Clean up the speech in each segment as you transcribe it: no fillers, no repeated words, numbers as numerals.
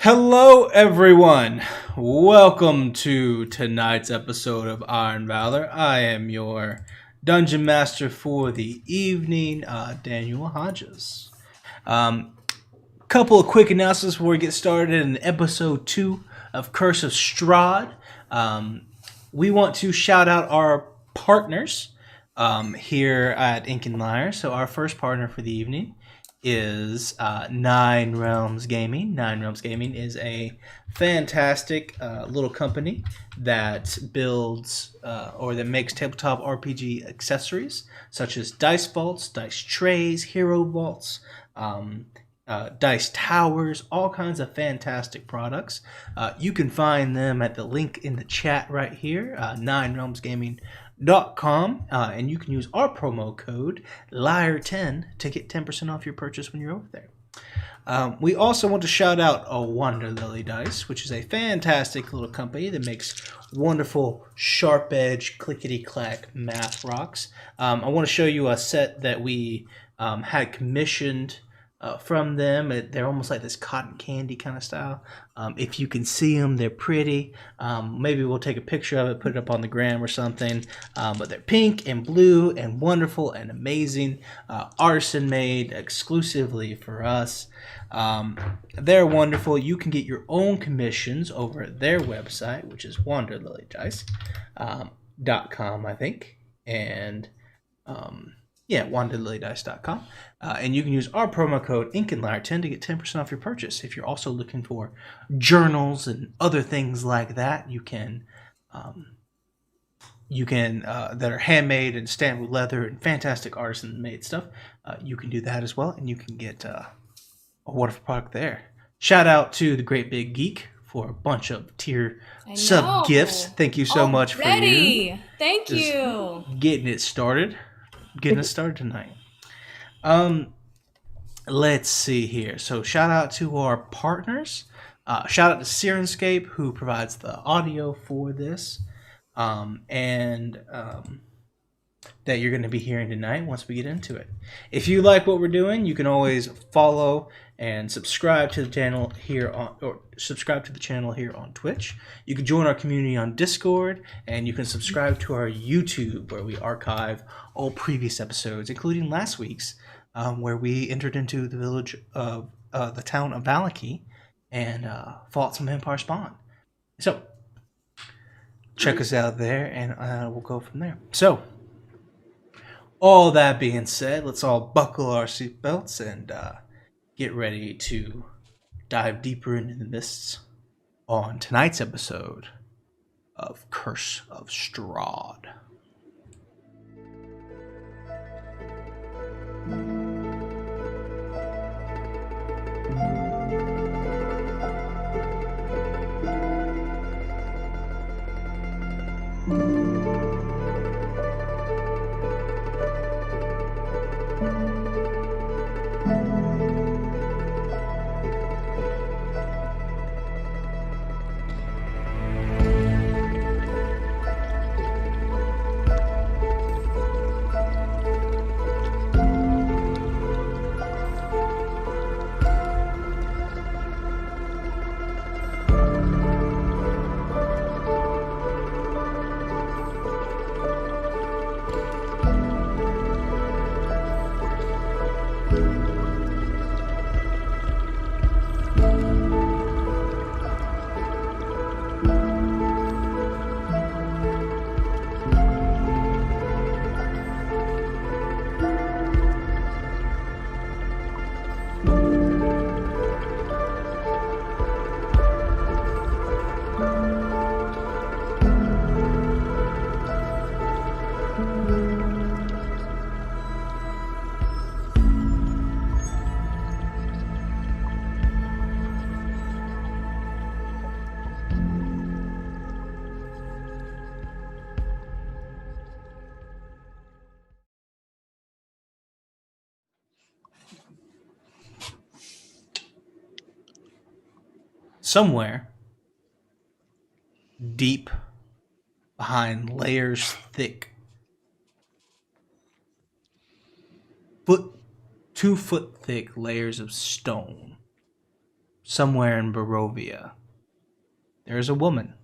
Hello, everyone. Welcome to tonight's episode of Iron Valor. I am your dungeon master for the evening, Daniel Hodges. Couple of quick announcements before we get started in episode 2 of Curse of Strahd. We want to shout out our partners here at Ink and Lyre. So our first partner for the evening is Nine Realms Gaming. Nine Realms Gaming is a fantastic little company that builds or that makes tabletop RPG accessories such as dice vaults, dice trays, hero vaults, dice towers, all kinds of fantastic products. You can find them at the link in the chat right here, ninerealmsgaming.com, and you can use our promo code Lyre10 to get 10% off your purchase when you're over there. We also want to shout out Wonder Lily Dice, which is a fantastic little company that makes wonderful sharp edge clickety clack math rocks. I want to show you a set that we had commissioned from them. They're almost like this cotton candy kind of style. If you can see them, they're pretty. Maybe we'll take a picture of it, put it up on the gram or something. But they're pink and blue and wonderful and amazing. Artisan made exclusively for us. They're wonderful. You can get your own commissions over at their website, which is wanderlilydice.com, I think. And wanderlilydice.com. And you can use our promo code InkandLyre10 to get 10% off your purchase. If you're also looking for journals and other things like that, you can that are handmade and stamped with leather and fantastic artisan made stuff. You can do that as well, and you can get a wonderful product there. Shout out to the Great Big Geek for a bunch of tier sub gifts. Thank you so much for you. Thank you. Getting us started tonight. Let's see here. So shout out to our partners. Shout out to Sirenscape, who provides the audio for this, and that you're going to be hearing tonight once we get into it. If you like what we're doing, you can always follow and subscribe to the channel here on Twitch. You can join our community on Discord, and you can subscribe to our YouTube, where we archive all previous episodes, including last week's, where we entered into the village of the town of Valaki and fought some Empire Spawn. So check us out there, and we'll go from there. So, all that being said, let's all buckle our seatbelts and get ready to dive deeper into the mists on tonight's episode of Curse of Strahd. Somewhere deep behind layers thick, 2 foot thick layers of stone, somewhere in Barovia, there is a woman.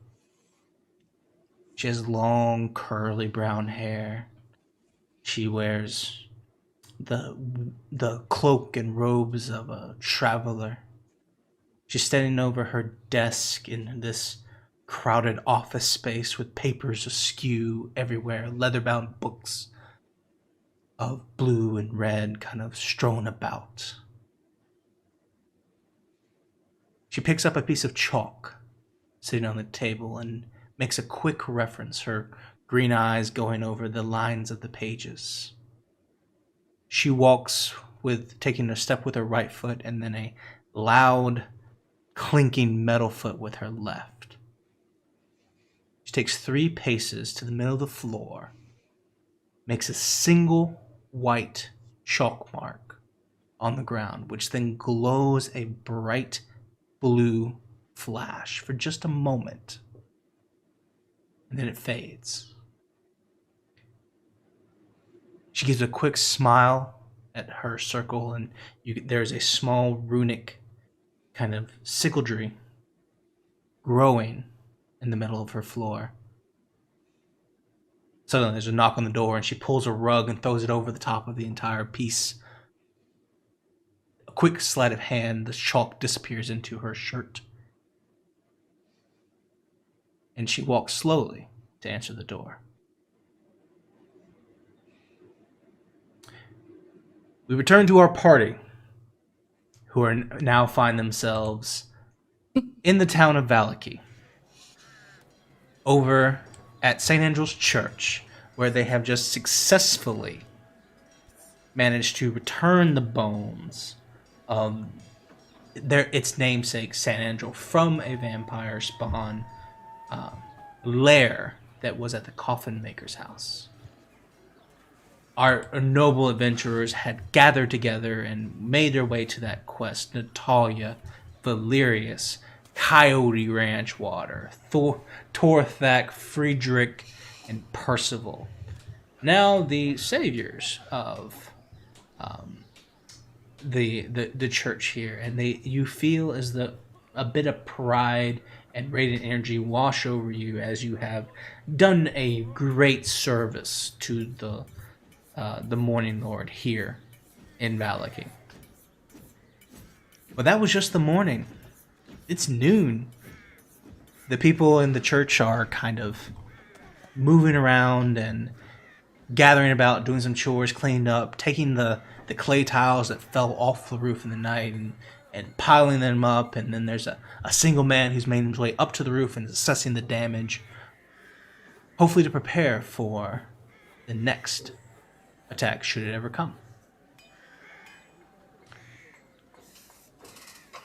She has long, curly brown hair. She wears the cloak and robes of a traveler. She's standing over her desk in this crowded office space with papers askew everywhere, leather-bound books of blue and red kind of strewn about. She picks up a piece of chalk sitting on the table and makes a quick reference, her green eyes going over the lines of the pages. She walks with taking a step with her right foot and then a loud, clinking metal foot with her left. She takes 3 paces to the middle of the floor, makes a single white chalk mark on the ground, which then glows a bright blue flash for just a moment, and then it fades. She gives a quick smile at her circle, and there's a small runic kind of sigildry growing in the middle of her floor. Suddenly there's a knock on the door, and she pulls a rug and throws it over the top of the entire piece. A quick sleight of hand, the chalk disappears into her shirt. And she walks slowly to answer the door. We return to our party, who are now find themselves in the town of Vallaki, over at St. Andrew's Church, where they have just successfully managed to return the bones of its namesake, St. Andrew, from a vampire spawn lair that was at the coffin maker's house. Our noble adventurers had gathered together and made their way to that quest. Natalia, Valerius, Coyote Ranchwater, Torthak, Friedrich, and Percival. Now the saviors of the church here, and you feel as though a bit of pride and radiant energy wash over you as you have done a great service to the Morning Lord here in Vallaki. But that was just the morning. It's noon. The people in the church are kind of moving around and gathering about, doing some chores, cleaning up, taking the clay tiles that fell off the roof in the night and piling them up. And then there's a single man who's made his way up to the roof and is assessing the damage, hopefully to prepare for the next attack should it ever come.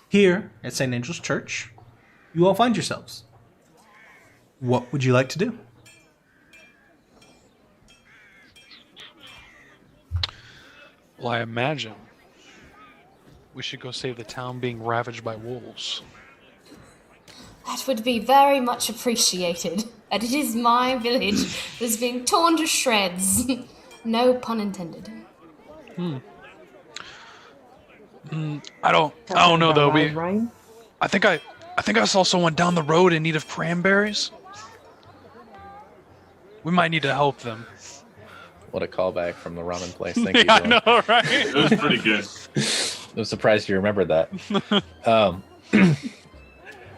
Here at St. Angel's Church, you all find yourselves. What would you like to do? Well, I imagine we should go save the town being ravaged by wolves. That would be very much appreciated. And it is my village that's being torn to shreds. No pun intended. I don't know though. I think I saw someone down the road in need of cranberries. We might need to help them. What a callback from the ramen place. Thank you. I know, right? It was pretty good. I'm surprised you remembered that.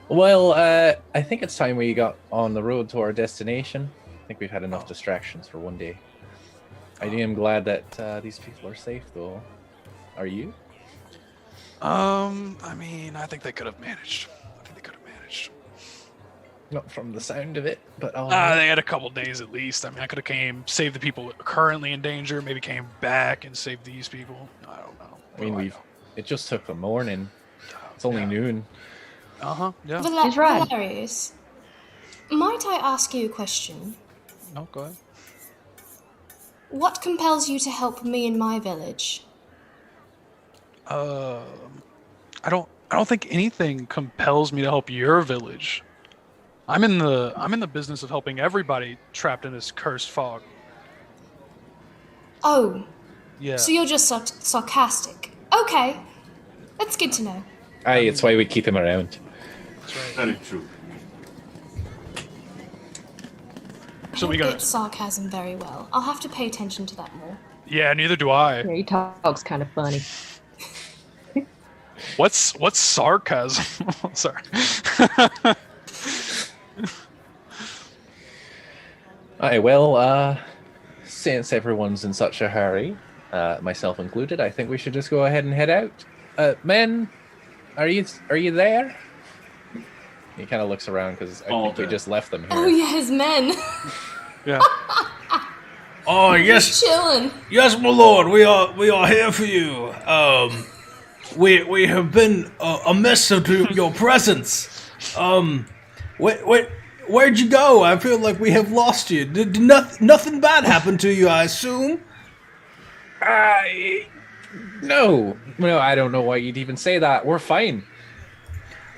Well, I think it's time we got on the road to our destination. I think we've had enough distractions for one day. I am glad that these people are safe, though. Are you? I mean, I think they could have managed. Not from the sound of it, but they had a couple days at least. I mean, I could have came, saved the people currently in danger, maybe came back and saved these people. I don't know. I mean, it just took the morning. It's only noon. Yeah. Valerius, might I ask you a question? No, go ahead. What compels you to help me in my village? I don't think anything compels me to help your village. I'm in the business of helping everybody trapped in this cursed fog. Oh. Yeah. So you're just sarcastic. Okay. That's good to know. Aye, it's why we keep him around. That's right. Very true. So I we don't got get sarcasm very well. I'll have to pay attention to that more. Yeah, neither do I. Yeah, he talks kind of funny. What's sarcasm? Sorry. Aye, well, since everyone's in such a hurry, myself included, I think we should just go ahead and head out. Men, are you there? He kind of looks around because I think we just left them here. Oh yes, men. Yeah. Oh yes, Chilling. yes, my lord. We are here for you. We have been amiss of your presence. Where'd you go? I feel like we have lost you. Did nothing bad happen to you? I assume. No, I don't know why you'd even say that. We're fine.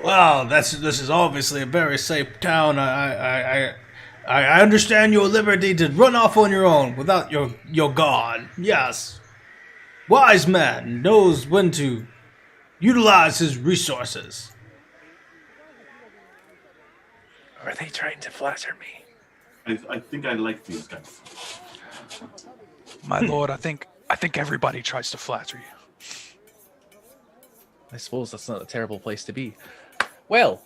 Well, this is obviously a very safe town. I understand your liberty to run off on your own without your guard. Yes, wise man knows when to utilize his resources. Are they trying to flatter me? I think I like these guys. My lord, I think everybody tries to flatter you. I suppose that's not a terrible place to be. Well,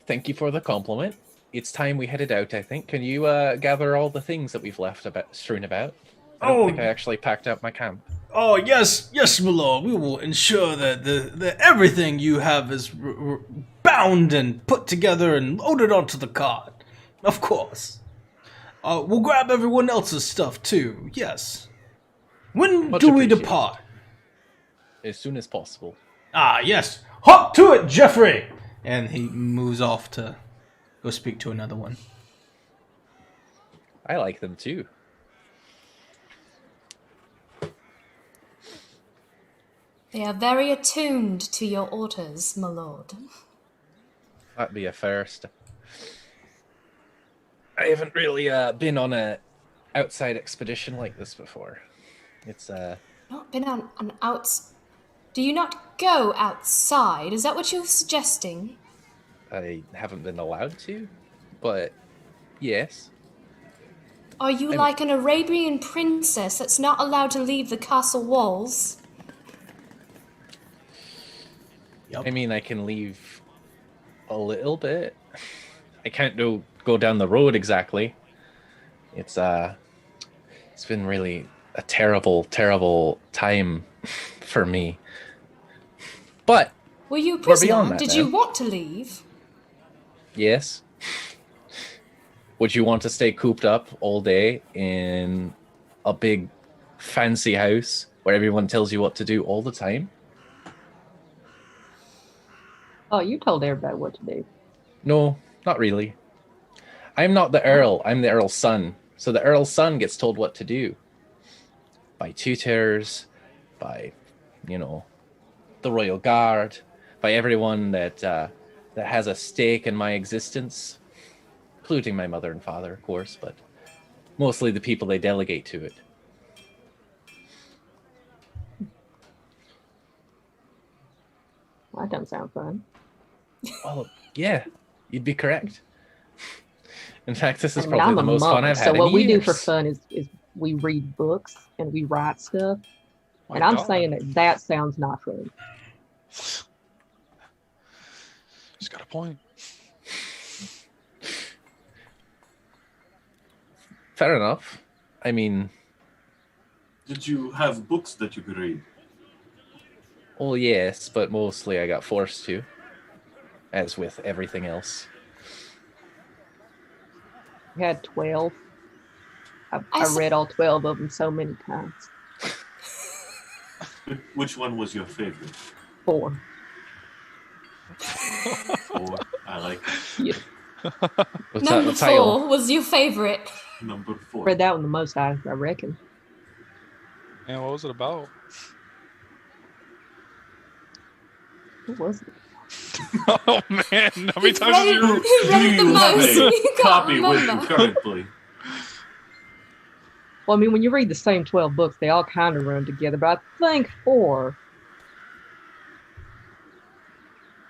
thank you for the compliment. It's time we headed out, I think. Can you gather all the things that we've left strewn about? I don't think I actually packed up my camp. Oh yes, my lord. We will ensure that the everything you have is bound and put together and loaded onto the cart. Of course. We'll grab everyone else's stuff too. Yes. When Much do we appreciated. depart? As soon as possible. Ah, yes. Hop to it, Jeffrey! And he moves off to go speak to another one. I like them too. They are very attuned to your orders, my lord. That'd be a first. I haven't really been on a outside expedition like this before. It's Not been on an outs. Do you not go outside? Is that what you're suggesting? I haven't been allowed to, but yes. Are you like an Arabian princess that's not allowed to leave the castle walls? Yep. I mean, I can leave a little bit. I can't go down the road exactly. It's been really a terrible, terrible time for me. But Were you a We're prisoner? beyond that Did now. you want to leave? yes. Would you want to stay cooped up all day in a big fancy house where everyone tells you what to do all the time? Oh, you told everybody what to do. No, not really. I'm not the Earl. I'm the Earl's son. So the Earl's son gets told what to do. By tutors, by, the Royal Guard, by everyone that has a stake in my existence, including my mother and father, of course, but mostly the people they delegate to it. Well, that doesn't sound fun. Well, yeah, you'd be correct. In fact, this is I mean, probably I'm the a most fun monk, I've had so in what we do for years. fun is we read books and we write stuff. My and I'm God. saying that sounds not fun. He's got a point. Fair enough. I mean, Did you have books that you could read? well, yes, but mostly I got forced to, as with everything else. We had 12. I I read all 12 of them so many times. Which one was your favorite? 4. Or I like Yeah. What's that, Number the title? 4 was your favorite. number 4. Read that one the most, I reckon. Man, what was it about? What was it? Oh man, how many times read did you? it. You read it the most. You can't copy with you remember. currently? Well, I mean, when you read the same 12 books, they all kind of run together, but I think 4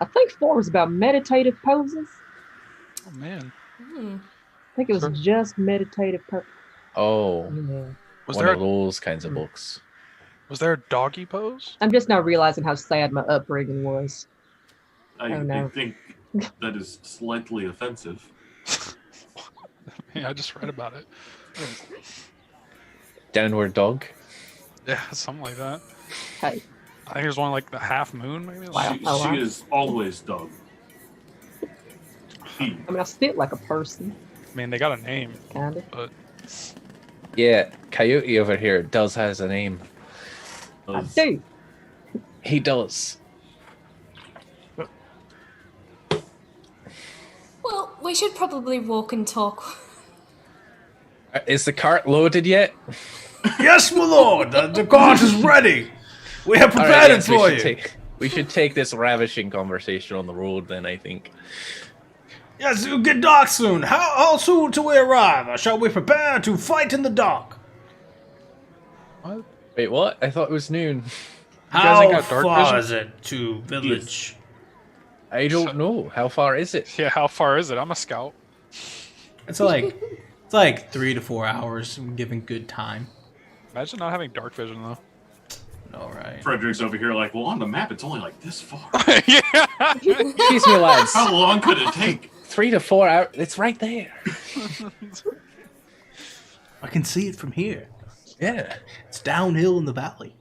I think 4 was about meditative poses. Oh man. Hmm. I think it was Sure. just meditative poses. Oh, Yeah. Was one there of those kinds of Hmm. books. a doggy pose? I'm just now realizing how sad my upbringing was. I Oh, no. think that is slightly offensive. Yeah, I just read about it. Downward Dog. Yeah, something like that. Hey, I think it was one like the half moon, maybe. Wow. She is always dog. He. I mean, I sit like a person, I mean, they got a name, kind of. but Yeah, Coyote over here does has a name. I do. He does. Well, we should probably walk and talk. Is the cart loaded yet? Yes, my lord. The cart is ready. We have All prepared right, it yes, for you. we should take this ravishing conversation on the road then, I think. Yes, it'll get dark soon. How soon till we arrive? Shall we prepare to fight in the dark? what? Wait, what? I thought it was noon. guys ain't How got dark far vision? is it to village? I don't know. How far is it? Yeah, how far is it? I'm a scout. It's like 3 to 4 hours, given good time. Imagine not having dark vision though. All right. Frederick's over here like, well, on the map, it's only like this far. Yeah. Excuse me, lads. How long could it take? 3 to 4 hours. It's right there. I can see it from here. Yeah. It's downhill in the valley.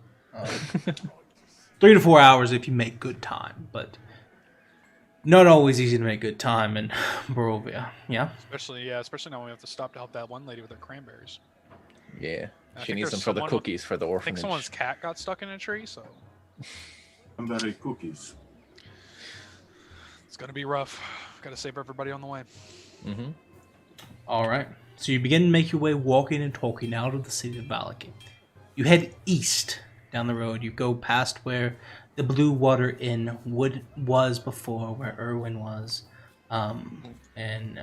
3 to 4 hours if you make good time, but not always easy to make good time in Barovia. Yeah. especially now we have to stop to help that one lady with her cranberries. Yeah. I She think needs there's them for the someone- cookies for the I think orphanage. someone's cat got stuck in a tree, so Somebody cookies. it's gonna be rough. Got to save everybody on the way. Mm-hmm. All right. So you begin to make your way walking and talking out of the city of Valaki. You head east down the road. You go past where the Blue Water Inn was before, where Irwin was, and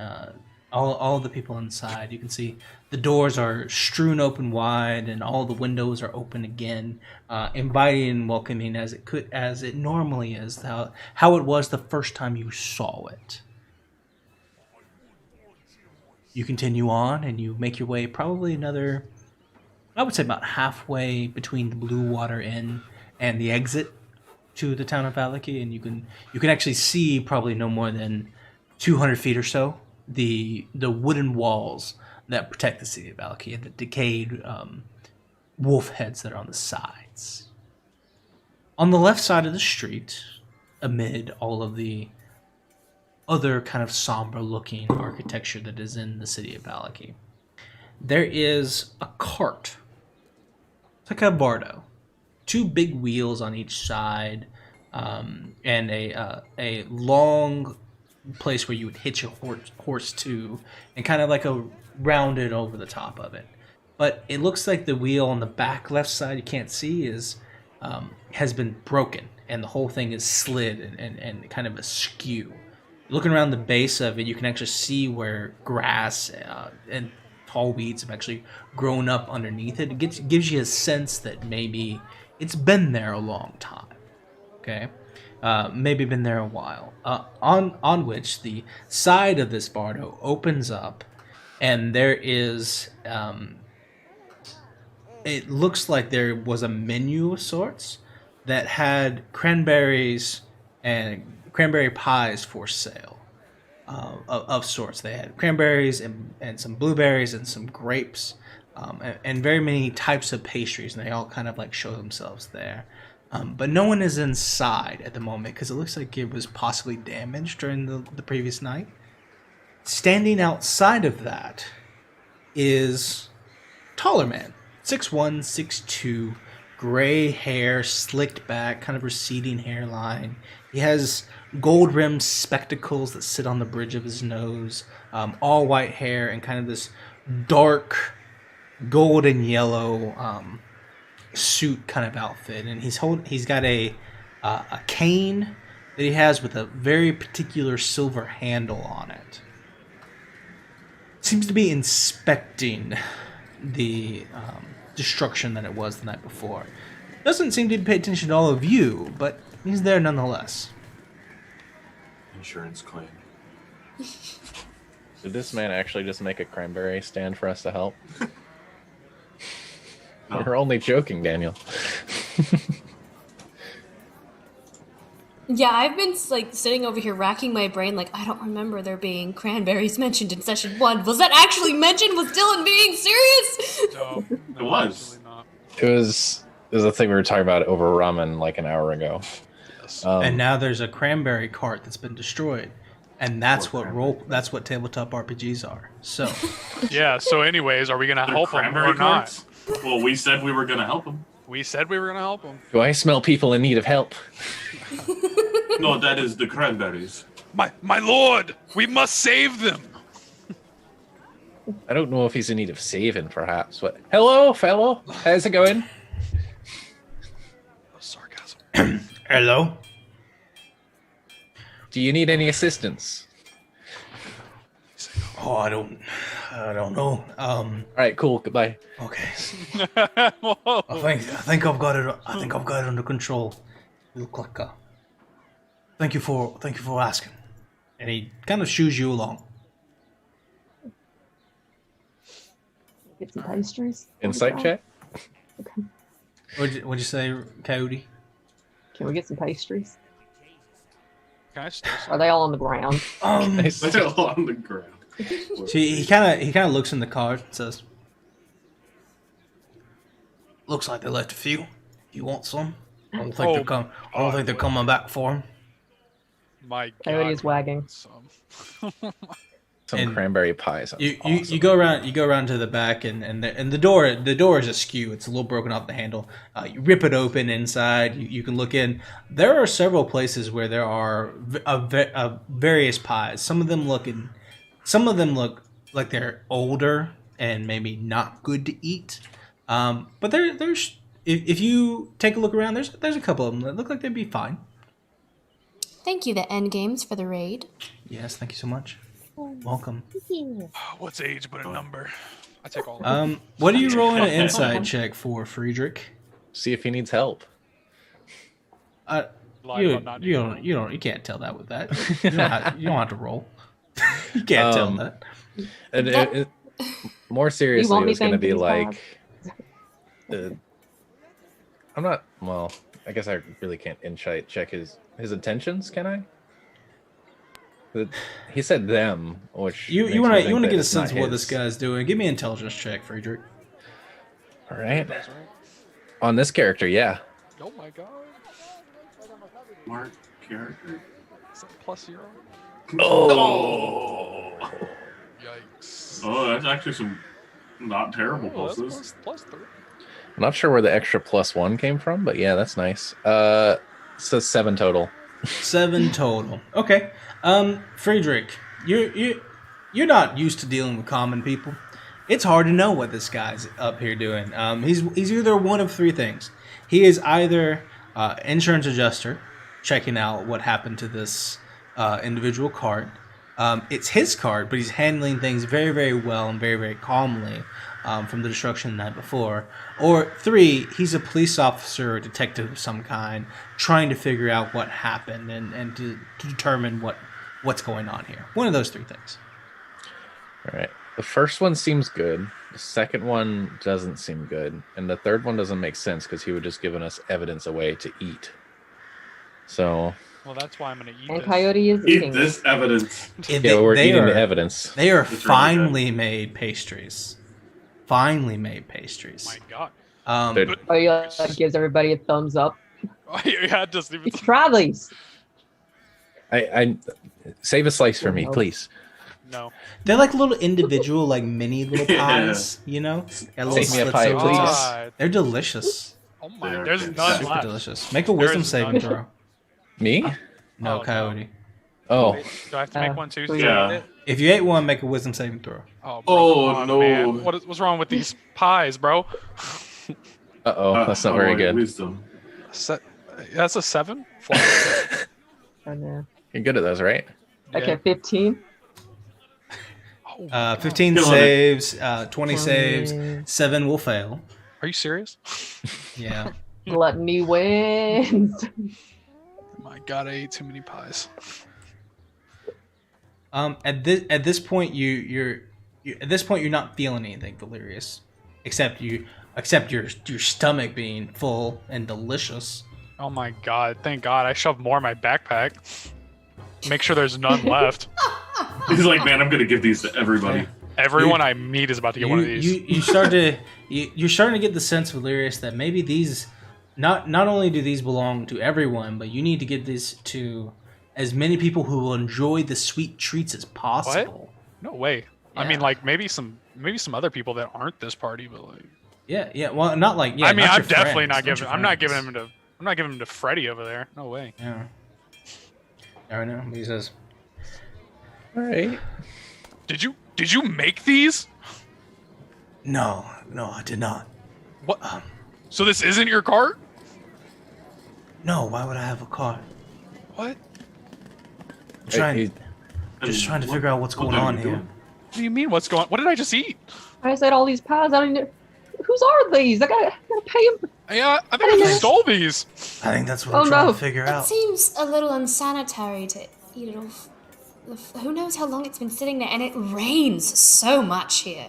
all the people inside. You can see the doors are strewn open wide, and all the windows are open again, inviting and welcoming as it normally is. How it was the first time you saw it. You continue on, and you make your way probably another, I would say about halfway between the Blue Water Inn and the exit to the town of Valaki, and you can actually see probably no more than 200 feet or so the wooden walls that protect the city of Valaki and the decayed wolf heads that are on the sides. On the left side of the street, amid all of the other kind of somber-looking architecture that is in the city of Valaki, there is a cart. It's like a bardo. 2 big wheels on each side, and a long place where you would hitch a horse to, and kind of like a rounded over the top of it. But it looks like the wheel on the back left side you can't see has been broken, and the whole thing is slid and kind of askew. Looking around the base of it, you can actually see where grass and tall weeds have actually grown up underneath it. It gives you a sense that maybe it's been there a long time. Okay, maybe been there a while. On which the side of this bardo opens up, and there is it looks like there was a menu of sorts that had cranberries and cranberry pies for sale of sorts. They had cranberries and some blueberries and some grapes, and very many types of pastries, and they all kind of like show themselves there. But no one is inside at the moment because it looks like it was possibly damaged during the previous night. Standing outside of that is taller man, 6'1", 6'2", gray hair, slicked back, kind of receding hairline. He has gold-rimmed spectacles that sit on the bridge of his nose, all white hair, and kind of this dark gold and yellow suit kind of outfit. And he's got a cane that he has with a very particular silver handle on it. Seems to be inspecting the destruction that it was the night before. Doesn't seem to pay attention to all of you, but he's there nonetheless. insurance claim. Did this man actually just make a cranberry stand for us to help? No. We're only joking, Daniel. Yeah, I've been like sitting over here racking my brain like I don't remember there being cranberries mentioned in session 1. Was that actually mentioned? Was Dylan being serious? No, It was. absolutely not. It was a thing we were talking about over ramen like an hour ago. Yes. And now there's a cranberry cart that's been destroyed, and that's what tabletop RPGs are. So Yeah. So, anyways, are we gonna They're help him cranberry or not? carts? Well, we said we were gonna help him. We said we were gonna help him. Do I smell people in need of help? No, that is the cranberries. My lord, we must save them. I don't know if he's in need of saving, perhaps. But hello, fellow. How's it going? Sarcasm. hello. Do you need any assistance? Oh, I don't know. All right, cool. Goodbye. Okay. Whoa. I think I've got it. I think I've got it under control. You look like Thank you for asking. And he kind of shoos you along. Get some pastries. Insight check. Okay. What'd you say, Coyote? Can we get some pastries? Can I still Are they all on the ground? Nice. They're all on the ground. So he kind of looks in the cart and says, "Looks like they left a few. You want some? I don't think they're coming back for them." My Coyote God. is wagging. Some. Some And cranberry pies. You go around to the back and the door is askew. It's a little broken off the handle. You rip it open inside. You can look in. There are several places where there are various pies. Some of them look like they're older and maybe not good to eat. But there's if you take a look around, there's a couple of them that look like they'd be fine. Thank you, the End Games, for the raid. Yes, thank you so much. Welcome. What's age but a number? I take all. What are you rolling an insight check for, Friedrich? See if he needs help. Live on not You can't tell that with that. You don't have to roll. You can't tell that. And more seriously, want it me was going to thank be these like, I'm not. Well, I guess I really can't insight check his intentions. Can I? He said them, which You want to get a sense of what this guy's doing. Give me an intelligence check, Friedrich. All right. On this character, yeah. Oh my God. Smart character. Is that +0? Oh. Yikes. Oh, that's actually some not terrible Oh, that's pluses. +3. I'm not sure where the extra +1 came from, but yeah, that's nice. So 7 total. 7 total. Okay. Friedrich, you're not used to dealing with common people. It's hard to know what this guy's up here doing. He's either one of 3 things. He is either insurance adjuster, checking out what happened to this individual cart. It's his cart, but he's handling things very, very well and very, very calmly from the destruction the night before. Or 3, he's a police officer or detective of some kind, trying to figure out what happened and to determine what's going on here. One of those 3 things. All right. The first one seems good. The second one doesn't seem good. And the third one doesn't make sense because he would just given us evidence away to eat. So... Well, that's why I'm going to eat And this. Coyote is Eat eating. this evidence. yeah, we're eating the evidence. They are It's really finely made pastries. Finely made pastries. My God. Dude, Oh, yeah, gives everybody a thumbs up. Yeah, it doesn't even. Try these. I save a slice for me, No. please. No. They're like little individual, like mini little Yeah. pies, you know? Got little Save me a slits pie, over please. top. God. They're delicious. Oh my. They're There's good. none Super Super left. delicious. Make a There wisdom is saving none. throw. Me? No, Oh, no. Coyote. Oh, Wait, do I have to make one too? So Yeah. you eat it? If you ate one, make a wisdom saving throw. Oh, bro, Oh, come on, no. Man. What's wrong with these pies, bro? that's not very good. Wisdom. That's a 7? Oh, no. You're good at those, right? Okay, 15. 15 Killing saves, 20 Oh, saves, man. 7 will fail. Are you serious? Yeah. Gluttony wins. My God, I ate too many pies. At this point you're not feeling anything delirious, except your stomach being full and delicious. Oh my god! Thank God I shoved more in my backpack. Make sure there's none left. He's like, man, I'm gonna give these to everybody. Everyone I meet is about to get one of these. You're starting to get the sense, Valerius, that maybe these not only do these belong to everyone, but you need to get this to as many people who will enjoy the sweet treats as possible. No way. Yeah. I mean, like maybe some other people that aren't this party, but like. Yeah. Well, not like. Yeah, I mean, not I'm your definitely friends, not giving. I'm not giving friends. him to Freddy over there. No way. Yeah. I know. He says. All right. Did you make these? No, I did not. What? So this isn't your cart? No, why would I have a car? What? Just trying to figure out what's going on here. What do you mean? What's going? What did I just eat? I said all these pies. I don't know. Whose are these? I gotta pay them. Yeah, I think I stole these. I think that's what I'm trying to figure It out. seems a little unsanitary to eat it off. Who knows how long it's been sitting there, and it rains so much here.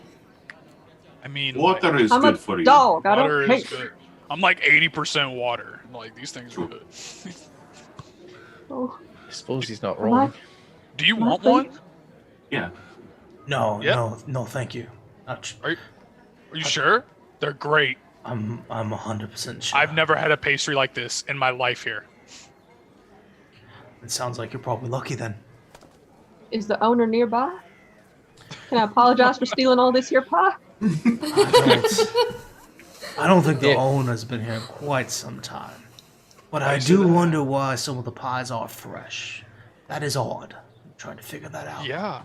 I mean, Water is I'm good a for you. dog. I water don't is pay. good. I'm like 80% water. Like these things are good. Oh, I suppose he's not am I- wrong. Do you am I want one? free? Yeah. No, Yep. no, thank you. Are you sure? They're great. I'm 100% sure. I've never had a pastry like this in my life here. It sounds like you're probably lucky then. Is the owner nearby? Can I apologize for stealing all this here pie? I don't think the Yeah. owner's been here in quite some time. But I do wonder why some of the pies are fresh. That is odd. I'm trying to figure that out. Yeah.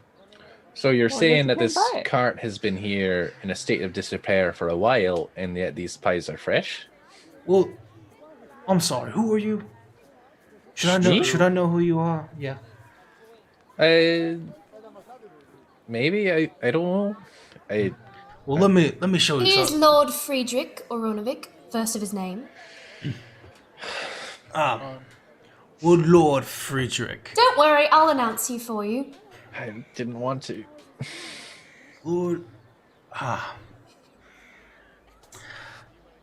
So you're Well, I saying guess that you this can buy it. cart has been here in a state of disrepair for a while, and yet these pies are fresh? Well, I'm sorry. Who are you? Should I know who you are? Yeah. Maybe I don't know. Well, let me show you He is something. Lord Friedrich Oronovic, first of his name. Good Lord Friedrich. Don't worry, I'll announce you for you. I didn't want to. Lord.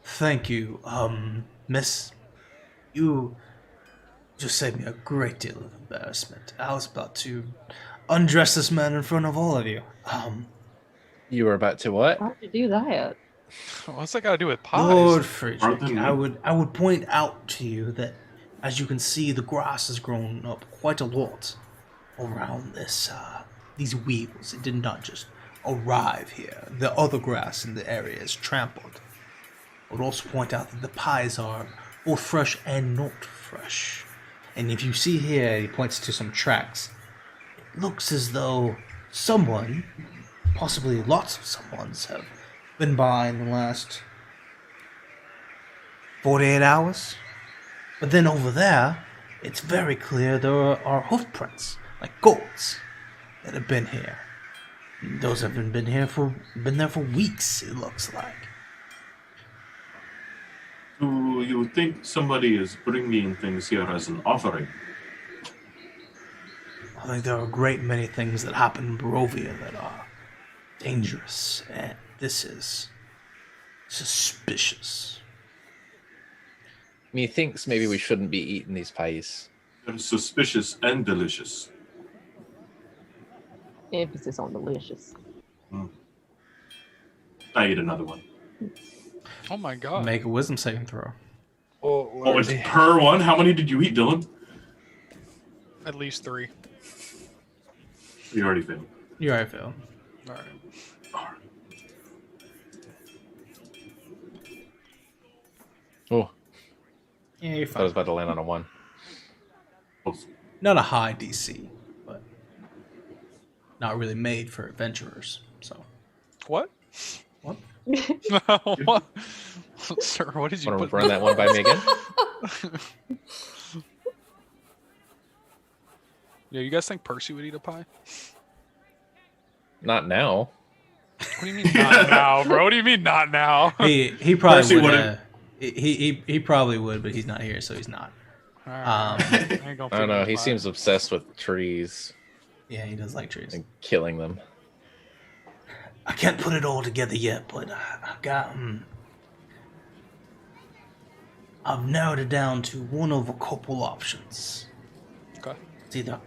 Thank you, miss. You just saved me a great deal of embarrassment. I was about to undress this man in front of all of you. You were about to what? How'd you do that? What's that got to do with pies? Lord Friedrich, Pardon me? I would point out to you that, as you can see, the grass has grown up quite a lot around these wheels. It did not just arrive here. The other grass in the area is trampled. I would also point out that the pies are both fresh and not fresh. And if you see here, he points to some tracks. It looks as though someone, possibly lots of someones, have been by in the last 48 hours. But then over there, it's very clear there are hoof prints, like goats, that have been here. Those haven't been there for weeks, it looks like. Do you think somebody is bringing things here as an offering? I think there are a great many things that happen in Barovia that are dangerous, and this is suspicious. Methinks maybe we shouldn't be eating these pies. They're suspicious and delicious. Emphasis on delicious. I ate another one. Oh my god. Make a wisdom saving throw. Oh, it's per one? How many did you eat, Dylan? At least 3. You already failed. You already failed. All right. Oh, Yeah, you're I was fine. about to land on a 1. Close. Not a high DC, but not really made for adventurers. So What? what? What? Sir, what did you Want to put? run that one by me again? Yeah, you guys think Percy would eat a pie? Not now. What do you mean not now, bro? What do you mean not now? He probably Percy would. wouldn't. He probably would, but he's not here, so he's not. Alright. I ain't gonna I don't know. feed He him seems obsessed with trees. Yeah, he does like trees. and killing them. I can't put it all together yet, but I got. I've narrowed it down to one of a couple options. Okay. It's either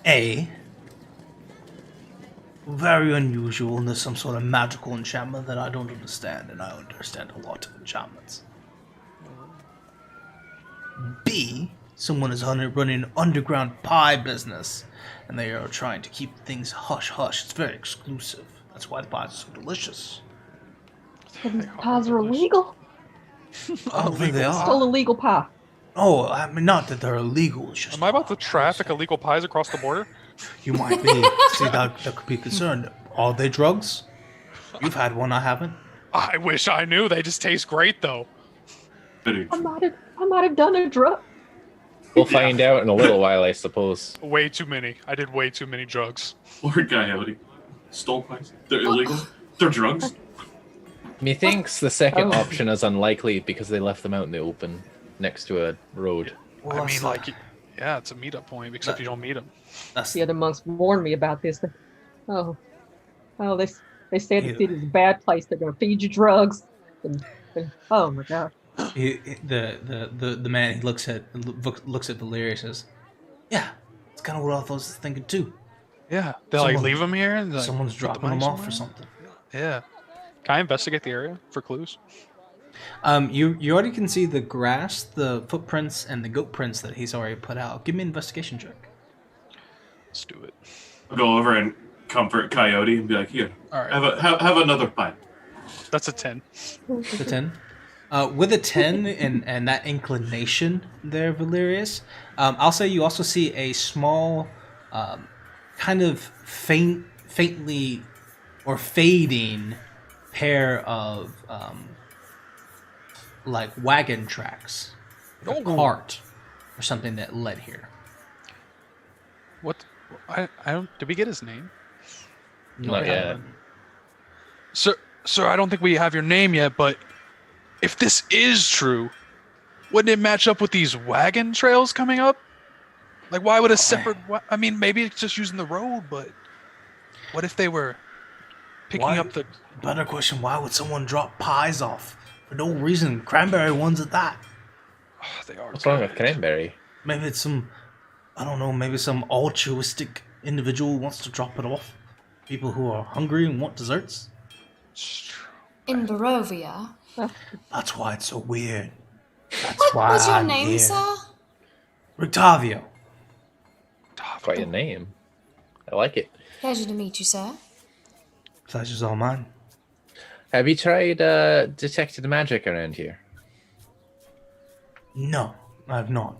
A, very unusual, and there's some sort of magical enchantment that I don't understand, and I understand a lot of enchantments. B, someone is running an underground pie business, and they are trying to keep things hush-hush. It's very exclusive. That's why the pies are so delicious. These pies are illegal. I don't think they are. Stole a legal pie. Oh, I mean, not that they're illegal. It's just Am I about to traffic illegal pies across the border? You might be. See, that could be concerned. Are they drugs? You've had one, I haven't. I wish I knew. They just taste great, though. Very I true. might have done a drug. We'll find out in a little while, I suppose. Way too many. I did way too many drugs. Lord Coyote. Stole pies. They're illegal. They're drugs. Methinks the second Oh. option is unlikely because they left them out in the open next to a road. Well, I mean, like, yeah, it's a meetup point, except you don't meet them. that's The other monks warned me about this. Oh, they said Yeah. the city's a bad place. They're going to feed you drugs. And, oh my god. The man. He looks at Valyria and says, "Yeah, it's kind of what I was thinking too. Yeah, they like Someone- leave them here and like, Someone's put the dropping them money off or somewhere? something." Yeah. Can I investigate the area for clues? You already can see the grass, the footprints, and the goat prints that he's already put out. Give me an investigation check. Let's do it. I'll go over and comfort Coyote and be like, here, All right. have another pie. That's a 10. The 10. With a 10 and that inclination there, Valerius, I'll say you also see a small, kind of faintly or fading pair of like wagon tracks, like a cart or something that led here. What? I don't. Did we get his name? Not yet. Sir, I don't think we have your name yet, but if this is true, wouldn't it match up with these wagon trails coming up? Like, why would a separate... I mean, maybe it's just using the road, but what if they were picking Why- up the... Better question, why would someone drop pies off? For no reason. Cranberry ones at that. Oh, they are What's wrong with good. cranberry? Maybe it's some, I don't know, maybe some altruistic individual wants to drop it off. People who are hungry and want desserts. In Barovia. That's why it's so weird. That's why What's your I'm name, here. sir? Rictavio. Quite a name. I like it. Pleasure to meet you, sir. Pleasure's all mine. Have you tried detecting magic around here? No, I have not.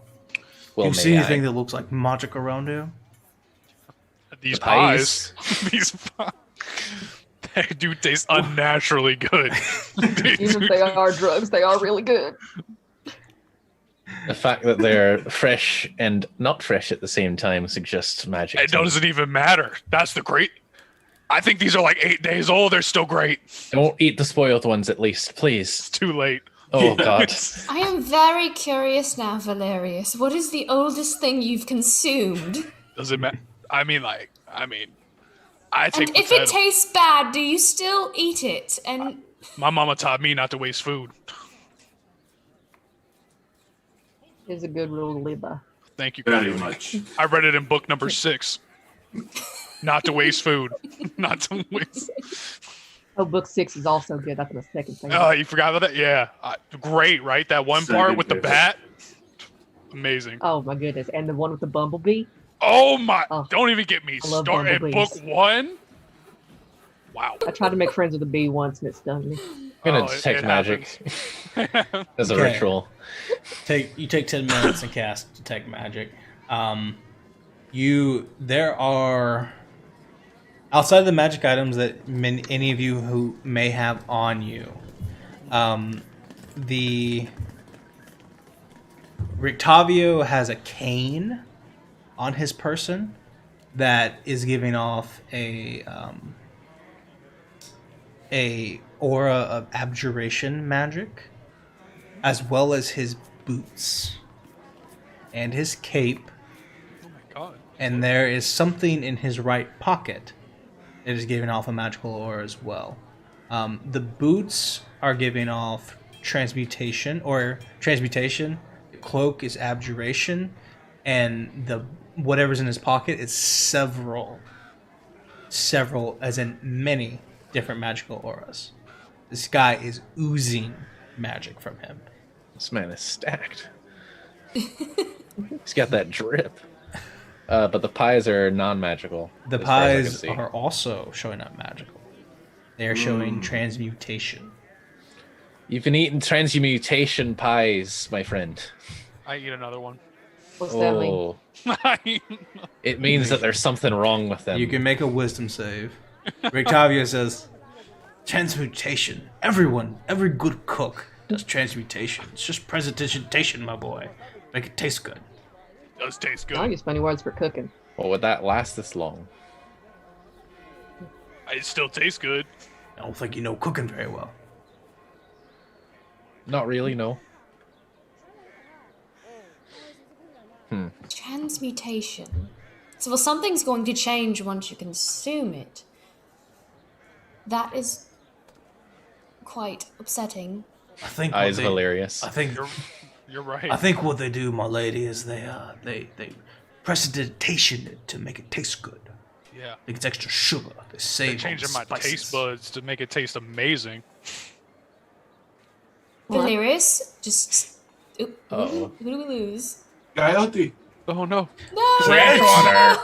Well, you see may anything I? that looks like magic around here? These The pies. These pies. They do taste unnaturally good. They Even do if they are drugs, they are really good. The fact that they're fresh and not fresh at the same time suggests magic. It to me. doesn't even matter. That's the great... I think these are like 8 days old. They're still great. Don't eat the spoiled ones, at least, please. It's too late. Oh God! I am very curious now, Valerius. What is the oldest thing you've consumed? Does it matter? I take And if potato. it tastes bad, do you still eat it? And My mama taught me not to waste food. It's a good rule to live by. Thank you. Very Coyote. much. I read it in book number 6. Not to waste food. Not to waste. Oh, book 6 is also good. That's the second thing. Oh, you forgot about that? Yeah. Great, right? That one part Second with the favorite. bat. Amazing. Oh my goodness. And the one with the bumblebee. Oh my! Oh, Don't even get me I love started. Book bumblebees. 1. Wow. I tried to make friends with a bee once and it stung me. I'm gonna Oh, it detect magic as a Okay. ritual. You take 10 minutes and cast detect magic. There are outside of the magic items that any of you who may have on you. The Rictavio has a cane on his person that is giving off a aura of abjuration magic, as well as his boots and his cape Oh my god. and there is something in his right pocket that is giving off a magical aura as well. The boots are giving off transmutation. The cloak is abjuration, and the whatever's in his pocket is several, as in many different magical auras. This guy is oozing magic from him. This man is stacked. He's got that drip. But the pies are non-magical. The as far as I can pies see. are also showing up magical. They are showing transmutation. You've been eating transmutation pies, my friend. I eat another one. What's that mean? It means that there's something wrong with them. You can make a wisdom save. Rictavio says, transmutation. Every good cook does transmutation. It's just presentation, my boy. Make it taste good. Does taste I good. use funny words for cooking. Well, would that last this long? It still tastes good. I don't think you know cooking very well. Not really, no. Transmutation. So, well, something's going to change once you consume it. That is quite upsetting. I think Eyes hilarious. I think You're right. I think what they do, my lady, is they precipitation it to make it taste good. Yeah. Like it's extra sugar. They save They're changing my spices. taste buds to make it taste amazing. Valerius, just. Oop, Uh-oh. who do we lose? Coyote. Oh no. No! Ranch water.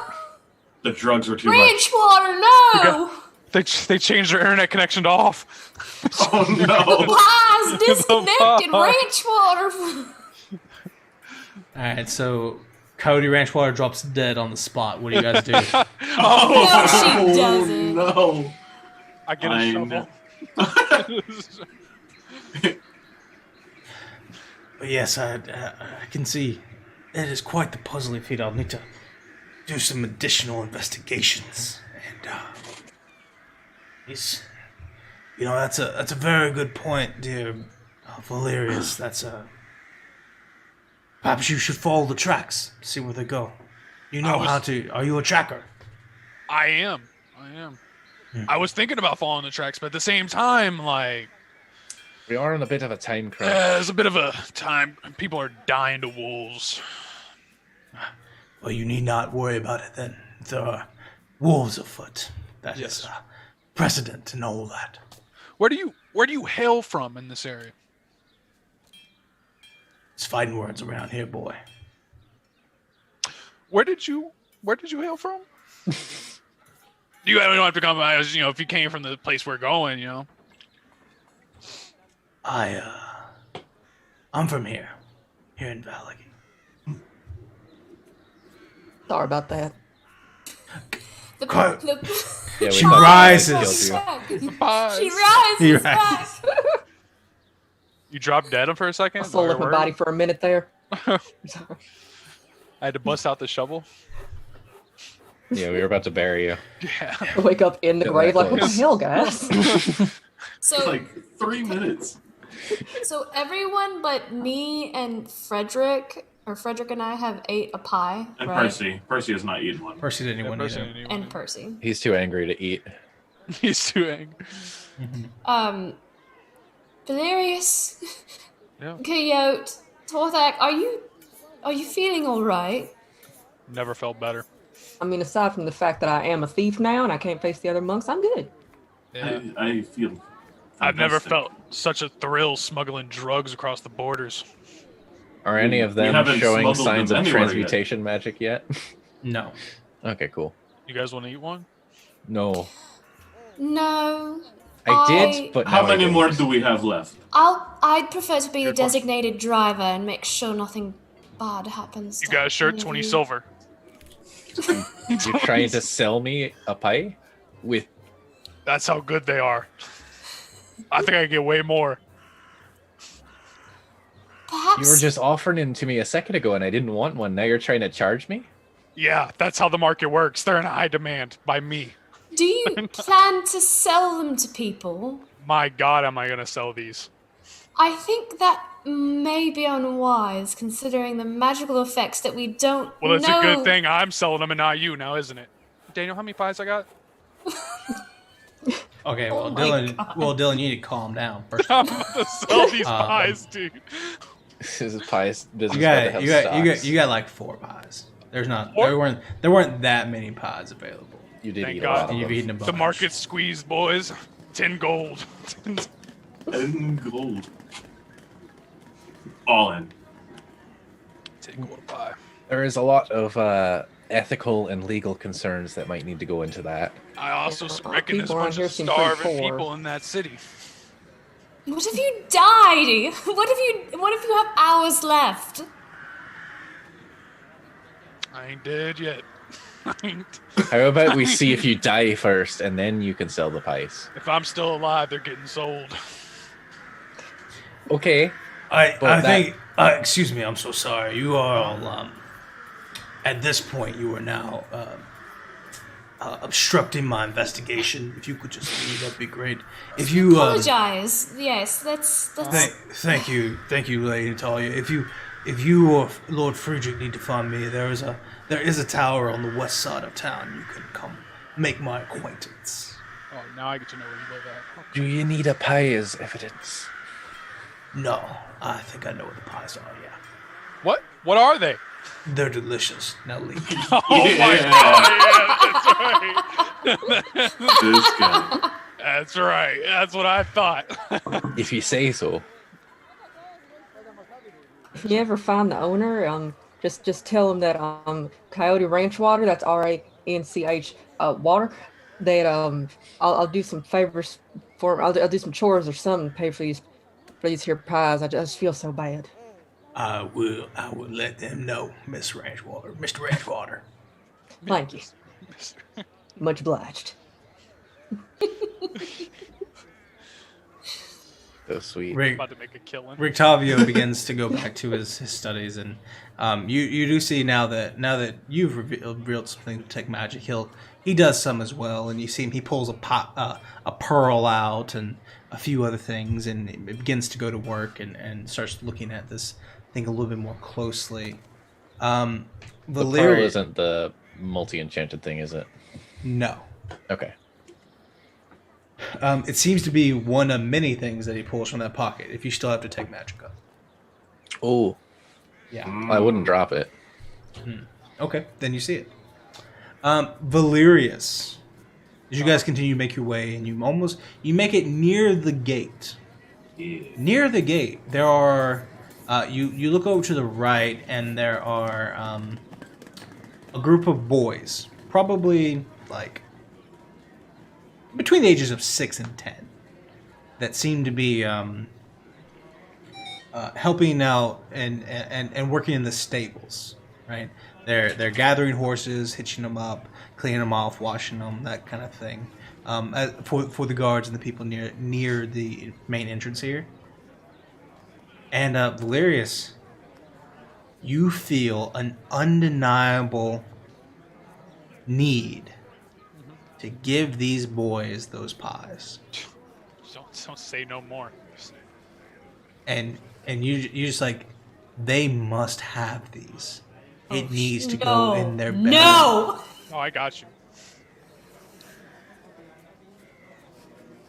The drugs were too much. Ranch water, no! They changed their internet connection to off. Oh no. Pies disconnected. Ranch water. Alright, so Coyote Ranch Water drops dead on the spot. What do you guys do? No, she doesn't. No. I get a Fine. shovel. But yes, I can see it is quite the puzzling feat. I'll need to do some additional investigations. And he's, that's a very good point, dear Valerius. Perhaps you should follow the tracks, see where they go. You know how to. Are you a tracker? I am. I was thinking about following the tracks, but at the same time, like, We are on a bit of a time crunch. there's a bit of a time. People are dying to wolves. Well, you need not worry about it then. There are wolves afoot. That is precedent and all that. Where do you hail from in this area? It's fighting words around here, boy. Where did you hail from? You don't have to come. If you came from the place we're going, I'm from here in Valley. Sorry about that. Yeah, we She thought rises. that killed you. She rises He back. You dropped dead for a second. I still left my body for a minute there. Sorry. I had to bust out the shovel. Yeah, we were about to bury you. Yeah. I wake up in the Get grave that like, what the close. hell, guys? So, Like 3 minutes. so everyone but me and Frederick and I have ate a pie, And right? Percy has not eaten one. Percy didn't even Person either. anyone. And Percy. He's too angry to eat. He's too angry. Valerius, Yeah. Coyote, Torthak, are you feeling all right? Never felt better. I mean, aside from the fact that I am a thief now and I can't face the other monks, I'm good. Yeah. I feel. I've never fantastic. felt such a thrill smuggling drugs across the borders. Are any of We them haven't showing smuggled signs them of anywhere transmutation magic yet? No. Okay, cool. You guys want to eat one? No. No. I did, but How now I many don't. more do we have left? I'd prefer to be the Good question. designated driver and make sure nothing bad happens. You to got a shirt, any of 20 you. silver. You're trying to sell me a pie? With That's how good they are. I think I can get way more. Perhaps you were just offering them to me a second ago and I didn't want one. Now you're trying to charge me? Yeah, that's how the market works. They're in high demand by me. Do you plan to sell them to people? My God, am I going to sell these? I think that may be unwise, considering the magical effects that we don't Well, it's know. a good thing I'm selling them and not you now, isn't it? Daniel, how many pies I got? Okay, Oh well, my Dylan. God. Well, Dylan, you need to calm down first. I'm about to sell these pies, dude. This is pies business. You where they got, have you got, stocks. you got like 4 pies. There's not. Four? There weren't that many pies available. You did Thank eat God. a lot And of you've them. eaten a bunch. The market squeezed, boys. 10 gold. And gold. All in. 10 gold a pie. There is a lot of ethical and legal concerns that might need to go into that. I also reckon there's a people around bunch here of seem pretty starving poor. people in that city. What if you died? What if you have hours left? I ain't dead yet. How about we see if you die first, and then you can sell the pies? If I'm still alive, they're getting sold. Okay. I But think. Excuse me. I'm so sorry. You are all. At this point, you are now obstructing my investigation. If you could just leave, that'd be great. If you Apologize. Yes, that's. thank you, Lady Natalia. If you or Lord Friedrich need to find me, there is a tower on the west side of town. You can come make my acquaintance. Oh, now I get to know where you live at. Do you need a pie as evidence? No, I think I know what the pies are. Yeah, What? What are they? they're delicious. Now leave. Oh my God! Yeah, that's right. This guy. That's right. That's what I thought. If you say so. If you ever find the owner, just tell him that Coyote Ranch water, that's RANCH water, that I'll do some favors for him. I'll do some chores or something, pay for these here pies. I just feel so bad. I will let them know, Mr. Ranchwater. Thank you. Much obliged. So sweet. About to make a killing. Rictavio begins to go back to his studies, and you do see now that you've revealed something to take magic. He does some as well, and you see him. He pulls a pearl out and a few other things, and it begins to go to work and starts looking at this thing a little bit more closely. The pearl Lyre isn't the multi-enchanted thing, is it? No. Okay. It seems to be one of many things that he pulls from that pocket. If you still have to take magic up. Oh, Yeah. I wouldn't drop it. Okay, then you see it. Valerius. As you guys continue to make your way, and you make it near the gate. Yeah. Near the gate, there are. You look over to the right, and there are a group of boys, probably like between the ages of 6 and 10, that seem to be helping out and working in the stables. Right, they're gathering horses, hitching them up, cleaning them off, washing them, that kind of thing. For the guards and the people near the main entrance here. And Valerius, you feel an undeniable need to give these boys those pies, Don't say no more. and you just like, they must have these. It needs to go in their belly. No! Oh, I got you.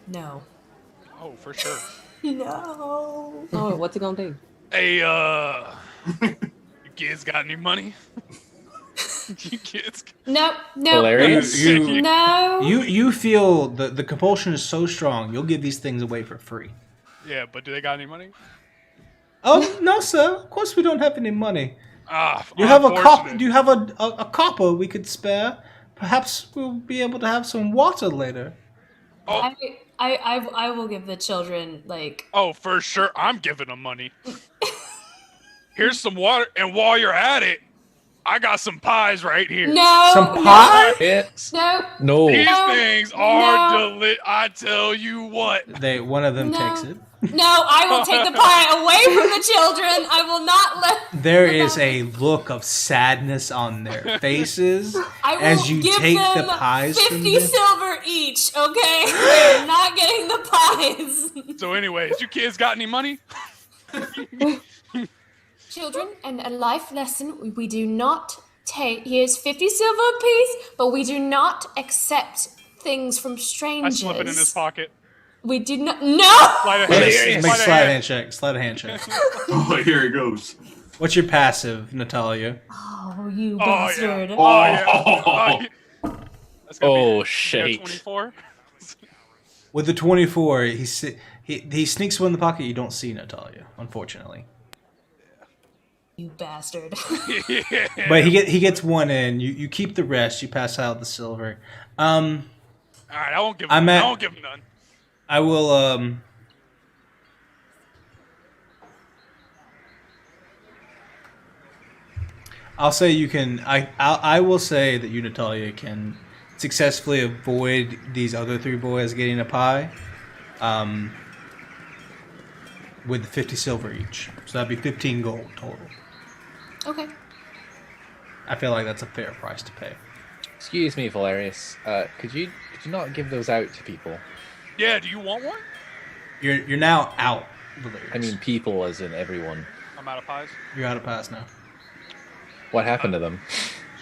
No. Oh, for sure. No. Oh, what's it gonna do? Hey, you kids got any money? You kids? No. Hilarious. No. You feel the compulsion is so strong, you'll give these things away for free. Yeah, but do they got any money? Oh no, sir. Of course we don't have any money. Ah, You have a unfortunate. Do you have a copper we could spare? Perhaps we'll be able to have some water later. Oh, I will give the children, like... oh, for sure. I'm giving them money. Here's some water, and while you're at it, I got some pies right here. No. Some no, pie? It's No. no. These No, things are no. I tell you what. One of them No. takes it. No, I will take the pie away from the children. I will not let. There is a look of sadness on their faces I will as you give take them the pies from 50 them. silver each, okay? They're not getting the pies. So anyways, you kids got any money? Children, and a life lesson, we do not take, here's 50 silver apiece, but we do not accept things from I strangers. slip it in his pocket. We do not, no! Slide a Make hand. slide a handshake. Slide a handshake. Oh, here it goes. What's your passive, Natalia? Oh, you Oh bastard. yeah. Oh yeah. That's gonna Oh, be shit. 24. With the 24, he sneaks one in the pocket. You don't see Natalia, unfortunately. You bastard. But he gets one in. You keep the rest. You pass out the silver. All right, I won't give him. I'm I at- won't give him none. I will. I'll say you can. I will say that you, Natalia, can successfully avoid these other three boys getting a pie. With 50 silver each, so that'd be 15 gold total. Okay. I feel like that's a fair price to pay. Excuse me, Valerius. Could you not give those out to people? Yeah, do you want one? You're now out. Valerius. I mean, people as in everyone. I'm out of pies. you're out of pass now. What happened to them?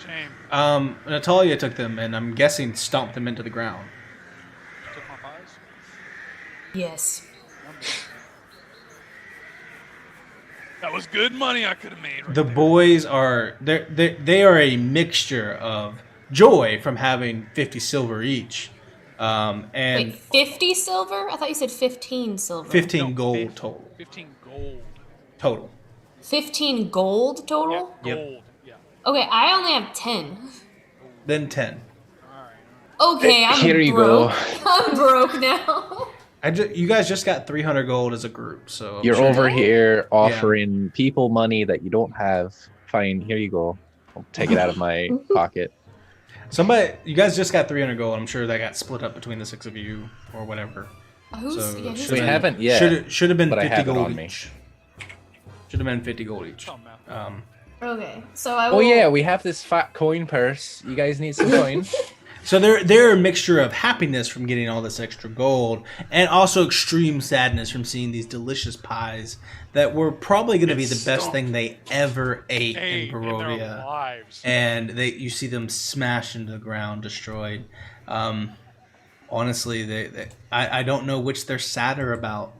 Shame. Natalia took them, and I'm guessing stomped them into the ground. Took my pies. Yes. That was good money I could have made. Right The there. boys are they are a mixture of joy from having 50 silver each, and Wait, 50 silver? I thought you said 15 silver. 15 No, gold 50 total. 15 gold. Total. 15 gold total? Yeah, Yep. gold. Yeah. Okay, I only have 10. Then 10. Okay, I'm Here you broke. go. I'm broke now. You guys just got 300 gold as a group, so I'm You're sure- over here offering people money that you don't have. Fine, here you go. I'll take it out of my pocket. You guys just got 300 gold. I'm sure that got split up between the 6 of you or whatever. Who's, So yeah, who's should've We been- haven't yet. Should have been but I 50 have it gold on me. each. Should have been 50 gold each. Oh, man. Okay, so I will... Oh yeah, we have this fat coin purse. You guys need some coins. So they're a mixture of happiness from getting all this extra gold, and also extreme sadness from seeing these delicious pies that were probably going to be the best thing they ever ate Hey, in in their Barovia. lives. And you see them smashed into the ground, destroyed. Honestly, I don't know which they're sadder about,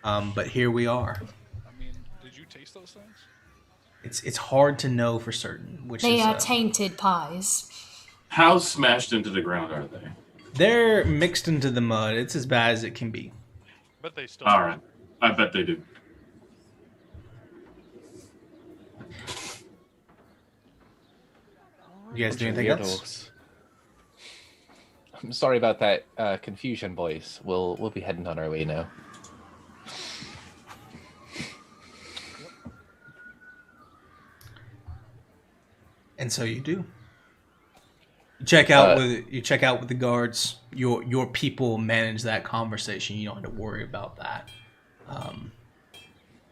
but here we are. I mean, did you taste those things? It's hard to know for certain which They is. are tainted pies. How smashed into the ground are they? They're mixed into the mud. It's as bad as it can be. But they still. All right. I bet they do. You guys do anything else? I'm sorry about that confusion, boys. We'll be heading on our way now. And so you do. You check out with the guards. Your people manage that conversation. You don't have to worry about that.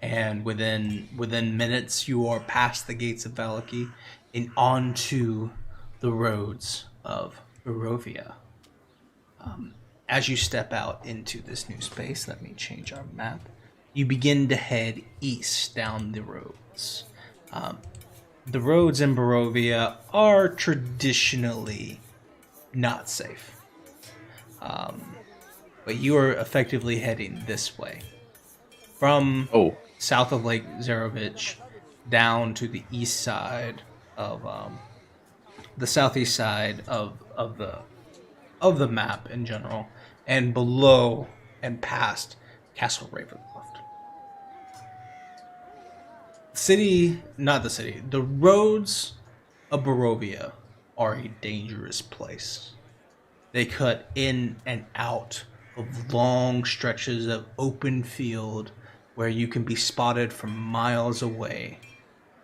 And within minutes, you are past the gates of Valaki and onto the roads of Barovia. As you step out into this new space, let me change our map. You begin to head east down the roads. The roads in Barovia are traditionally not safe. But you are effectively heading this way. From south of Lake Zarovich down to the east side of the southeast side of the map in general, and below and past Castle Ravenloft. The roads of Barovia are a dangerous place. They cut in and out of long stretches of open field where you can be spotted from miles away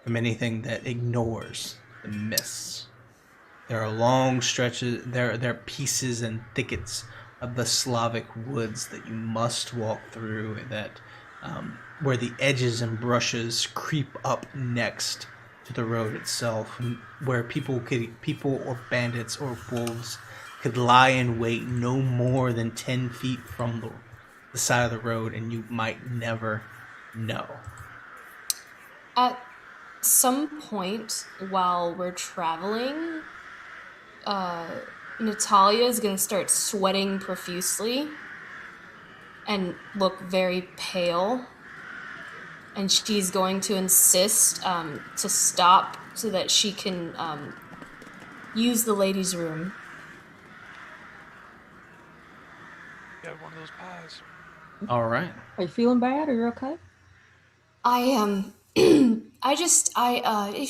from anything that ignores the mists. There are long stretches, there are pieces and thickets of the Slavic woods that you must walk through, that where the edges and brushes creep up next to the road itself, where people or bandits or wolves could lie in wait no more than 10 feet from the side of the road, and you might never know. At some point while we're traveling, Natalia is going to start sweating profusely and look very pale. And she's going to insist to stop so that she can use the ladies' room. Got one of those pies. All right. Are you feeling bad? Are you okay? If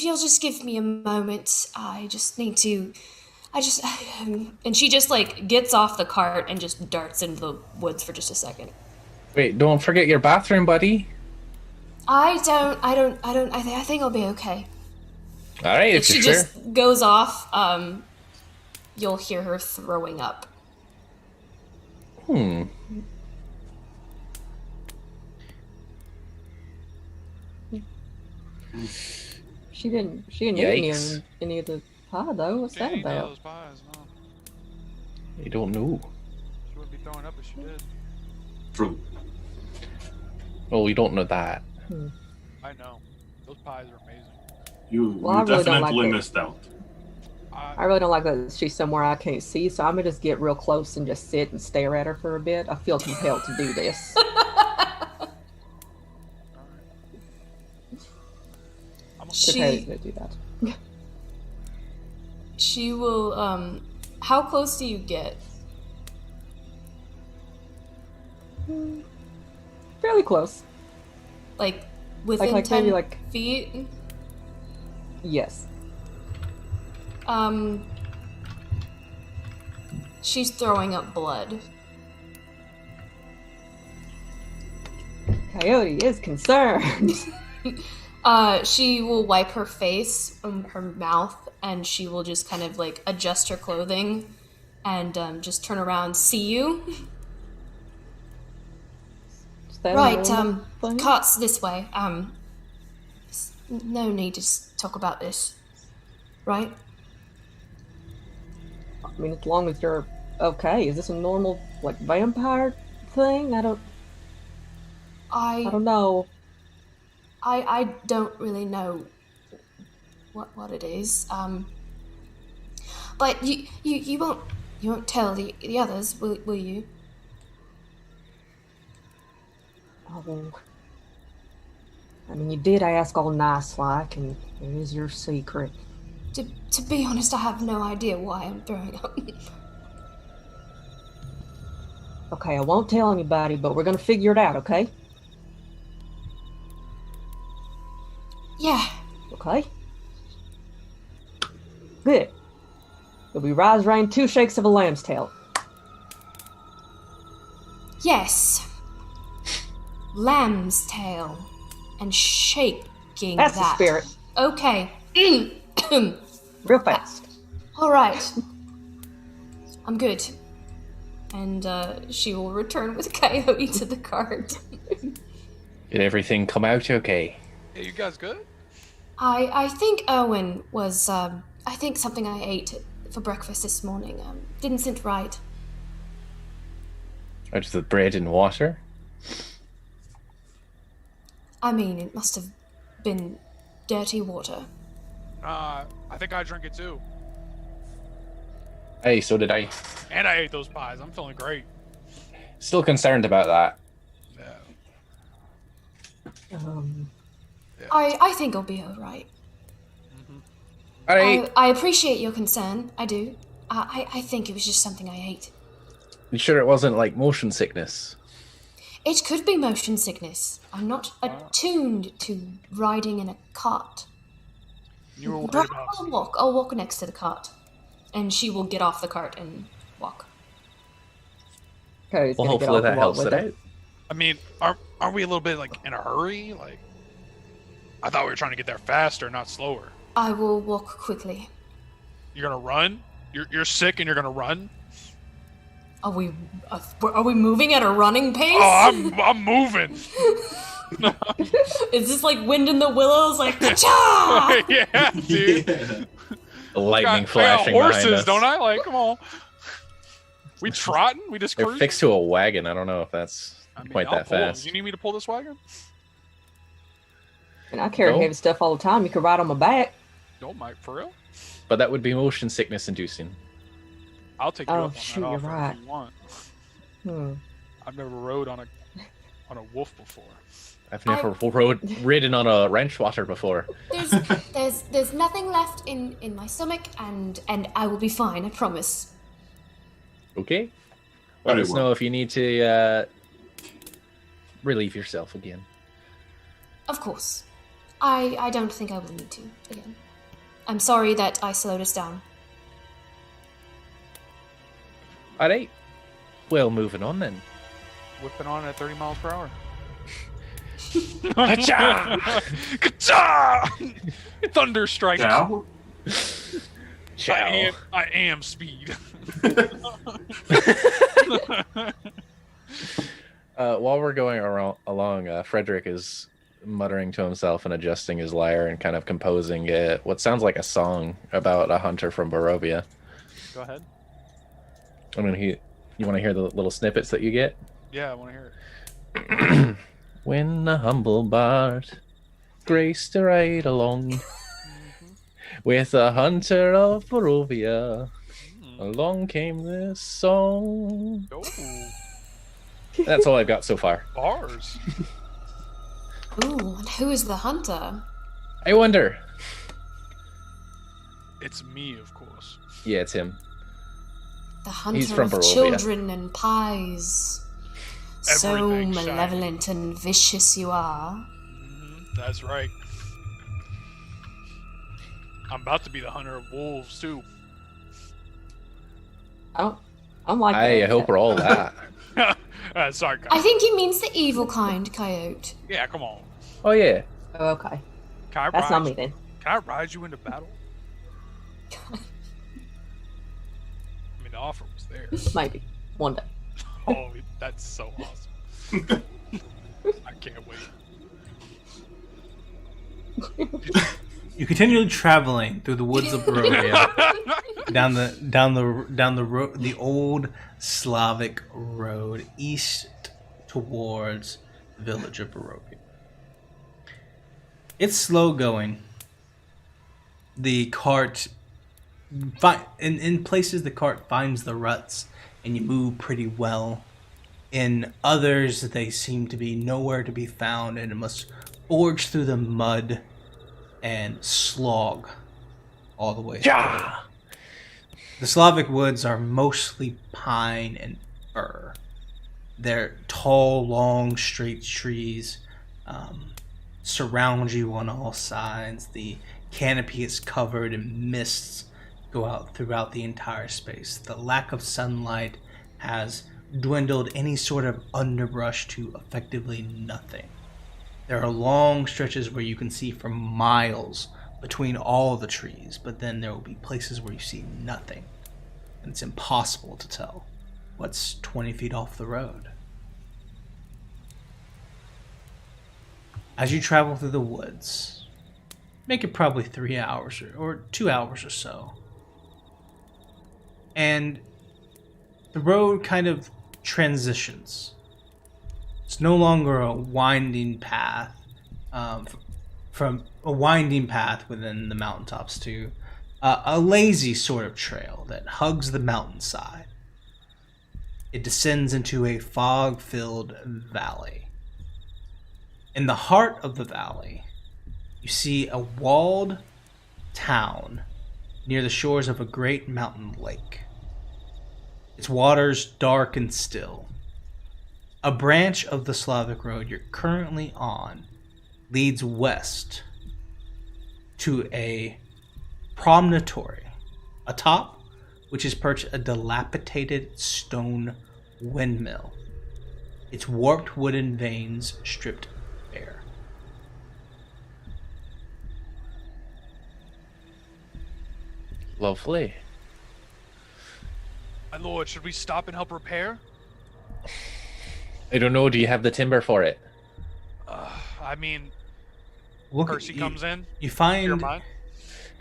you'll just give me a moment, I just need to, and she just like gets off the cart and just darts into the woods for just a second. Wait, don't forget your bathroom, buddy. I think I'll be okay. All right, If if she you're sure. just goes off, you'll hear her throwing up. She didn't eat any of the pie though. What's that She ain't none of about? those pies, no. You don't know. She wouldn't be throwing up if she did. True. Well, we don't know that. I know. Those pies are amazing. You Well, I really don't like definitely it. missed out. I really don't like that she's somewhere I can't see, so I'm gonna just get real close and just sit and stare at her for a bit. I feel compelled to do this. Prepared's gonna do that. She will, how close do you get? Fairly close. Like, within Like 10 maybe like feet? yes. She's throwing up blood. Coyote is concerned. She will wipe her face, her mouth, and she will just kind of like adjust her clothing and just turn around, see you. Is that a Right, normal thing? cart's this way. No need to talk about this. Right? I mean, as long as you're okay. Is this a normal like vampire thing? I don't know. I don't really know what it is. But you won't tell the others, will you? Oh, I mean, you did ask all nice like, and it is your secret. To be honest, I have no idea why I'm throwing up. Okay, I won't tell anybody, but we're gonna figure it out, okay? Yeah. Okay? Good. It'll be rise, rain, 2 shakes of a lamb's tail. Yes. Lamb's tail. And shaking That's that. the spirit. Okay. Real fast. All right. I'm good. And she will return with Coyote to the cart. Did everything come out okay? Hey, you guys good? I think Owen was, I think something I ate for breakfast this morning didn't sit right. Out of the bread and water? I mean, it must have been dirty water. I think I drank it too. Hey, so did I. And I ate those pies. I'm feeling great. Still concerned about that. Yeah. I think I'll be all right. All right. I appreciate your concern. I do. I think it was just something I ate. You sure it wasn't like motion sickness? It could be motion sickness. I'm not attuned to riding in a cart. You were worried But about. I'll walk next to the cart. And she will get off the cart and walk. Okay, it's Well, gonna get hopefully off that and helps walk it with out. I mean, aren't we a little bit like in a hurry? Like, I thought we were trying to get there faster, not slower. I will walk quickly. You're gonna run? You're sick and you're gonna run? Are we moving at a running pace? Oh, I'm moving. Is this like wind in the willows? Like, ka-cha! Yeah, dude. Yeah. Lightning I got flashing horses, behind us. don't I? Like, come on. We trotting? We just They're cruising? fixed to a wagon. I don't know if that's quite I'll that pull 'em. fast. You need me to pull this wagon? And I carry No. heavy stuff all the time. You can ride on my back. No, Mike, for real? But that would be motion sickness inducing. I'll take you Oh, up on shoot, that you're offer right. if you want. Hmm. I've never rode on a wolf before. I've never ridden on a wrench water before. There's nothing left in my stomach, and I will be fine. I promise. Okay. Let Very us well. know if you need to relieve yourself again. Of course. I don't think I will need to again. I'm sorry that I slowed us down. All right. Well, moving on then. Whipping on at 30 miles per hour. Ka-cha! Ka-cha! Thunder strikes. Now? Ciao. I am speed. While we're going along, Frederick is muttering to himself and adjusting his lyre and kind of composing what sounds like a song about a hunter from Barovia. Go ahead. I mean, you want to hear the little snippets that you get? Yeah, I want to hear it. When a humble bard graced to ride along with a hunter of Barovia, along came this song. Oh, That's all I've got so far. bars. Ooh, and who is the hunter? I wonder. It's me, of course. Yeah, it's him. The hunter He's from of Barovia. children and pies. So Everything malevolent and vicious you are. That's right. I'm about to be the hunter of wolves, too. I'm like I that. hope we're all that. Sorry, I guys. think he means the evil kind, Coyote. Yeah, come on. Oh, yeah. Oh, okay. Can I That's ride not me then. Can I ride you into battle? I mean, the offer was there. Maybe. One day. Oh, that's so awesome. I can't wait. You continue traveling through the woods of Barovia, down the old Slavic road east towards the village of Barovia. It's slow going. The cart, in places, the cart finds the ruts, and you move pretty well. In others, they seem to be nowhere to be found, and it must forge through the mud and slog all the way. Yeah. The Slavic woods are mostly pine and fir. They're tall, long, straight trees, surround you on all sides. The canopy is covered in mists go out throughout the entire space. The lack of sunlight has dwindled any sort of underbrush to effectively nothing. There are long stretches where you can see for miles between all the trees, but then there will be places where you see nothing. And it's impossible to tell what's 20 feet off the road. As you travel through the woods, make it probably 3 hours or 2 hours or so. And the road kind of transitions. It's no longer a winding path, from a winding path within the mountaintops to a lazy sort of trail that hugs the mountainside. It descends into a fog-filled valley. In the heart of the valley, you see a walled town near the shores of a great mountain lake. Its waters dark and still. A branch of the Slavic road you're currently on leads west to a promontory, atop which is perched a dilapidated stone windmill, its warped wooden vanes stripped bare. Lovely. My lord, should we stop and help repair? I don't know. Do you have the timber for it? I mean, Look, Percy comes in. You Your find mind?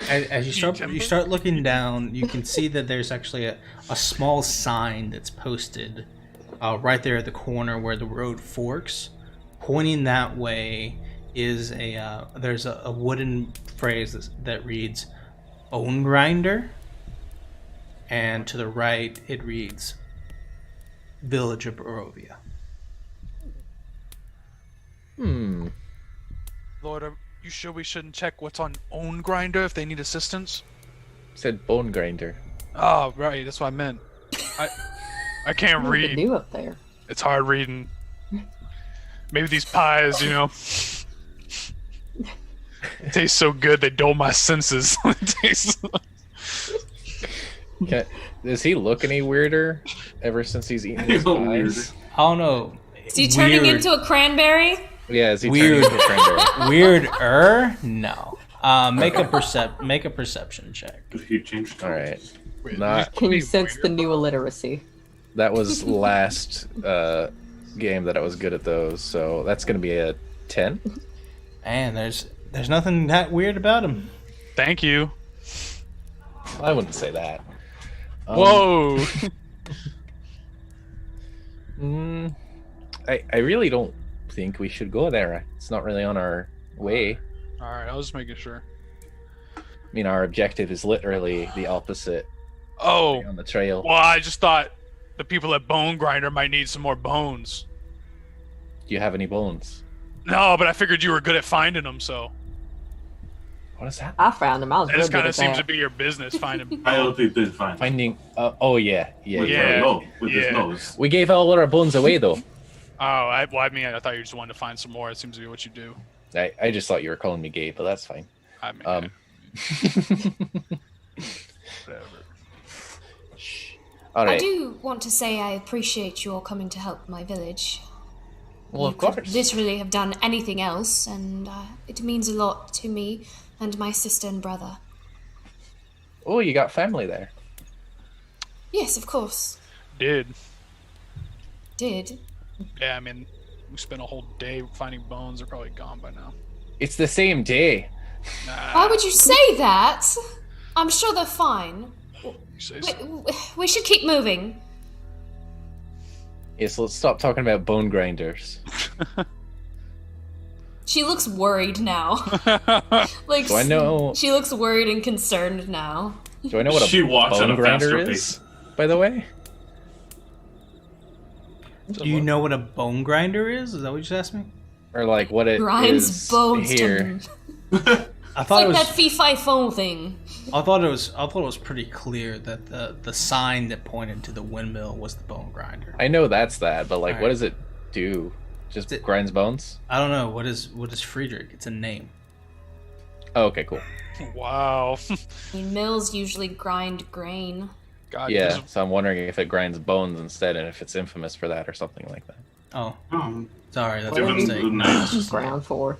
as you timber? start looking down, you can see that there's actually a small sign that's posted right there at the corner where the road forks. Pointing that way is there's a wooden phrase that reads "bone grinder," and to the right it reads "Village of Barovia." Lord, are you sure we shouldn't check what's on Own Grinder if they need assistance? Said bone grinder. Oh, right, that's what I meant. I can't What to read. do up there? It's hard reading. Maybe these pies, taste so good they dull my senses. Does he look any weirder ever since he's eaten his Even weirder. pies? I don't know. Is he turning into a cranberry? Yeah, is he Weird. turning into a cranberry? Weirder? No. Make a perception check. He changed. All right. Wait, Not. Can you sense the new illiteracy? That was last game that I was good at those, so that's gonna be a 10. And there's nothing that weird about him. Thank you. I wouldn't say that. Whoa. I really don't think we should go there. It's not really on our way. All right, I was just making sure. I mean, our objective is literally the opposite Oh, on the trail. well, I just thought the people at Bone Grinder might need some more bones. Do you have any bones? No, but I figured you were good at finding them, so What is that? I found him. I was that real just good kind at of seems to that. be your business, finding. Coyote did fine. Finding. Oh yeah. With Yeah. with his Yeah. nose. We gave all our bones away though. Oh, I thought you just wanted to find some more. It seems to be what you do. I just thought you were calling me gay, but that's fine. I mean, whatever. All I right. do want to say I appreciate you all coming to help my village. Well, of You could course. literally have done anything else, and it means a lot to me and my sister and brother. Oh, you got family there. Yes, of course. Did. Did. Yeah, I mean, we spent a whole day finding bones. They're probably gone by now. It's the same day. Why would you say that? I'm sure they're fine. You say so. We should keep moving. Yes, let's stop talking about bone grinders. She looks worried now. Like, Do I know? she looks worried and concerned now. Do I know what a She walks at bone a grinder faster is? pace. By the way, Do you know what a bone grinder is? Is that what you just asked me? or like what it Grinds is bones here? to. I It's thought like it was. that fee-fi-fo thing. I thought it was pretty clear that the sign that pointed to the windmill was the bone grinder. I know that's that, but like, Alright. what does it do? Just It- grinds bones? I don't know what is Friedrich. It's a name. Oh, okay, cool. Wow. I mean, mills usually grind grain. God, Yeah, this- so I'm wondering if it grinds bones instead, and if it's infamous for that or something like that. Oh, Oh, sorry, that's a given mistake. the nice. Ground for.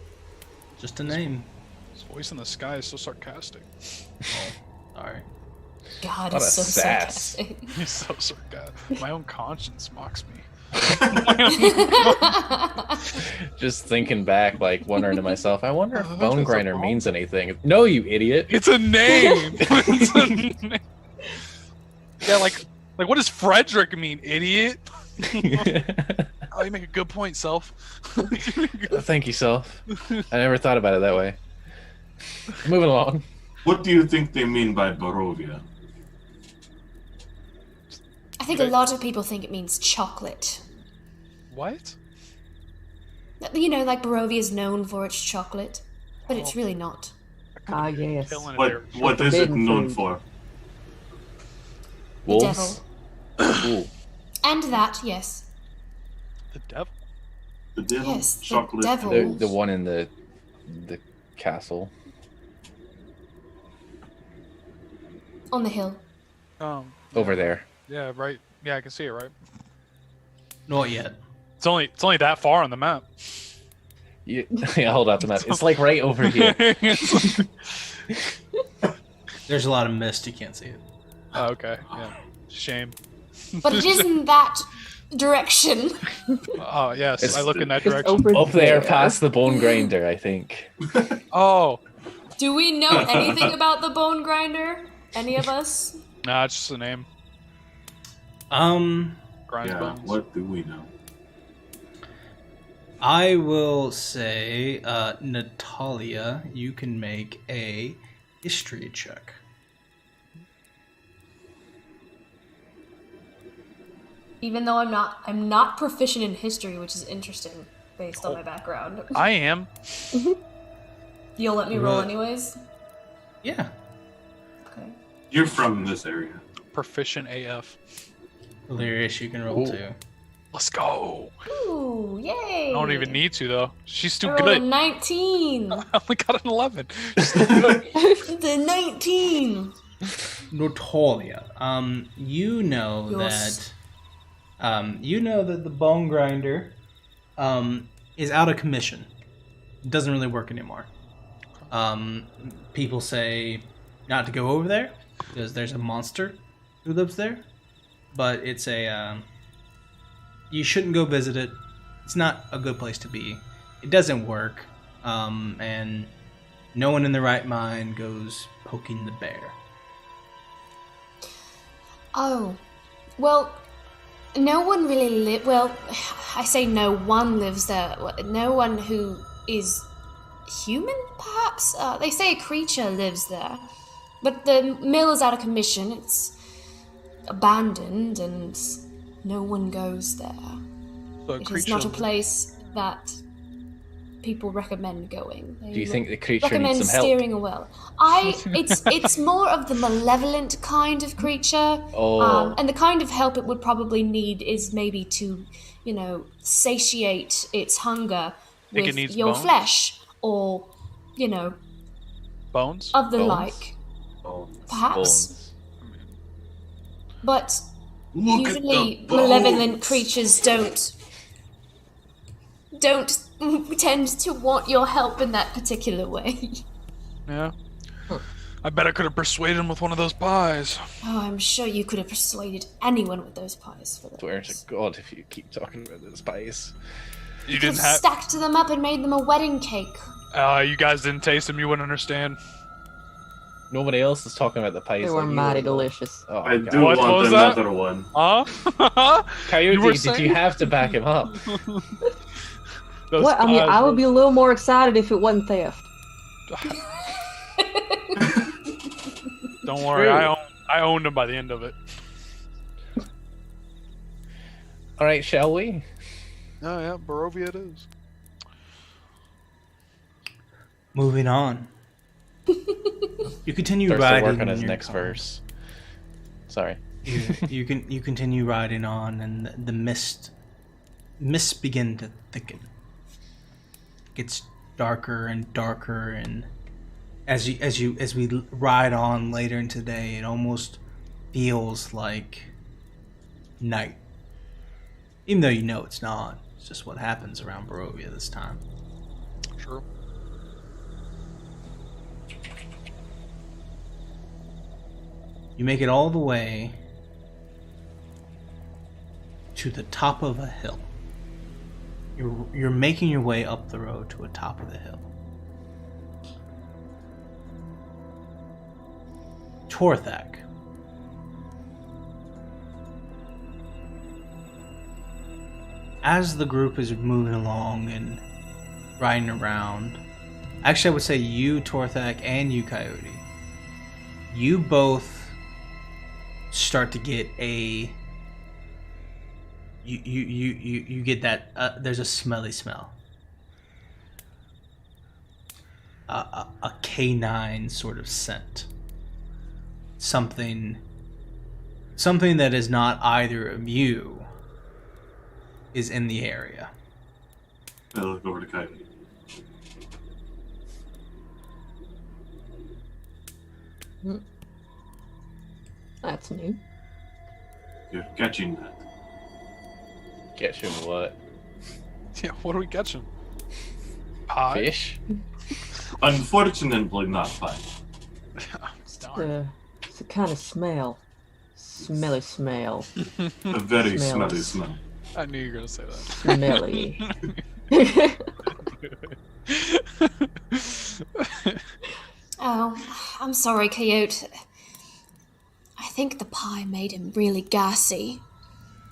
Just a name. His voice in the sky is so sarcastic. Sorry. God, What it's a so sass. sarcastic. He's so sarcastic. My own conscience mocks me. Just thinking back, like wondering to myself, I wonder if Oh, bone that's grinder so means anything. No, you idiot. It's a name. It's a name. Yeah, like what does Frederick mean, idiot? Oh, you make a good point, self. Thank you, self. I never thought about it that way. Moving along. What do you think they mean by Barovia? I think a lot of people think it means chocolate. What? You know, like Barovia is known for its chocolate, but it's really not. Ah, yes. Killing it What there. what is it Forbidden known food. for? The Wolves? devil. Ooh. And that, yes. The devil. The devil? Yes, the Chocolate. devil. The one in the castle. On the hill. Over there. Yeah, right. Yeah, I can see it. Right. Not yet. It's only that far on the map. Yeah, hold out the map. It's like right over here. There's a lot of mist. You can't see it. Oh, okay. Yeah. Shame. But it is in that direction. Oh yes, It's- I look in that Just direction. over Up there past the bone grinder, I think. Oh, Do we know anything about the bone grinder? Any of us? nah, it's just a name. Grinds Yeah, bones. what do we know? I will say, Natalia, you can make a history check. Even though I'm not proficient in history, which is interesting based on my background. I am. You'll let me roll Right. anyways? Yeah. Okay. You're from this area. Proficient AF. Lyrish, you can roll Ooh. too. Let's go. Ooh, yay! I don't even need to though. She's too I rolled a good. 19. I only got an 11. It's a 19. Natalia, you know Yes. that the bone grinder is out of commission. It doesn't really work anymore. People say not to go over there because there's a monster who lives there, but it's a you shouldn't go visit it. It's not a good place to be. It doesn't work, and no one in their right mind goes poking the bear. Oh, well, no one really well, I say no one lives there. No one who is human, perhaps? They say a creature lives there. But the mill is out of commission. It's abandoned, and no one goes there. So a It is creature. not a place that people recommend going. They Do you think the creature recommend needs some help? steering a well? It's more of the malevolent kind of creature. Oh. And the kind of help it would probably need is maybe to, satiate its hunger Think it with needs your bones? flesh, or, Bones? of the Bones? like, Oh, perhaps. Bones. But look usually at the malevolent bones. creatures don't tend to want your help in that particular way. Yeah. I bet I could have persuaded him with one of those pies. Oh, I'm sure you could have persuaded anyone with those pies for Swear those. to God if you keep talking about this spice. You Could have didn't have. stacked them up and made them a wedding cake. You guys didn't taste them. You wouldn't understand. Nobody else is talking about the pies. They were like you mighty though. delicious. Oh, I God. do What want was that? another one. Huh? Coyote, You were did saying- you have to back him up? Those What? I mean, pies I would were- be a little more excited if it wasn't theft. Don't worry, True. I owned them by the end of it. All right, shall we? Oh yeah, Barovia it is. Moving on. You continue Starts to riding. work on his your next car. verse. Sorry. You continue riding on, and the mists begin to thicken. It gets darker and darker, and as we ride on later into the day, it almost feels like night. Even though you know it's not. It's just what happens around Barovia this time. True. You make it all the way to the top of a hill. You're making your way up the road to a top of the hill. Torthak. As the group is moving along and riding around, actually I would say you, Torthak, and you, Coyote, you both start to get a you get that there's a smelly smell, a canine sort of scent, something that is not either of you is in the area. I look over to Coyote. That's new. You're catching that. Get him what? Yeah, what are we catching? Pie? Fish? Unfortunately, not fine. It's down It's a kind of smell. Smelly smell. A very Smells. smelly smell. I knew you were gonna say that. Smelly. Oh, I'm sorry, Coyote. I think the pie made him really gassy.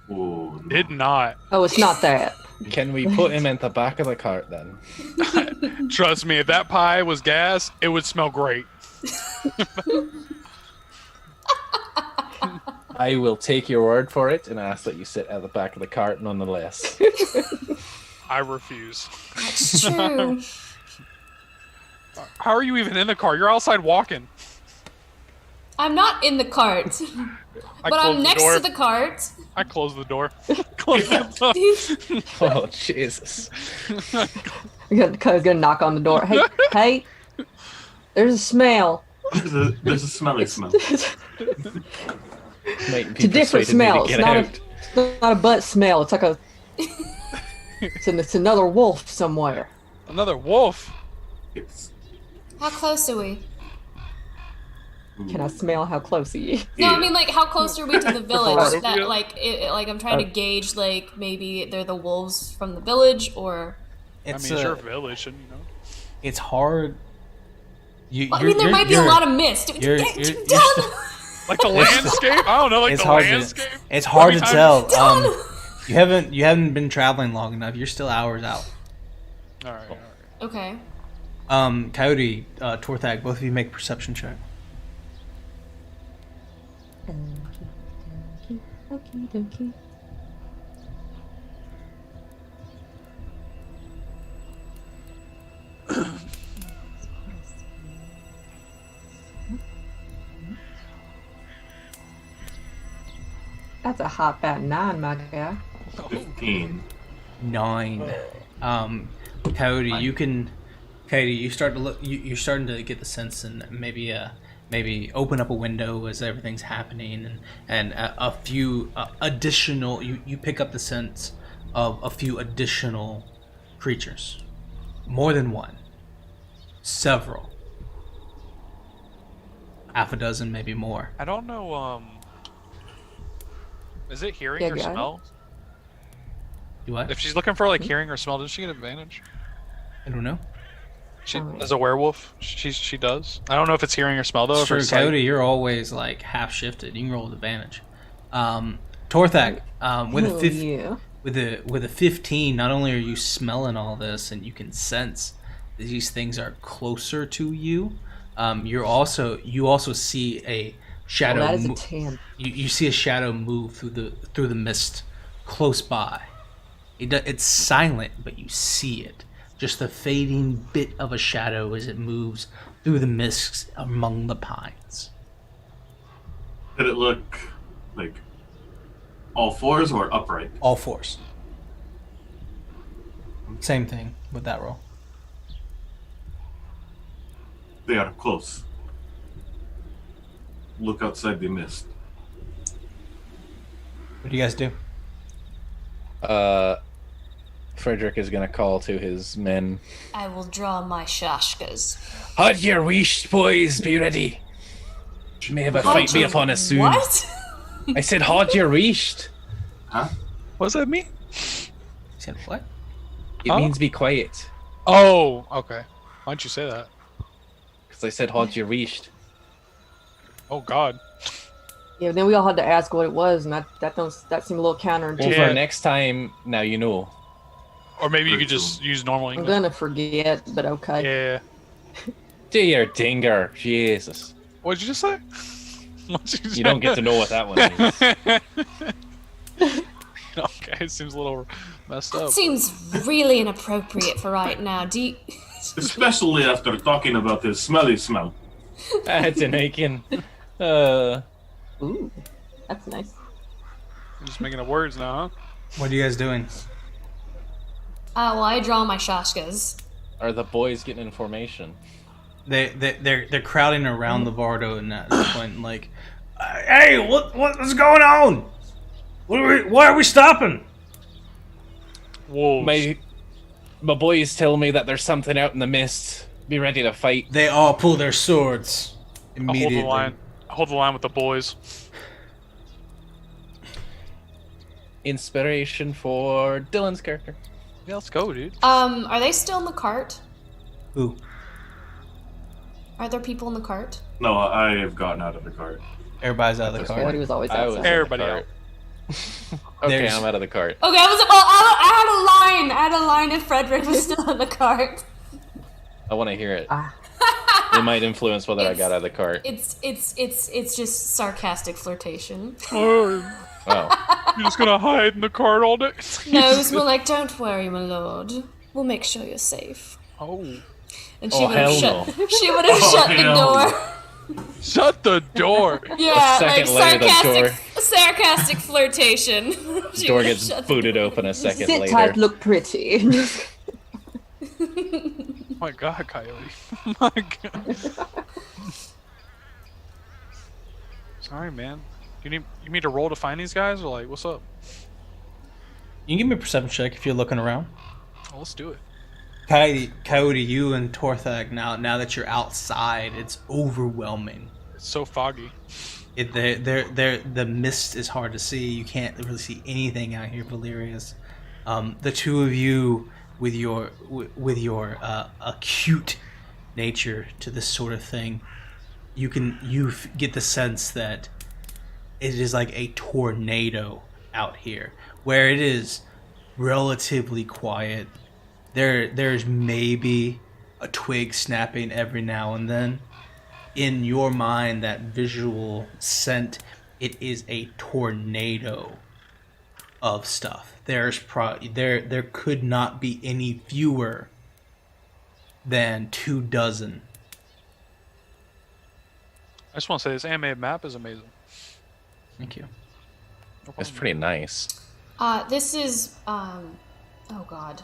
Oh, no. Did not. Oh, it's not that. Can we put him at the back of the cart then? Trust me, if that pie was gas, it would smell great. I will take your word for it and ask that you sit at the back of the cart nonetheless. I refuse. That's true. How are you even in the car? You're outside walking. I'm not in the cart, but I'm next to the cart. I close the door. Close the door. Oh, Jesus. You're gonna knock on the door. Hey, there's a smell. There's a smelly smell. It's a different smell. It's not a butt smell. It's like a. It's another wolf somewhere. Another wolf? It's, How close are we? Can I smell how close he is? No, I mean, like, how close are we to the village? Barovia? That, like, I'm trying to gauge, like, maybe they're the wolves from the village, or... It's I mean, it's your village, and you know. It's hard. Well, I mean, there might be a lot of mist. you're Done! Like the landscape? I don't know, like it's the hard landscape? it's hard to tell. Done! You haven't been traveling long enough. You're still hours out. Alright. Okay. Coyote, Torthak, both of you make a perception check. Okie dokie. That's a hot fat 9, my guy. 15. 9. Coyote, you start to look. You're starting to get the sense, and maybe open up a window as everything's happening, and a few additional. You pick up the sense of a few additional creatures, more than one, several, half a dozen, maybe more. I don't know, is it hearing Yeah, or got it. smell? You what? If she's looking for, like, hearing or smell, does she get advantage? I don't know. She, Oh. as a werewolf, she does. I don't know if it's hearing or smell, though. It's If true, it's sight. Coyote, you're always like half shifted. You can roll with advantage. Torthak, with a Oh, 15, yeah. with a 15, not only are you smelling all this and you can sense that these things are closer to you, you also see a shadow. Well, that is a 10. You see a shadow move through the mist close by. It's silent, but you see it. Just the fading bit of a shadow as it moves through the mists among the pines. Did it look like all fours or upright? All fours. Same thing with that roll. They are close. Look outside the mist. What do you guys do? Frederick is going to call to his men. I will draw my shashkas. Hot your wish, boys, be ready. May have a fight be upon us soon. What? I said hot your wish. Huh? What does that mean? He said what? It Huh? means be quiet. Oh, okay. Why don't you say that? Because I said hot your wish. Oh, God. Yeah, then we all had to ask what it was, and that seemed a little Well, counterintuitive. Yeah. for next time, now you know. Or maybe you could just use normal I'm English. gonna forget, but okay. Yeah. Dear dinger, Jesus. What did you just say? What'd you You say? don't get to know what that one means. Okay, it seems a little messed up. That seems really inappropriate for right now. Do you... Especially after talking about this smelly smell. That's an Aiken. Ooh, that's nice. I'm just making up words now, huh? What are you guys doing? Well, I draw my shashkas. Are the boys getting information? They're crowding around the Vardo and at this point, like, hey, what's going on? Why are we stopping? Wolves. My boys tell me that there's something out in the mist. Be ready to fight. They all pull their swords. Immediately. I hold the line with the boys. Inspiration for Dylan's character. Yeah, let's go, dude. Are they still in the cart? Who? Are there people in the cart? No, I have gotten out of the cart. Everybody's out of the Coyote car. was always I was outside. in the Everybody cart. Okay, There's- I'm out of the cart. Okay, I had a line if Frederick was still in the cart. I want to hear it. Ah. It might influence whether I got out of the cart. It's just sarcastic flirtation. Oh, Oh, you're just gonna hide in the cart all day? No, it was more like, don't worry, my lord. We'll make sure you're safe. Oh. And she Oh, would have hell shut. She would have shut the hell door. Shut the door. Yeah, like second later, the sarcastic flirtation. She door would have gets shut the booted open a second Sit later. tight, look pretty. Oh my god, Coyote. Oh my god. Sorry, man. You need me to roll to find these guys, or like, what's up? You can give me a perception check if you're looking around. Oh, let's do it. Coyote, you and Torthak, now that you're outside, it's overwhelming. It's so foggy. The mist is hard to see. You can't really see anything out here, Valerius. The two of you, with your acute nature to this sort of thing, you get the sense that it is like a tornado out here, where it is relatively quiet. There's maybe a twig snapping every now and then. In your mind, that visual scent, it is a tornado of stuff. There could not be any fewer than 24. I just want to say this animated map is amazing. Thank you. No It's problem. pretty nice. This is oh god.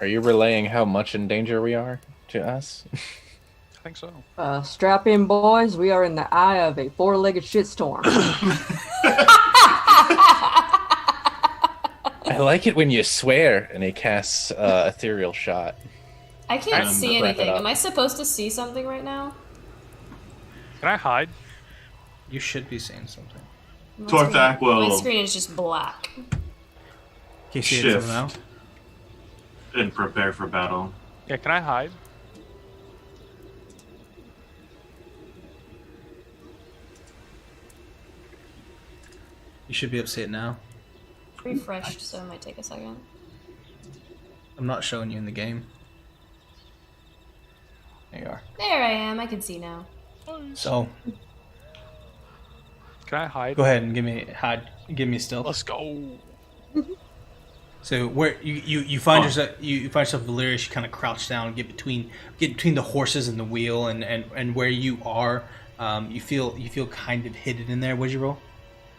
Are you relaying how much in danger we are to us? I think so. Strap in, boys. We are in the eye of a four-legged shitstorm. I like it when you swear and he casts ethereal shot. I can't And see wrap it anything. up. Am I supposed to see something right now? Can I hide? You should be seeing something. My Torthak screen- My will screen is just black. Can you see it Shift. now? and prepare for battle. Yeah, can I hide? You should be able to see it now. Refreshed, so it might take a second. I'm not showing you in the game. There you are. There I am. I can see now. So Can I hide? go ahead and give me stealth. Let's go. So where you find yourself you find yourself Valerius, you kind of crouch down, get between the horses and the wheel, and where you are, you feel kind of hidden in there. What'd you roll?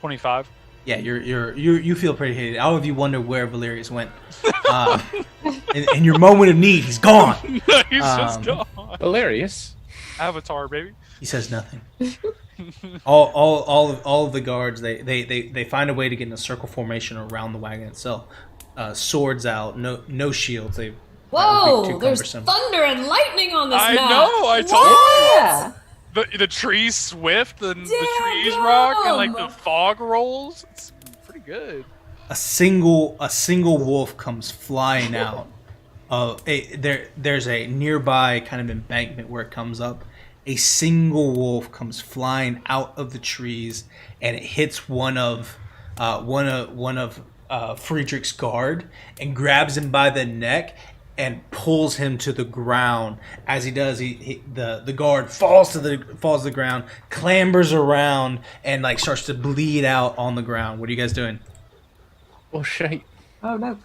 25. Yeah, you feel pretty hidden. All of you wonder where Valerius went. In your moment of need, he's gone. He's just gone. Hilarious. Avatar, baby. He says nothing. all of the guards they find a way to get in a circle formation around the wagon itself. Swords out, no shields. That would be Whoa! too There's cumbersome. thunder and lightning on this I map. know, I told What? Yeah. The trees swift and the Damn. trees rock and like the fog rolls. It's pretty good. A single wolf comes flying out. There's a nearby kind of embankment where it comes up. A single wolf comes flying out of the trees, and it hits one of Friedrich's guard and grabs him by the neck and pulls him to the ground. As he does, the guard falls to the ground, clambers around, and like starts to bleed out on the ground. What are you guys doing? Oh shit. Oh no.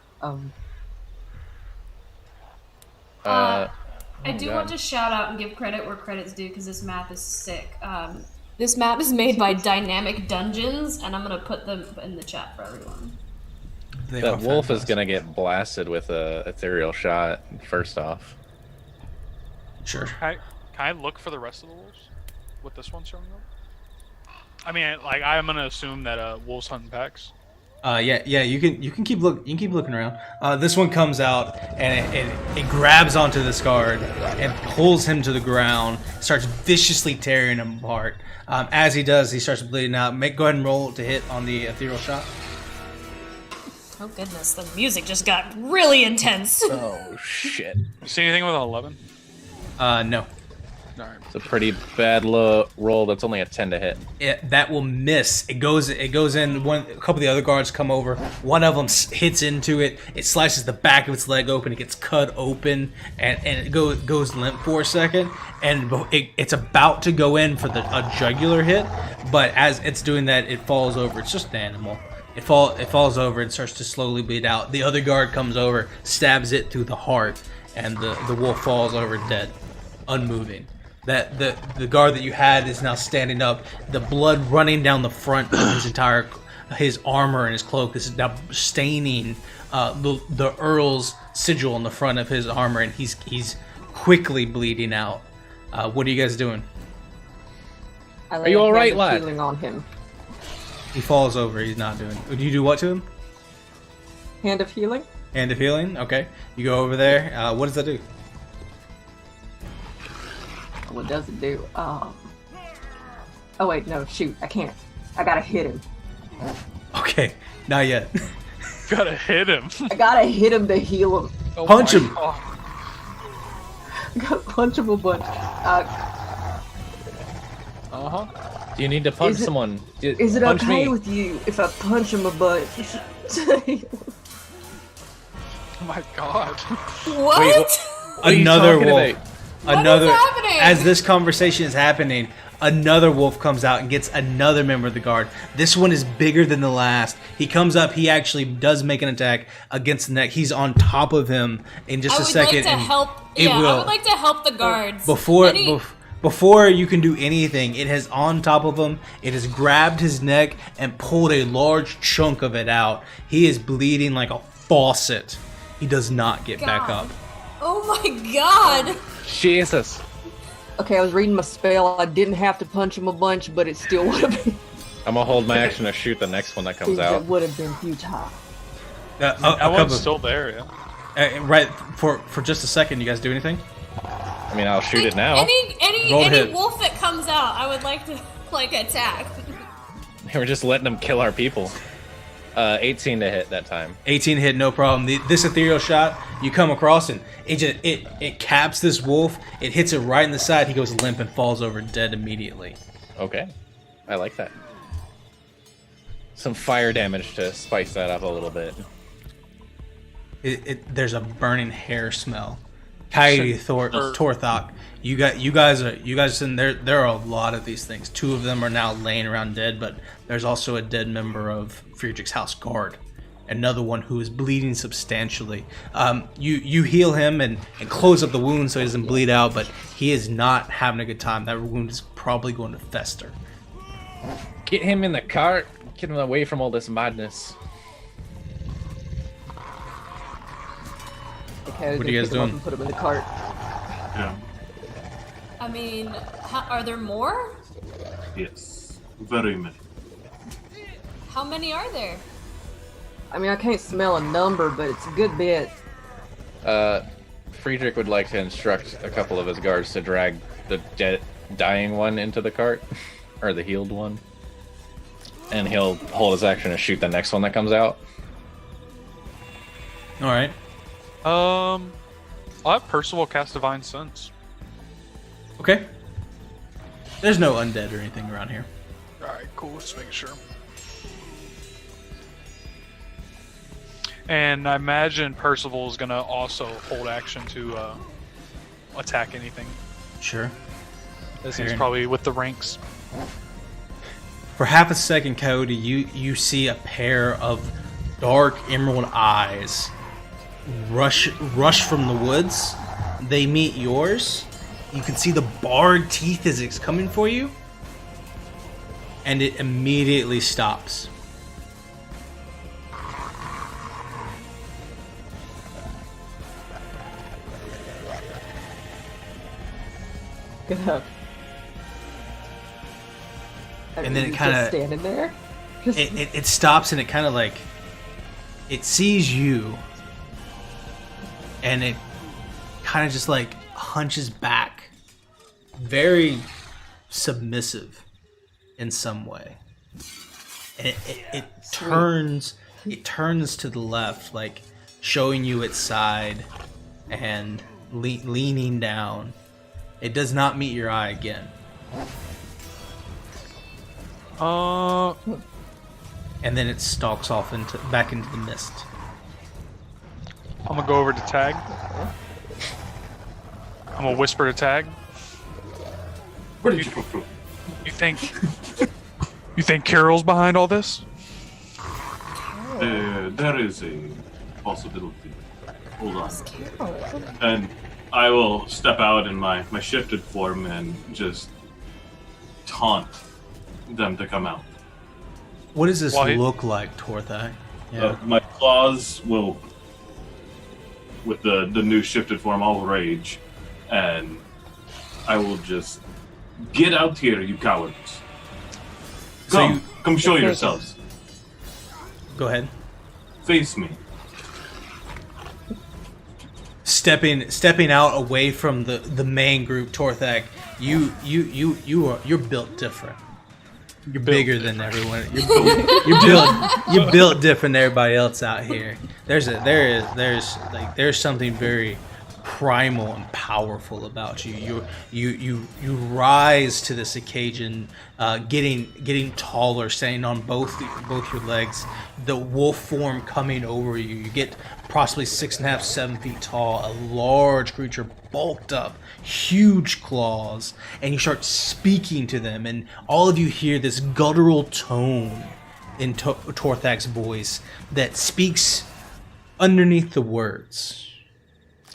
I do want to shout out and give credit where credit's due because this map is sick. This map is made by Dynamic Dungeons, and I'm gonna put them in the chat for everyone. They That are wolf is fantastic. gonna get blasted with a ethereal shot. First off, Sure. Can I look for the rest of the wolves? With this one showing up? I mean, like, I'm gonna assume that wolves hunt in packs. Yeah. You can keep looking around. This one comes out and it grabs onto this guard and pulls him to the ground. Starts viciously tearing him apart. As he does, he starts bleeding out. Go ahead and roll to hit on the ethereal shot. Oh goodness, the music just got really intense. Oh shit! You see anything with an 11? No. All right. It's a pretty bad roll. That's only a 10 to hit. That will miss. It goes in. A couple of the other guards come over. One of them hits into it. It slices the back of its leg open. It gets cut open, and it goes limp for a second. And it's about to go in for a jugular hit, but as it's doing that, it falls over. It's just an animal. It falls over and starts to slowly bleed out. The other guard comes over, stabs it through the heart, and the wolf falls over dead, unmoving. That the guard that you had is now standing up, the blood running down the front of his armor and his cloak. This is now staining the Earl's sigil on the front of his armor, and he's quickly bleeding out. What are you guys doing? Are you all right, lad? Healing on him. He falls over. He's not doing. Do you do what to him? Hand of healing. Hand of healing. Okay. You go over there. What does that do? What does it do? Oh wait, no, shoot, I can't. I gotta hit him. Okay, not yet. Gotta hit him. I gotta hit him to heal him. Oh Punch my him. God. I gotta punch him a bunch. Do you need to punch someone? Is it punch okay me. with you if I punch him a bunch? Oh my God. What? Wait, what are you Another talking wolf. about? Another. What is happening? As this conversation is happening, another wolf comes out and gets another member of the guard. This one is bigger than the last. He comes up. He actually does make an attack against the neck. He's on top of him in just a second. Like to and help. it Yeah, will. I would like to help the guards. Before you can do anything, it has on top of him. It has grabbed his neck and pulled a large chunk of it out. He is bleeding like a faucet. He does not get back up. Oh my God. Jesus. Okay, I was reading my spell. I didn't have to punch him a bunch, but it still would have been. I'm gonna hold my action to shoot the next one that comes That out. would have been futile. That one's still there, yeah. Right for just a second. You guys do anything? I mean, I'll shoot it now. Roll Any hit. wolf that comes out, I would like to attack. We're just letting them kill our people. 18 to hit that time. 18 hit, no problem. This ethereal shot, you come across and it caps this wolf. It hits it right in the side. He goes limp and falls over dead immediately. Okay, I like that. Some fire damage to spice that up a little bit. There's a burning hair smell. Coyote Torthak, you guys in there. There are a lot of these things. 2 of them are now laying around dead, but there's also a dead member of Friedrich's house guard. Another one who is bleeding substantially. You heal him and close up the wound so he doesn't bleed out, but he is not having a good time. That wound is probably going to fester. Get him in the cart. Get him away from all this madness. Okay, What are you guys doing? Put him in the cart. Yeah. I mean, are there more? Yes. Very many. How many are there? I mean, I can't smell a number, but it's a good bit. Friedrich would like to instruct a couple of his guards to drag the dying one into the cart, or the healed one, and he'll hold his action to shoot the next one that comes out. All right. I'll have Percival cast Divine Sense. Okay. There's no undead or anything around here. Alright, cool. Just making sure. And I imagine Percival is going to also hold action to attack anything. Sure. As Fair he's enough. probably with the ranks. For half a second, Coyote, you see a pair of dark emerald eyes rush from the woods. They meet yours. You can see the barred teeth as it's coming for you, and it immediately stops. Good up. And then it He's kinda- just standing there. Just, It stops and it kind of like it sees you, and it kind of just like hunches back, very submissive in some way. And it turns to the left, like showing you its side and leaning down. It does not meet your eye again. And then it stalks off back into the mist. I'm gonna go over to Tag. I'm gonna whisper to Tag. Where did you come from? You think Carol's behind all this? There is a possibility. Hold on. And I will step out in my shifted form and just taunt them to come out. What does this look like, Torthak? Yeah. My claws will, with the new shifted form, I'll rage, and I will just get out here, you cowards. Come show yourselves. Go ahead. Face me. Stepping out away from the main group, Torthak, you're built different. You're bigger than everyone. You're built different than everybody else out here. There's something very primal and powerful about you. You rise to this occasion, getting taller, standing on both your legs. The wolf form coming over you. You get approximately 6.5, 7 feet tall. A large creature, bulked up, huge claws, and you start speaking to them, and all of you hear this guttural tone in Torthak's voice that speaks underneath the words.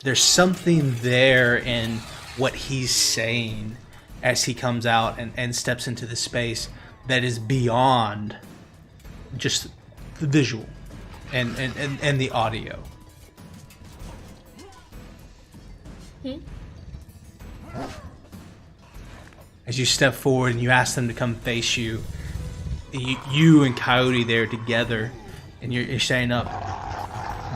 There's something there in what he's saying as he comes out and steps into the space that is beyond just the visual and the audio. As you step forward and you ask them to come face you, you and Coyote there together, and you're standing up.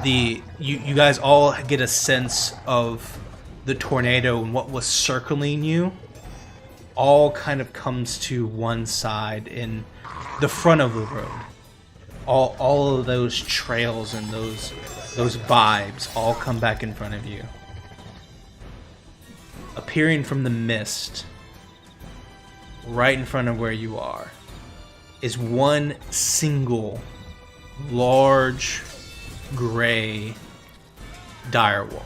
You guys all get a sense of the tornado and what was circling you all kind of comes to one side in the front of the road. All of those trails and those vibes all come back in front of you. Appearing from the mist, right in front of where you are, is one single large gray direwolf.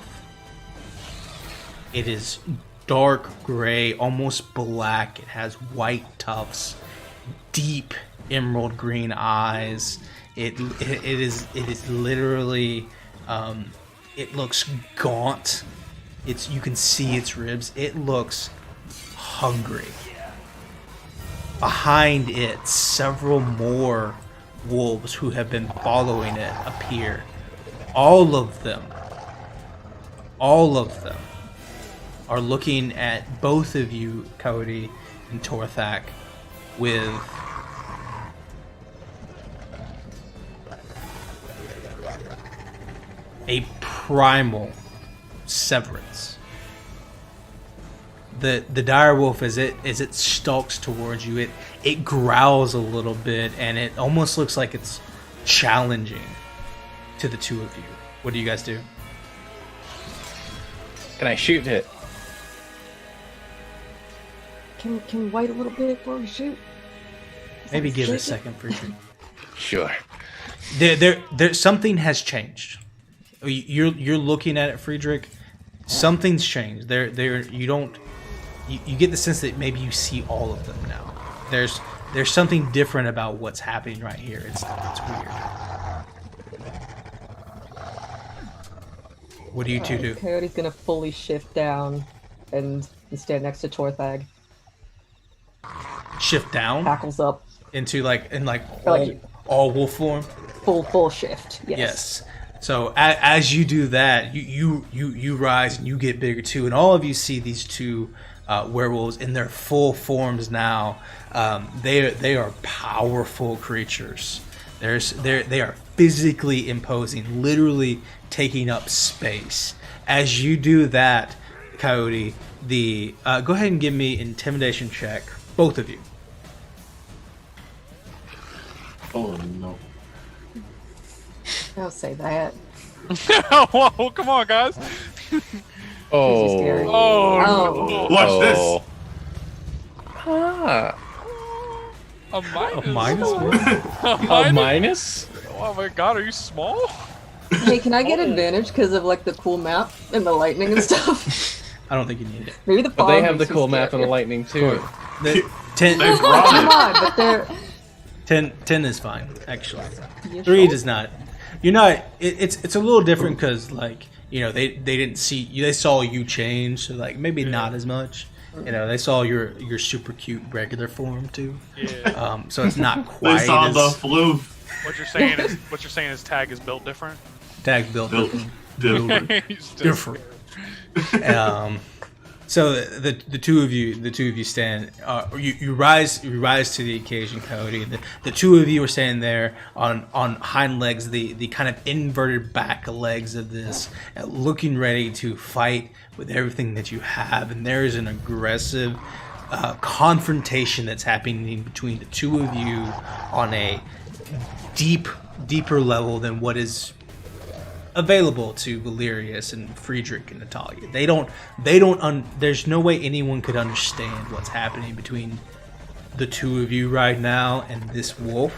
It is dark gray, almost black. It has white tufts, deep emerald green eyes. It is literally it looks gaunt. You can see its ribs. It looks hungry. Behind it, several more wolves who have been following it appear. All of them are looking at both of you, Coyote and Torthak, with a primal severance. The direwolf, as it stalks towards you, it growls a little bit, and it almost looks like it's challenging to the two of you. What do you guys do? Can I shoot it? Can we wait a little bit before we shoot? Maybe give it a second for you. Sure. There something has changed. You're looking at it, Friedrich. Something's changed. You get the sense that maybe you see all of them now. There's something different about what's happening right here. It's weird. What do you two do? Coyote's gonna fully shift down and stand next to Torthag. Shift down Tackles up. into all wolf form. Full shift. Yes. So as you do that, you rise and you get bigger too, and all of you see these two werewolves in their full forms now. They are powerful creatures. They are physically imposing, literally taking up space. As you do that, Coyote, go ahead and give me intimidation check, both of you. Oh no. Don't say that. Whoa, come on, guys. Oh. scary. Oh, Watch this. Ah. a minus. A minus one? A minus? Oh my god, are you small? Hey, can I get advantage because of like the cool map and the lightning and stuff? I don't think you need it. Maybe the But they fog have the makes me cool map and the scarier. lightning too. The, 10, They brought Come it. on, but they're 10 is fine, actually. You 3 sure? does not. You're not. It's a little different because like they didn't see you. They saw you change, so like maybe not as much. They saw your super cute regular form too. Yeah. So it's not They quite saw as the flu What you're saying is tag is built different. tag built built different. different. He's just- different. So the two of you stand. You rise to the occasion, Coyote. The two of you are standing there on hind legs, the kind of inverted back legs of this, looking ready to fight with everything that you have. And there is an aggressive confrontation that's happening between the two of you on a deeper level than what is available to Valerius and Friedrich and Natalia. There's no way anyone could understand what's happening between the two of you right now and this wolf.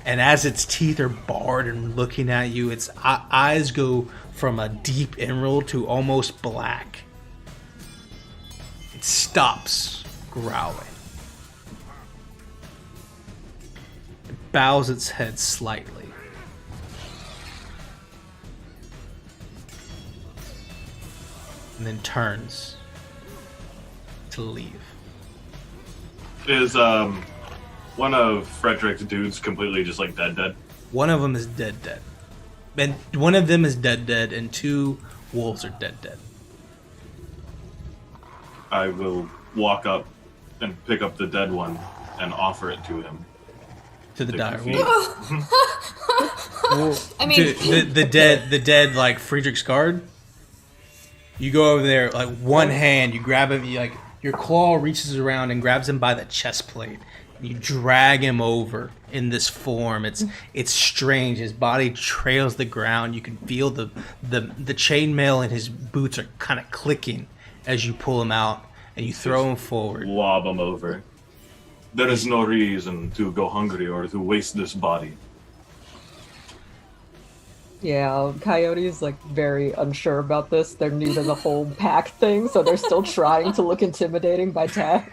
And as its teeth are barred and looking at you, its eyes go from a deep emerald to almost black. It stops growling. It bows its head slightly. And then turns to leave. Is one of Frederick's dudes completely just like dead? One of them is dead. And one of them is dead, and 2 wolves are dead. I will walk up and pick up the dead one and offer it to him. To the Take dire the feet. wolf. I mean, the dead like Friedrich's guard. You go over there, like one hand, you grab him, your claw reaches around and grabs him by the chest plate. You drag him over in this form. It's strange. His body trails the ground. You can feel the chainmail in his boots are kind of clicking as you pull him out and you throw him forward. Lob him over. There is no reason to go hungry or to waste this body. Yeah, Coyote is like very unsure about this. They're new to the whole pack thing, so they're still trying to look intimidating by tag.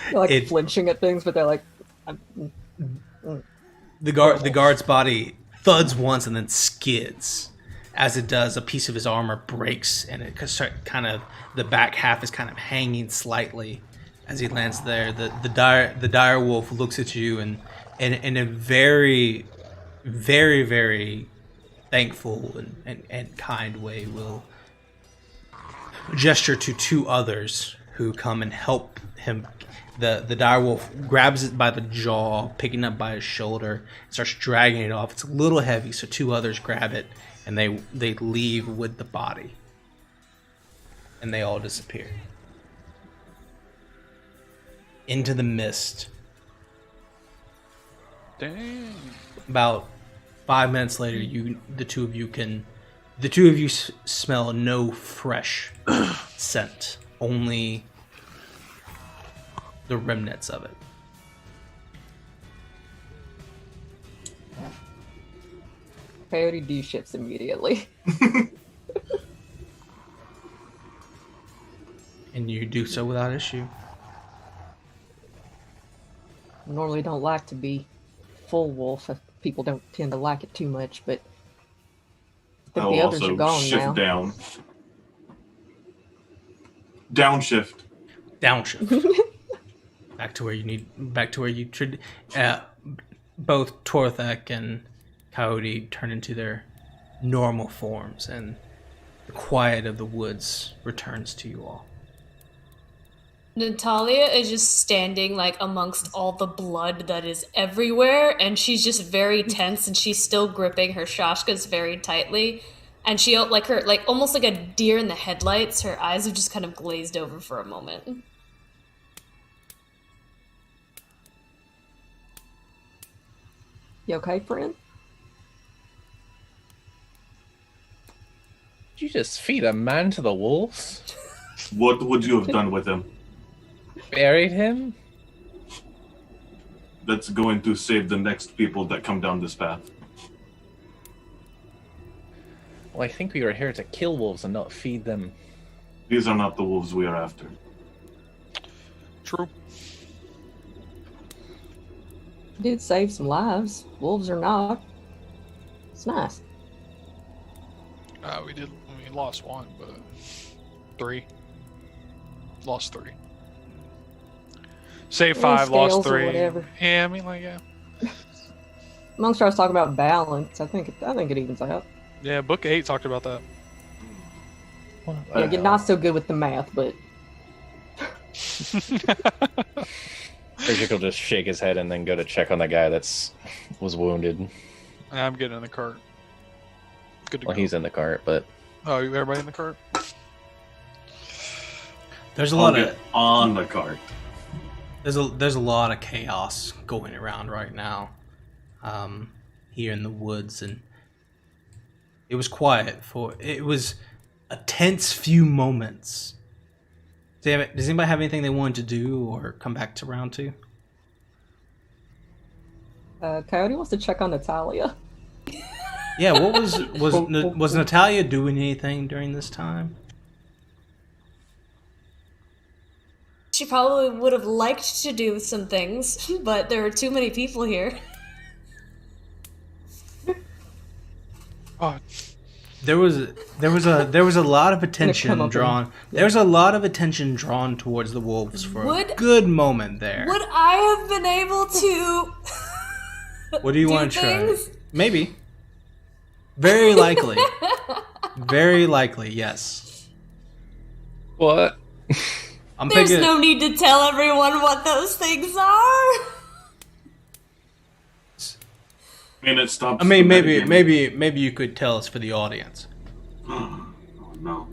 They're like flinching at things, but they're like, The guard's body thuds once and then skids. As it does, a piece of his armor breaks, and it kind of the back half is kind of hanging slightly as he lands there. The dire wolf looks at you and in a very, very, very thankful and kind way will gesture to 2 others who come and help him. The dire wolf grabs it by the jaw, picking up by his shoulder, starts dragging it off. It's a little heavy, so 2 others grab it and they leave with the body. And they all disappear into the mist. Dang. About 5 minutes later, the two of you smell no fresh scent, only the remnants of it. Coyote D-shifts immediately. And you do so without issue. Normally don't like to be full wolf. People don't tend to like it too much, but I I think will the others are also gone shift now. down. Downshift. Downshift. Back to where you should. Both Torthak and Coyote turn into their normal forms, and the quiet of the woods returns to you all. Natalia is just standing like amongst all the blood that is everywhere, and she's just very tense, and she's still gripping her shashkas very tightly. And she like her like almost like a deer in the headlights. Her eyes have just kind of glazed over for a moment. You okay, friend? Did you just feed a man to the wolves? What would you have done with him? Buried him? That's going to save the next people that come down this path. Well, I think we were here to kill wolves and not feed them. These are not the wolves we are after. True. Did save some lives. Wolves or not. It's nice. We did. We lost one, but 3. Lost 3. Save 5, lost Scales or 3. whatever. Yeah, I mean, like, yeah. Amongst us talking about balance, I think it evens out. Yeah, Book 8 talked about that. Yeah, get not so good with the math, but Frigic will just shake his head and then go to check on the guy was wounded. I'm getting in the cart. Good to Well, go. he's in the cart, but Oh, everybody in the cart? There's a I'll lot get of on the cart. there's a lot of chaos going around right now, here in the woods, and it was quiet it was a tense few moments. Does anybody have anything they wanted to do or come back to round 2? Coyote wants to check on Natalia. Yeah, what was Natalia doing anything during this time? She probably would have liked to do some things, but there are too many people here. Oh, There was a lot of attention up drawn. There was a lot of attention drawn towards the wolves for a Would- good moment there. Would I have been able to? What do you do want to try? things? Maybe. Very likely. Very likely, yes. what? I'm There's thinking. no need to tell everyone what those things are. I mean, it stops. I mean, the maybe metagame. you could tell us for the audience. Oh no.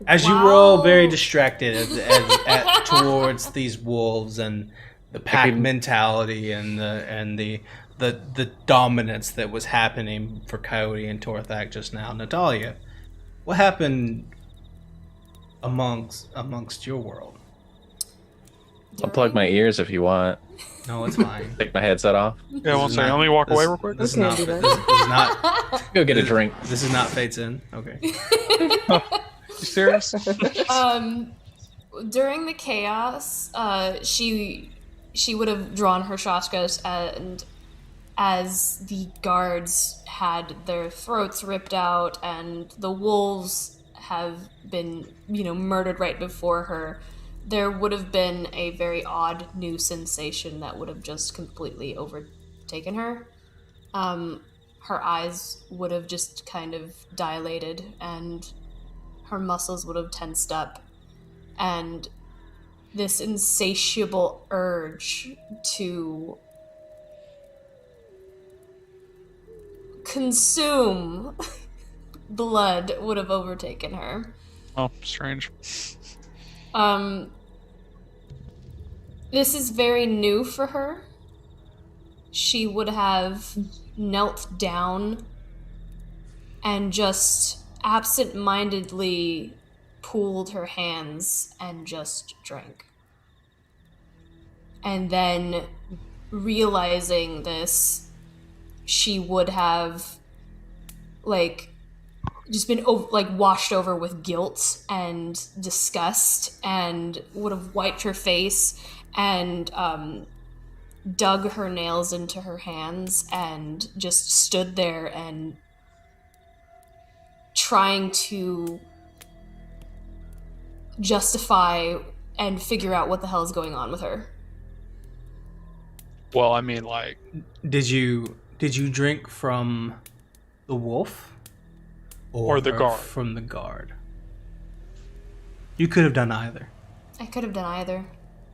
As you were all very distracted towards these wolves and the pack mentality and the dominance that was happening for Coyote and Torthak just now, Natalia, what happened amongst your world? I'll plug my ears if you want. No, it's fine. Take my headset off. yeah, one is second. not- Let me walk this- away real quick. This is Okay, not. do This that. is not. Go get a drink. This is not Fate's In. Okay. You serious? During the chaos, she would have drawn her shashkas, and as the guards had their throats ripped out and the wolves have been, murdered right before her, there would have been a very odd new sensation that would have just completely overtaken her. Her eyes would have just kind of dilated and her muscles would have tensed up, and this insatiable urge to consume blood would have overtaken her. Oh, strange. This is very new for her. She would have knelt down and just absent-mindedly pooled her hands and just drank. And then, realizing this, she would have, just been washed over with guilt and disgust, and would have wiped her face and dug her nails into her hands and just stood there and trying to justify and figure out what the hell is going on with her. Well, I mean, like, Did you drink from the wolf Or the guard? From the guard. You could have done either. I could have done either.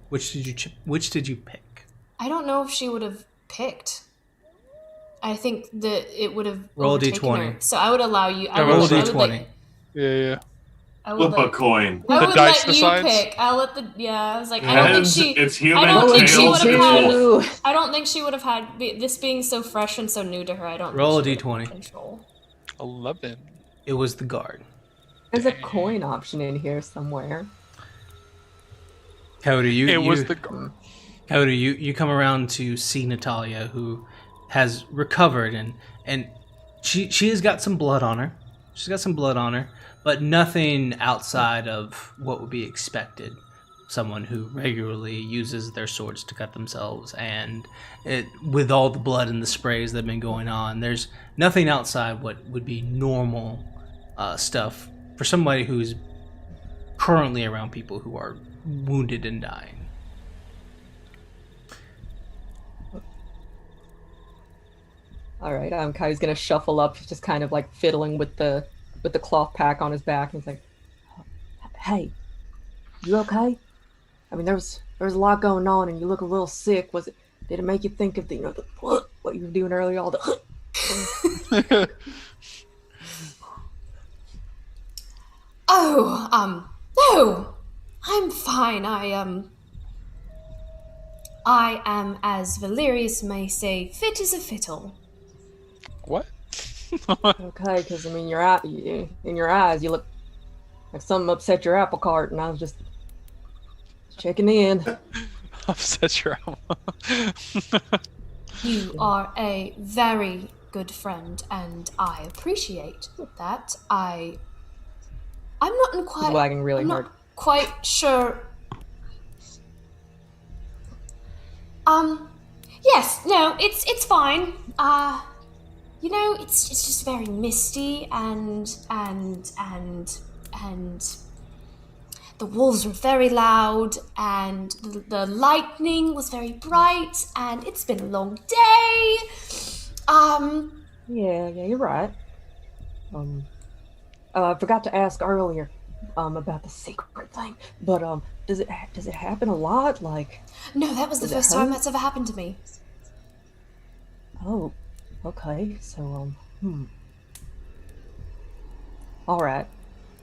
Which did you pick? I don't know if she would have picked. I think that it would have Roll a overtaken d20. her. So I would allow you. I roll would, a I would d20. let, Yeah. I would Flip a let, coin. I The would dice let decides? you pick. I'll let the I was like, I don't think Heads, she. it's human. I don't think she Tails, would it's have had. wolf. I don't think she would have had this being so fresh and so new to her. I don't. Roll a think she would have d20. had control. 11. It was the guard. There's a coin option in here somewhere. Coyote, you come around to see Natalia, who has recovered, and she has got some blood on her. She's got some blood on her, but nothing outside of what would be expected. Someone who regularly uses their swords to cut themselves, and with all the blood and the sprays that have been going on, there's nothing outside what would be normal stuff for somebody who's currently around people who are wounded and dying. All right, Kai's gonna shuffle up, just kind of like fiddling with the cloth pack on his back, and he's like, "Hey, you okay? I mean, there was a lot going on, and you look a little sick. Did it make you think of the what you were doing earlier? All the No, I'm fine. I am, as Valerius may say, fit as a fiddle. What? okay, because I mean, in your eyes, you look like something upset your apple cart, and I was just checking in." Upset your apple. You are a very good friend, and I appreciate that. I'm not He's quite. wagging really I'm hard. not quite sure. Yes, no, it's fine. It's just very misty and the wolves were very loud and the lightning was very bright and it's been a long day. Yeah, you're right. I forgot to ask earlier, about the secret thing, but does it happen a lot? Like, No, that was the Does it first time hurt? that's ever happened to me. oh, okay, so all right,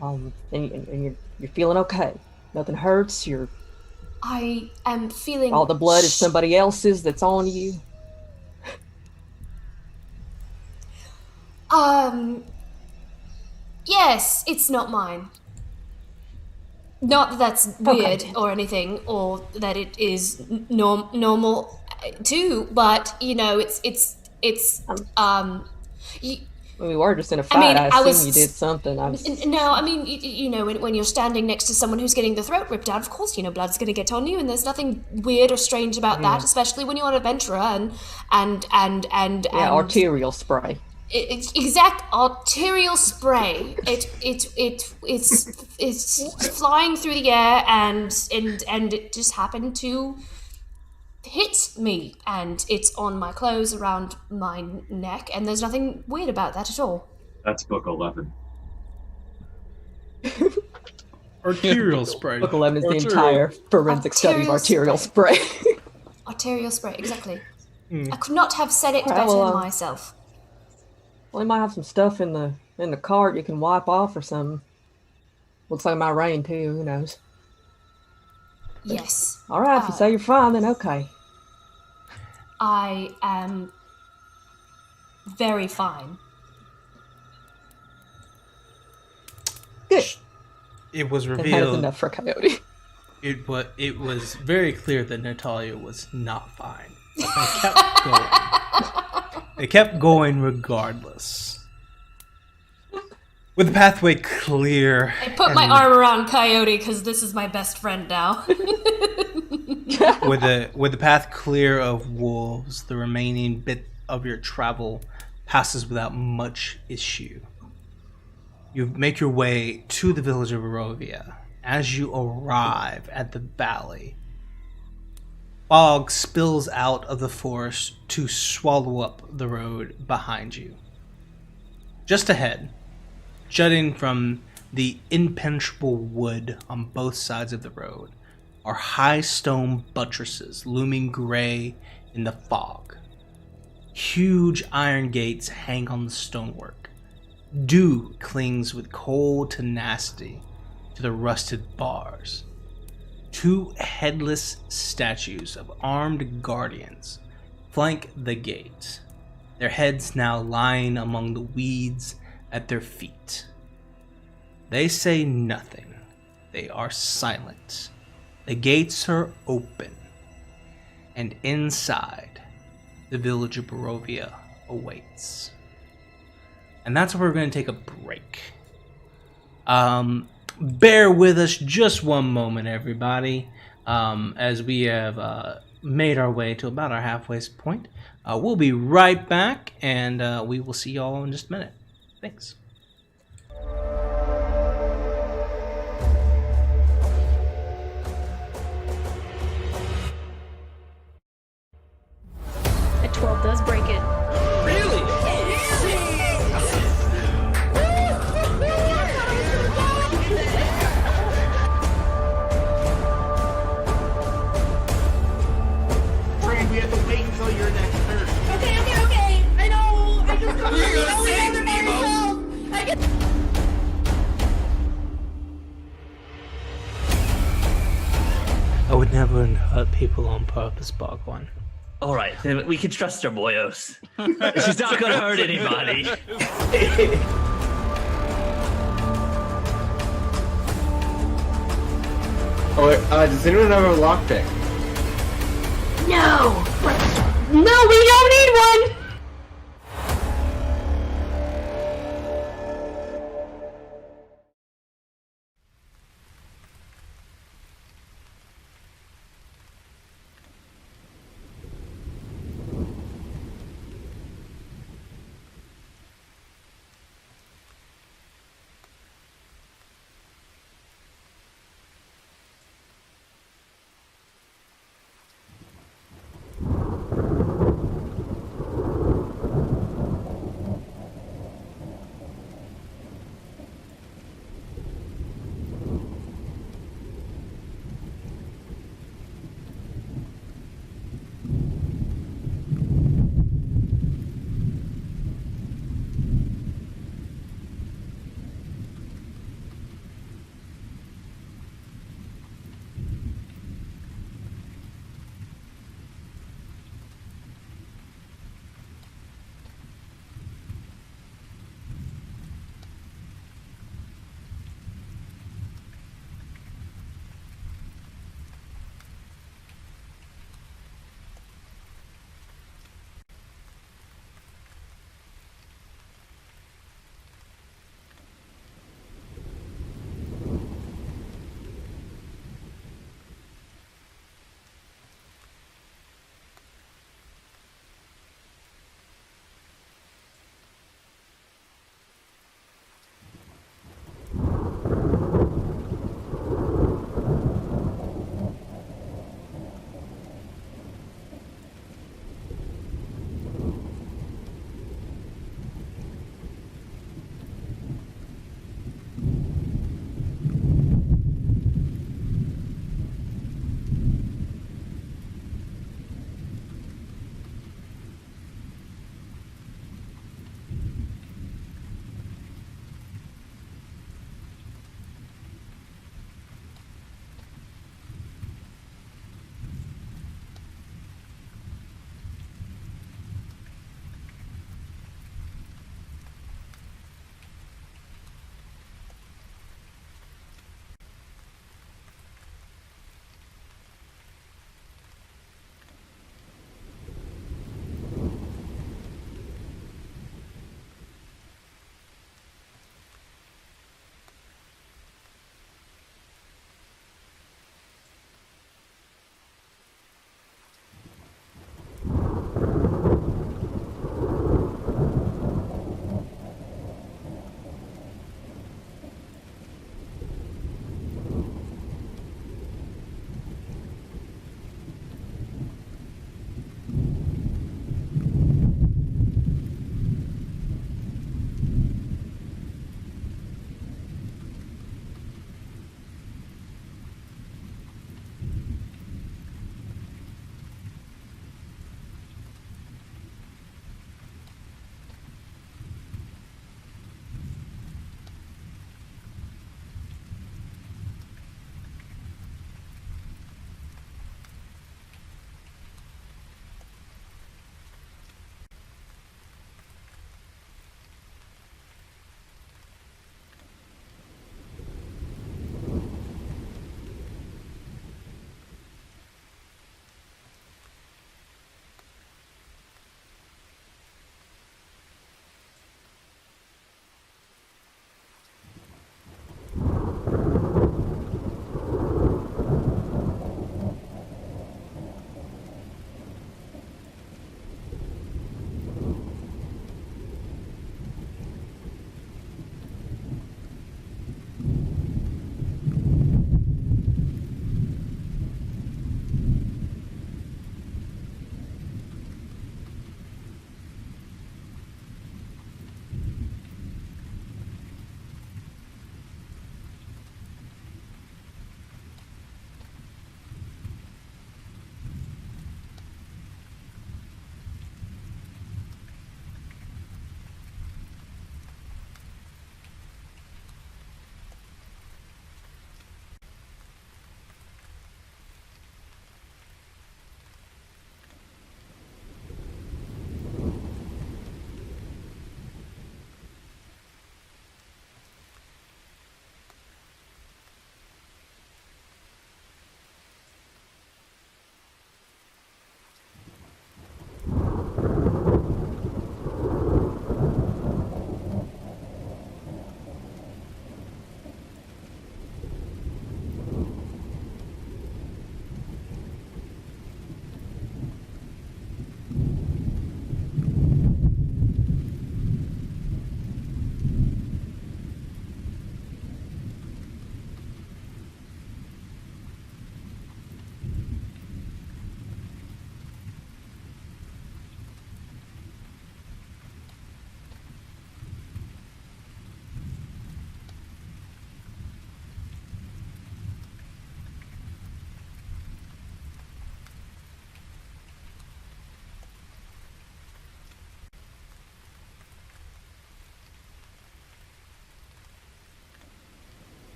and you're feeling okay. Nothing hurts. I am feeling All the blood is somebody else's that's on you. Yes, it's not mine. Not that that's weird Okay. or anything, or that it is normal too. But We were just in a fight. mean, I I assume was- you did something. no. I mean, when you're standing next to someone who's getting the throat ripped out, of course, blood's going to get on you, and there's nothing weird or strange about that, especially when you're an adventurer and Yeah, arterial spray. exact arterial spray. It's flying through the air and it just happened to hit me, and it's on my clothes around my neck, and there's nothing weird about that at all. That's book 11. Arterial spray. Book 11 is the Arterial. entire forensic study of Arterial arterial spray. Arterial spray, exactly. I could not have said it Alright, better well, myself. Well, we might have some stuff in the cart you can wipe off or something. Looks like it might rain too. Who knows? Yes, All right, if you say you're fine, then okay. I am very fine. Good. It was And that is revealed. enough for Coyote. It was very clear that Natalia was not fine. But they kept going. They kept going regardless. With the pathway clear. I put my arm around Coyote because this is my best friend now. With the path clear of wolves, the remaining bit of your travel passes without much issue. You make your way to the village of Barovia. As you arrive at the valley, fog spills out of the forest to swallow up the road behind you. Just ahead, jutting from the impenetrable wood on both sides of the road are high stone buttresses looming gray in the fog. Huge iron gates hang on the stonework. Dew clings with cold tenacity to the rusted bars. Two headless statues of armed guardians flank the gate, their heads now lying among the weeds at their feet. They say nothing. They are silent. The gates are open, and inside, the village of Barovia awaits. And that's where we're going to take a break. Bear with us just one moment, everybody, as we have made our way to about our halfway point. We'll be right back, and we will see y'all in just a minute. Thanks. A 12 does break it. Really? Strahd, we have to wait until your next turn. Okay. I know. I just don't You're gonna know save it me, myself. I get. I would never hurt people on purpose, Bhagwan. All right, then we can trust her, boyos. She's not gonna hurt anybody. Does anyone have a lockpick? No. No, we don't need one.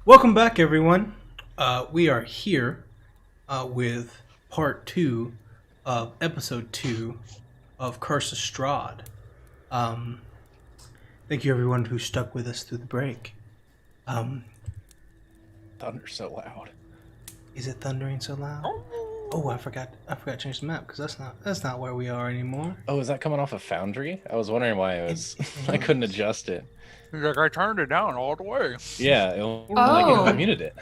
Welcome back, everyone. We are here with part 2 of episode 2 of Curse of Strahd. Thank you, everyone who stuck with us through the break. Thunder's so loud. Is it thundering so loud? Oh, I forgot to change the map because that's not where we are anymore. Oh, is that coming off a Foundry? I was wondering why it was. I couldn't adjust it. He's like, I turned it down all the way. Yeah, I muted it.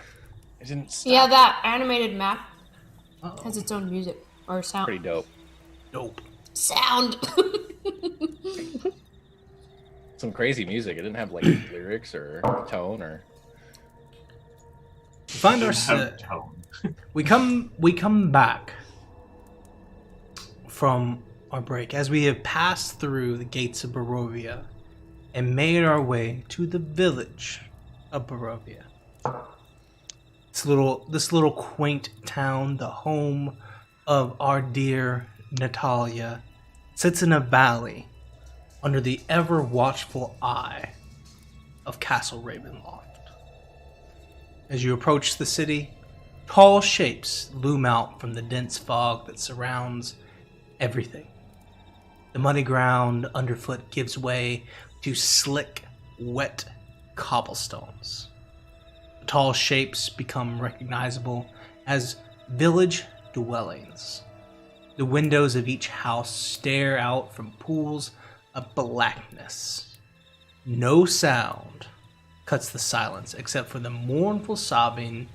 It didn't stop. Yeah, that animated map has its own music or sound. Pretty dope. Sound. Some crazy music. It didn't have like lyrics or tone or. Find our we come back from our break as we have passed through the gates of Barovia and made our way to the village of Barovia. This little quaint town, the home of our dear Natalia, sits in a valley under the ever watchful eye of Castle Ravenloft. As you approach the city, tall shapes loom out from the dense fog that surrounds everything. The muddy ground underfoot gives way to slick, wet cobblestones. The tall shapes become recognizable as village dwellings. The windows of each house stare out from pools of blackness. No sound cuts the silence except for the mournful sobbing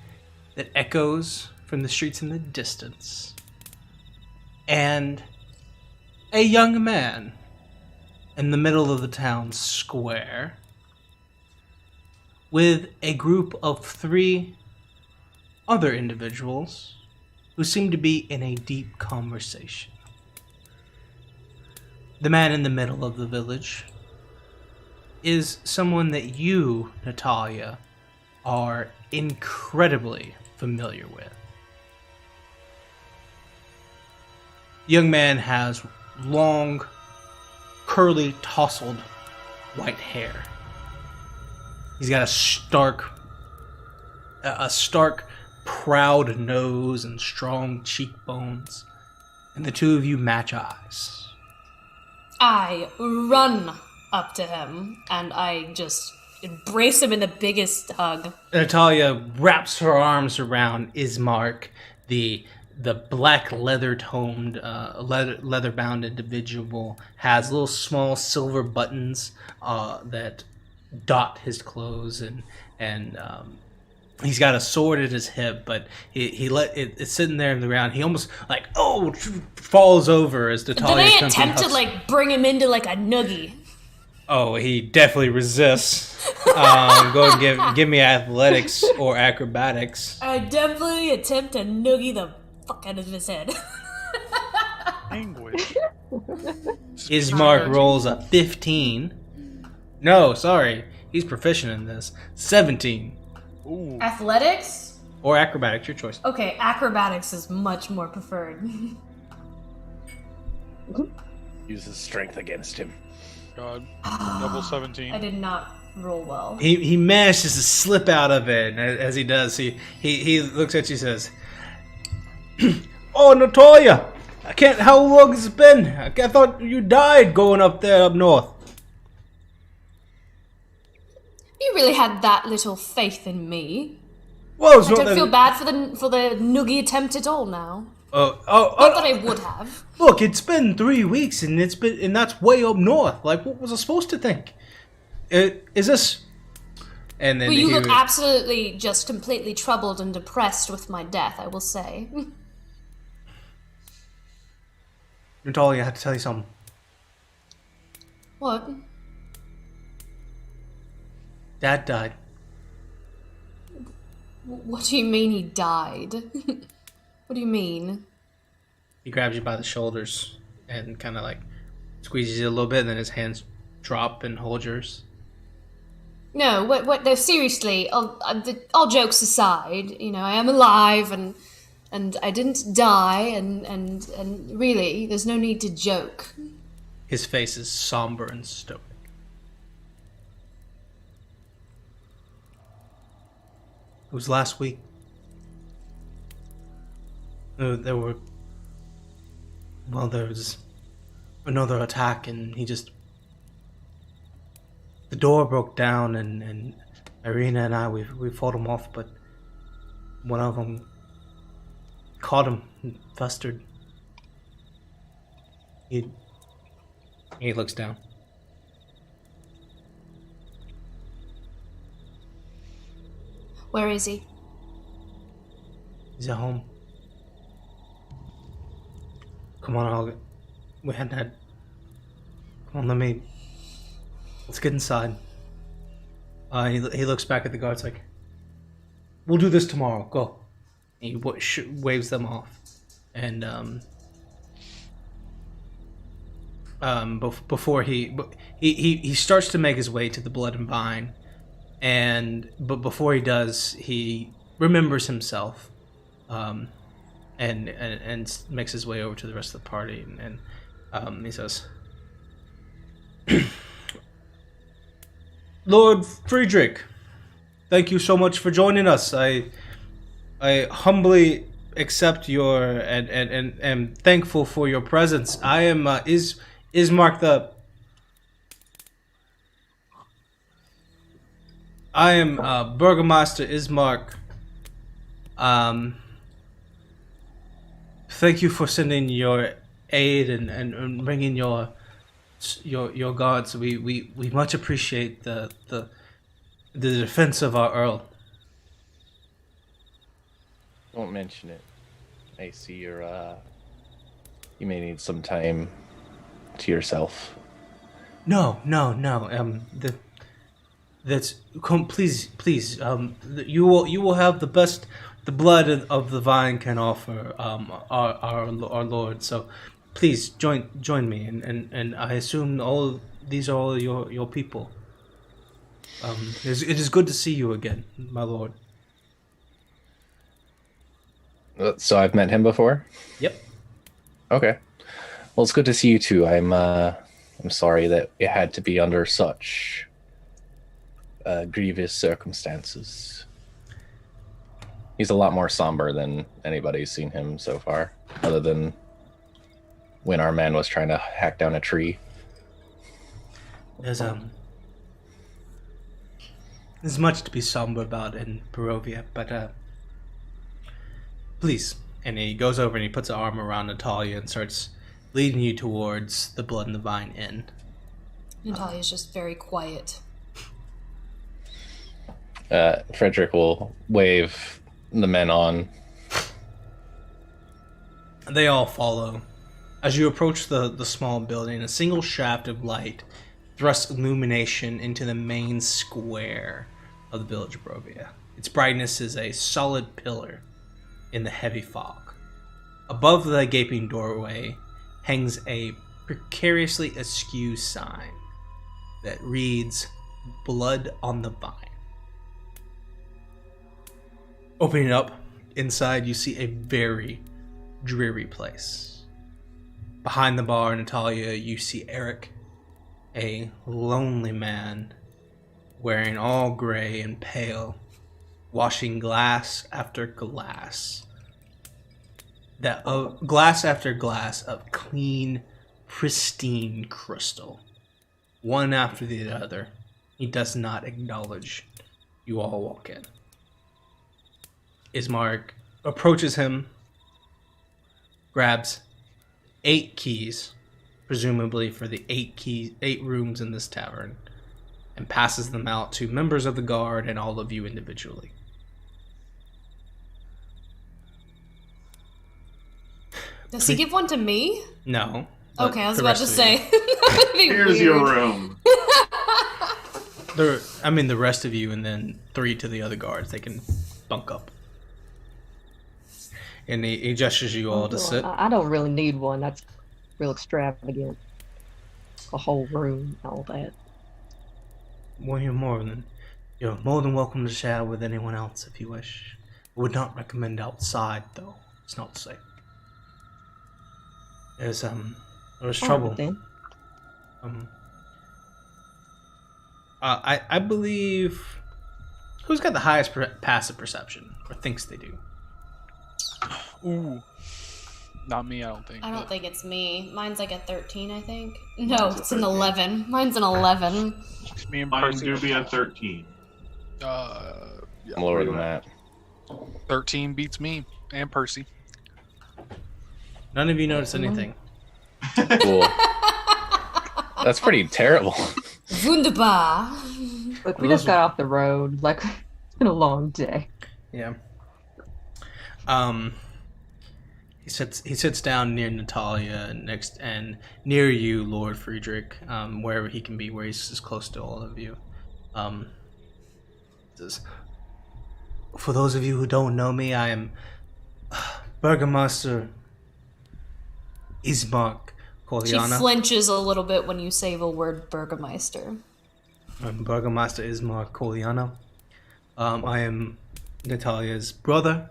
that echoes from the streets in the distance. And a young man in the middle of the town square with a group of 3 other individuals who seem to be in a deep conversation. The man in the middle of the village is someone that you, Natalia, are incredibly familiar with. The young man has long, curly, tousled white hair. He's got a stark, proud nose and strong cheekbones, and the two of you match eyes. I run up to him and I just embrace him in the biggest hug. Natalia wraps her arms around Ismark, the black leather-toned, leather-bound individual. Has little small silver buttons that dot his clothes, and he's got a sword at his hip, but it's sitting there in the ground. He almost falls over as Natalia Did they comes attempt to bring him into like a noogie? Oh, he definitely resists. Go and give me athletics or acrobatics. I definitely attempt to noogie the fuck out of his head. Anguish. Ismark rolls a 15. No, sorry. He's proficient in this. 17. Ooh. Athletics? Or acrobatics, your choice. Okay, acrobatics is much more preferred. Uses strength against him. God. Double 17. I did not roll well. He manages to slip out of it, and as he does, he looks at you and says, "Oh, Natalia! How long has it been? I thought you died going up there up north." You really had that little faith in me. Well, I don't feel bad for the noogie attempt at all now. Not that I would have. Look, it's been 3 weeks, and that's way up north. Like, what was I supposed to think? Is this? And then You look absolutely just completely troubled and depressed with my death, I will say. Natalia, I had to tell you something. What? Dad died. What do you mean he died? What do you mean? He grabs you by the shoulders and kind of squeezes you a little bit, and then his hands drop and hold yours. No, what? No, seriously. All jokes aside, I am alive, and I didn't die, and really, there's no need to joke. His face is somber and stoic. It was last week. There was another attack, and the door broke down, and Ireena and I, we fought him off, but one of them caught him and festered. He looks down. Where is he? He's at home. Come on, come on, let's get inside. He looks back at the guards like, we'll do this tomorrow, go. He waves them off. And, before he starts to make his way to the Blood and Vine, but before he does, he remembers himself, and makes his way over to the rest of the party, and he says, Lord Friedrich, thank you so much for joining us. I humbly accept your and am thankful for your presence. I am Ismark I am Burgomaster Ismark. Thank you for sending your aid and bringing your guards. We much appreciate the defense of our Earl. Don't mention it. I see you may need some time to yourself. No. Please. You will have the best the blood of the vine can offer, our Lord. So, please join me, and I assume these are all your people. It is good to see you again, my lord. So I've met him before? Yep. Okay. Well, it's good to see you too. I'm sorry that it had to be under such grievous circumstances. He's a lot more somber than anybody's seen him so far, other than when our man was trying to hack down a tree. There's much to be somber about in Barovia, but please. And he goes over and he puts an arm around Natalia and starts leading you towards the Blood and the Vine Inn. Natalia's just very quiet. Frederick will wave the men on. They all follow. As you approach the small building, a single shaft of light thrusts illumination into the main square of the Village of Barovia. Its brightness is a solid pillar in the heavy fog. Above the gaping doorway hangs a precariously askew sign that reads, Blood on the Vine. Opening up, inside you see a very dreary place. Behind the bar, Natalia, you see Eric, a lonely man, wearing all gray and pale, washing glass after glass. Glass after glass of clean, pristine crystal. One after the other. He does not acknowledge you all walk in. Ismark approaches him, grabs 8 keys, presumably for the 8 rooms in this tavern, and passes them out to members of the guard and all of you individually. Does he give one to me? No. Okay, I was about to say. Here's your room. The rest of you, and then 3 to the other guards. They can bunk up. And he gestures you all to sit. I don't really need one. That's real extravagant. A whole room, all that. Well, you're more than welcome to share with anyone else if you wish. I would not recommend outside, though. It's not safe. There's trouble. I believe Who's got the highest passive perception, or thinks they do? Ooh. Not me, I don't think. I don't think it's me. Mine's like a 13, I think. No, it's an 11. Mine's an 11. Me and Mine Percy. do be a 13. Yeah, I'm lower than that. 13 beats me and Percy. None of you notice anything. Cool. That's pretty terrible. Wunderbar. Look, we just got off the road. Like, it's been a long day. Yeah. He sits down near Natalia and near you, Lord Friedrich, wherever he can be, where he's as close to all of you. Says, for those of you who don't know me, I am Burgomaster Ismark She Koliana. flinches a little bit when you say the word Burgermeister. I'm Burgomaster Ismark Koliana. I am Natalia's brother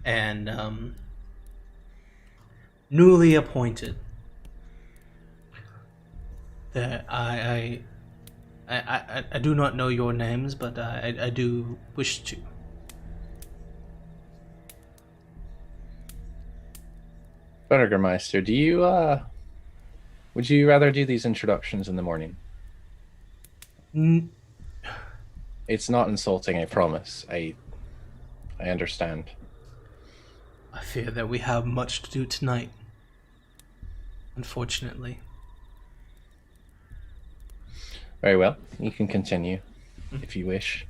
and newly appointed. That I do not know your names, but I do wish to. Burgermeister, do you would you rather do these introductions in the morning? It's not insulting, I promise. I understand. I fear that we have much to do tonight. Unfortunately. Very well. You can continue if you wish.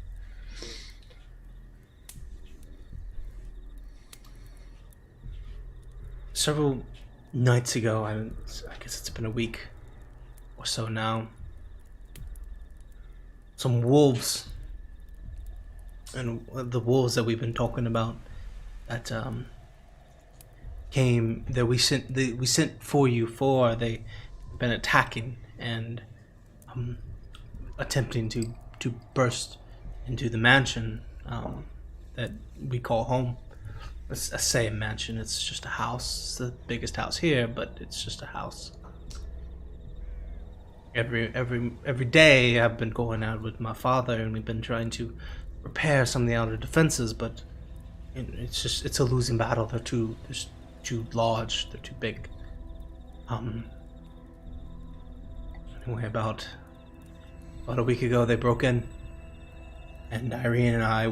Several nights ago, I guess it's been a week or so now, some wolves, and the wolves that we've been talking about, that came, that we sent for you for, they've been attacking and attempting to burst into the mansion that we call home. I say a mansion, it's just a house. It's the biggest house here, but it's just a house. Every day I've been going out with my father and we've been trying to repair some of the outer defenses, but it's a losing battle. They're too large, they're too big. Anyway, about a week ago they broke in, and Ireena and I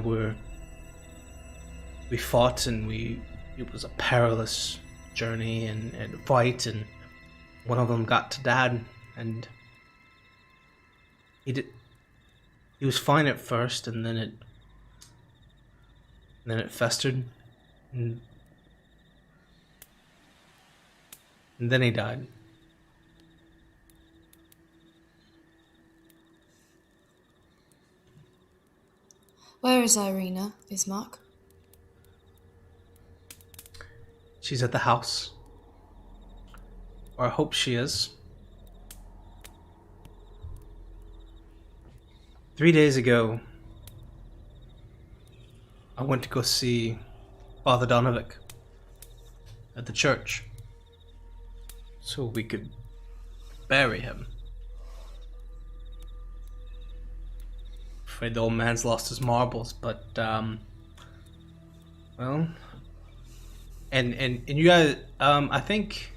we fought, and it was a perilous journey and fight, and one of them got to Dad, and he was fine at first, and then it festered, and then he died. Where is Ireena, Bismarck? She's at the house. Or I hope she is. 3 days ago, I went to go see Father Donovic at the church so we could bury him. Afraid the old man's lost his marbles, but well, and you guys, I think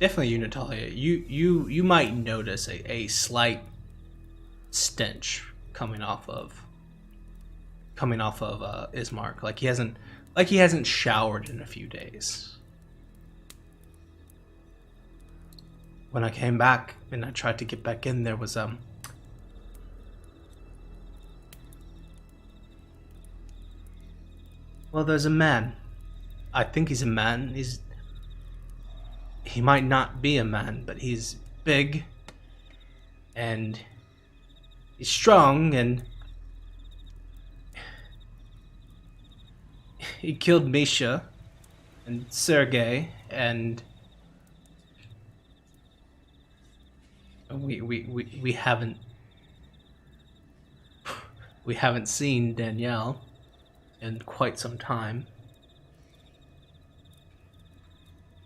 definitely you, Natalia, you might notice a slight stench coming off of Ismark, like he hasn't showered in a few days. When I came back and I tried to get back in, there was well, there's a man. I think he's a man. He might not be a man, but he's big and he's strong, and he killed Misha and Sergei, and we haven't seen Danielle in quite some time.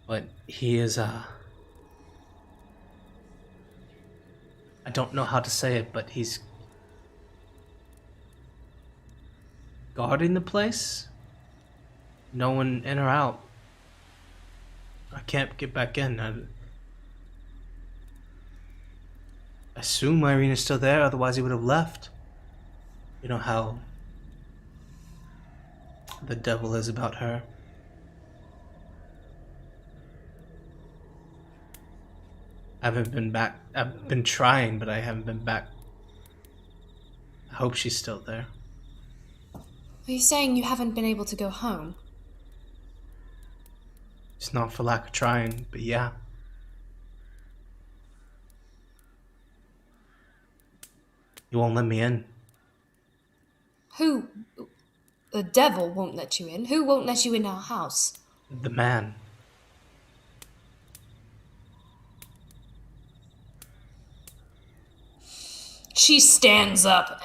But he is I don't know how to say it, but he's guarding the place. No one in or out. I can't get back in. I assume Ireena's still there, otherwise he would have left. You know how the devil is about her. I haven't been back. I've been trying, but I haven't been back. I hope she's still there. Are you saying you haven't been able to go home? It's not for lack of trying, but yeah. You won't let me in. Who? The devil won't let you in. Who won't let you in our house? The man. She stands up.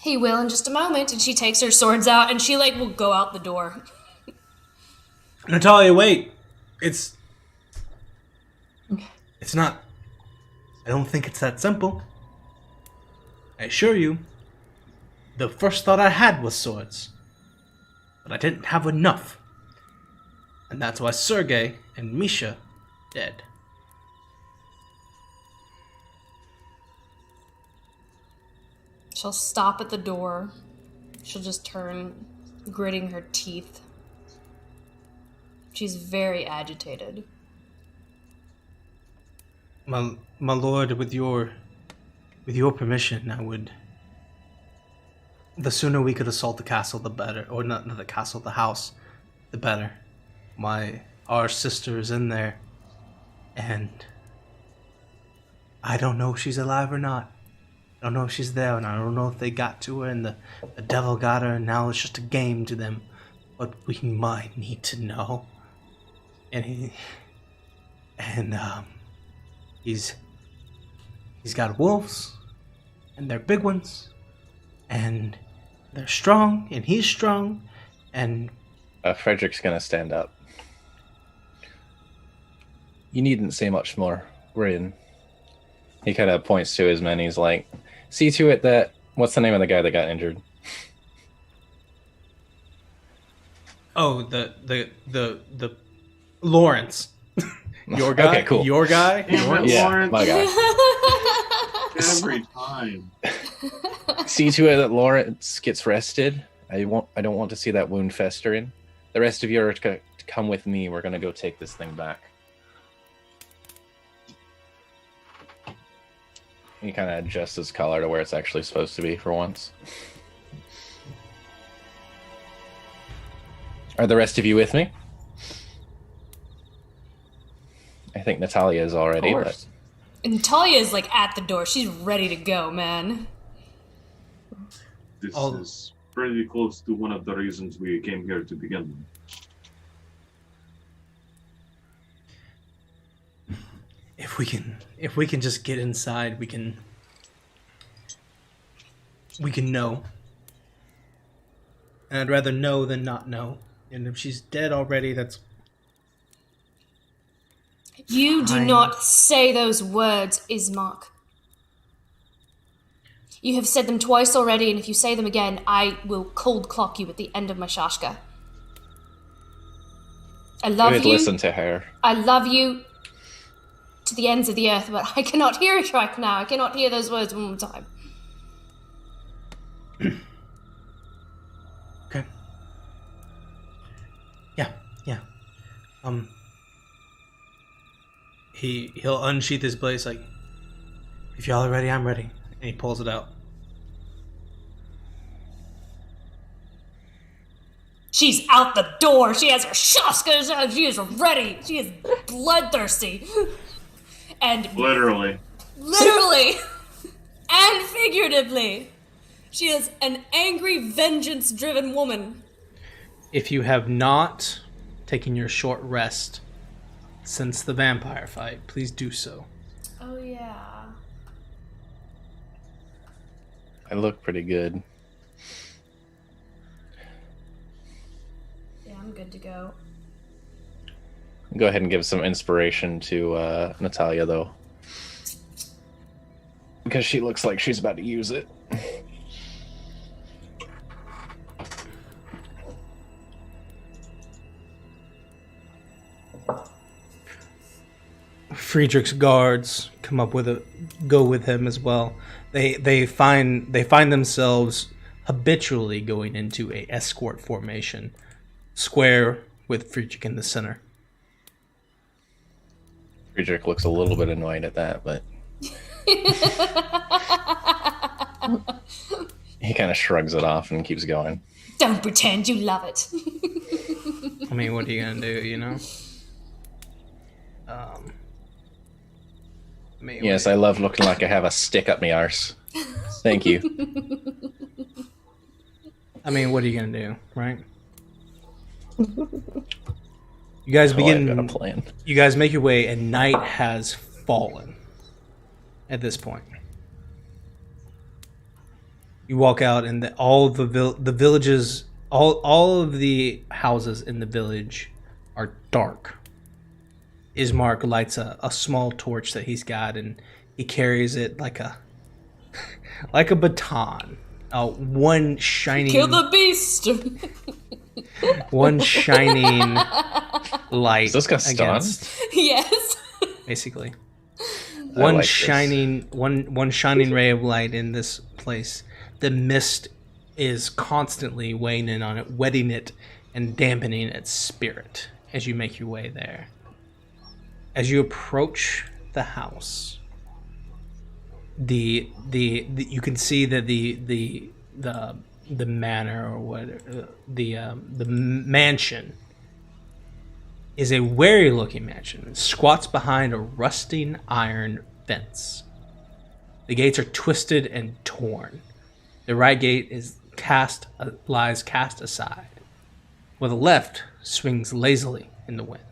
He will in just a moment, and she takes her swords out, and she will go out the door. Natalia, wait. It's not. I don't think it's that simple. I assure you, the first thought I had was swords. But I didn't have enough. And that's why Sergei and Misha dead. She'll stop at the door. She'll just turn, gritting her teeth. She's very agitated. My lord, with your permission, I would. The sooner we could assault the castle, the better. Or not the castle, the house, the better. Our sister is in there, and I don't know if she's alive or not. I don't know if she's there, and I don't know if they got to her, and the devil got her, and now it's just a game to them. But we might need to know. And he's got wolves, and they're big ones, and they're strong, and he's strong, and Frederick's gonna stand up. You needn't say much more. We're in. He kind of points to his men. He's like, see to it that... What's the name of the guy that got injured? oh, the Lawrence. Your guy? Okay, cool. Your guy? Yeah, my guy. Every time. See to it that Lawrence gets rested. I don't want to see that wound festering. The rest of you are to come with me. We're going to go take this thing back. He kind of adjusts his collar to where it's actually supposed to be for once. Are the rest of you with me? I think Natalia is already. But... Natalia is at the door. She's ready to go, man. This is pretty close to one of the reasons we came here to begin with. If we can just get inside, we can know. And I'd rather know than not know. And if she's dead already, that's... You do not say those words, Ismark. You have said them twice already, and if you say them again, I will cold clock you at the end of my shashka. I love you. Listen to her. I love you to the ends of the earth, but I cannot hear it right now. I cannot hear those words one more time. Okay. Yeah. He'll unsheath his blade, like, if y'all are ready, I'm ready. And he pulls it out. She's out the door. She has her shashkas out. She is ready. She is bloodthirsty. And Literally. And figuratively. She is an angry, vengeance-driven woman. If you have not taken your short rest since the vampire fight, please do so. Oh, yeah. I look pretty good. Yeah, I'm good to go. Go ahead and give some inspiration to Natalia, though. Because she looks like she's about to use it. Friedrich's guards go with him as well. They find themselves habitually going into a escort formation, square with Friedrich in the center. Friedrich looks a little bit annoyed at that, but he kind of shrugs it off and keeps going. Don't pretend you love it. I mean, what are you gonna do? You know. Yes, I love looking like I have a stick up my arse. Thank you. I mean, what are you gonna do, right? You guys begin. I've got a plan. You guys make your way, and night has fallen. At this point, you walk out, and all the villages, all of the houses in the village are dark. Ismark lights a small torch that he's got, and he carries it like a baton. One shining. Kill the beast. One shining light. Is this gonna stun? Yes. Basically, one like shining ray of light in this place. The mist is constantly weighing in on it, wetting it and dampening its spirit as you make your way there. As you approach the house, the you can see that the manor or what the mansion is a wary looking mansion. It squats behind a rusting iron fence. The gates are twisted and torn. The right gate lies cast aside, while the left swings lazily in the wind.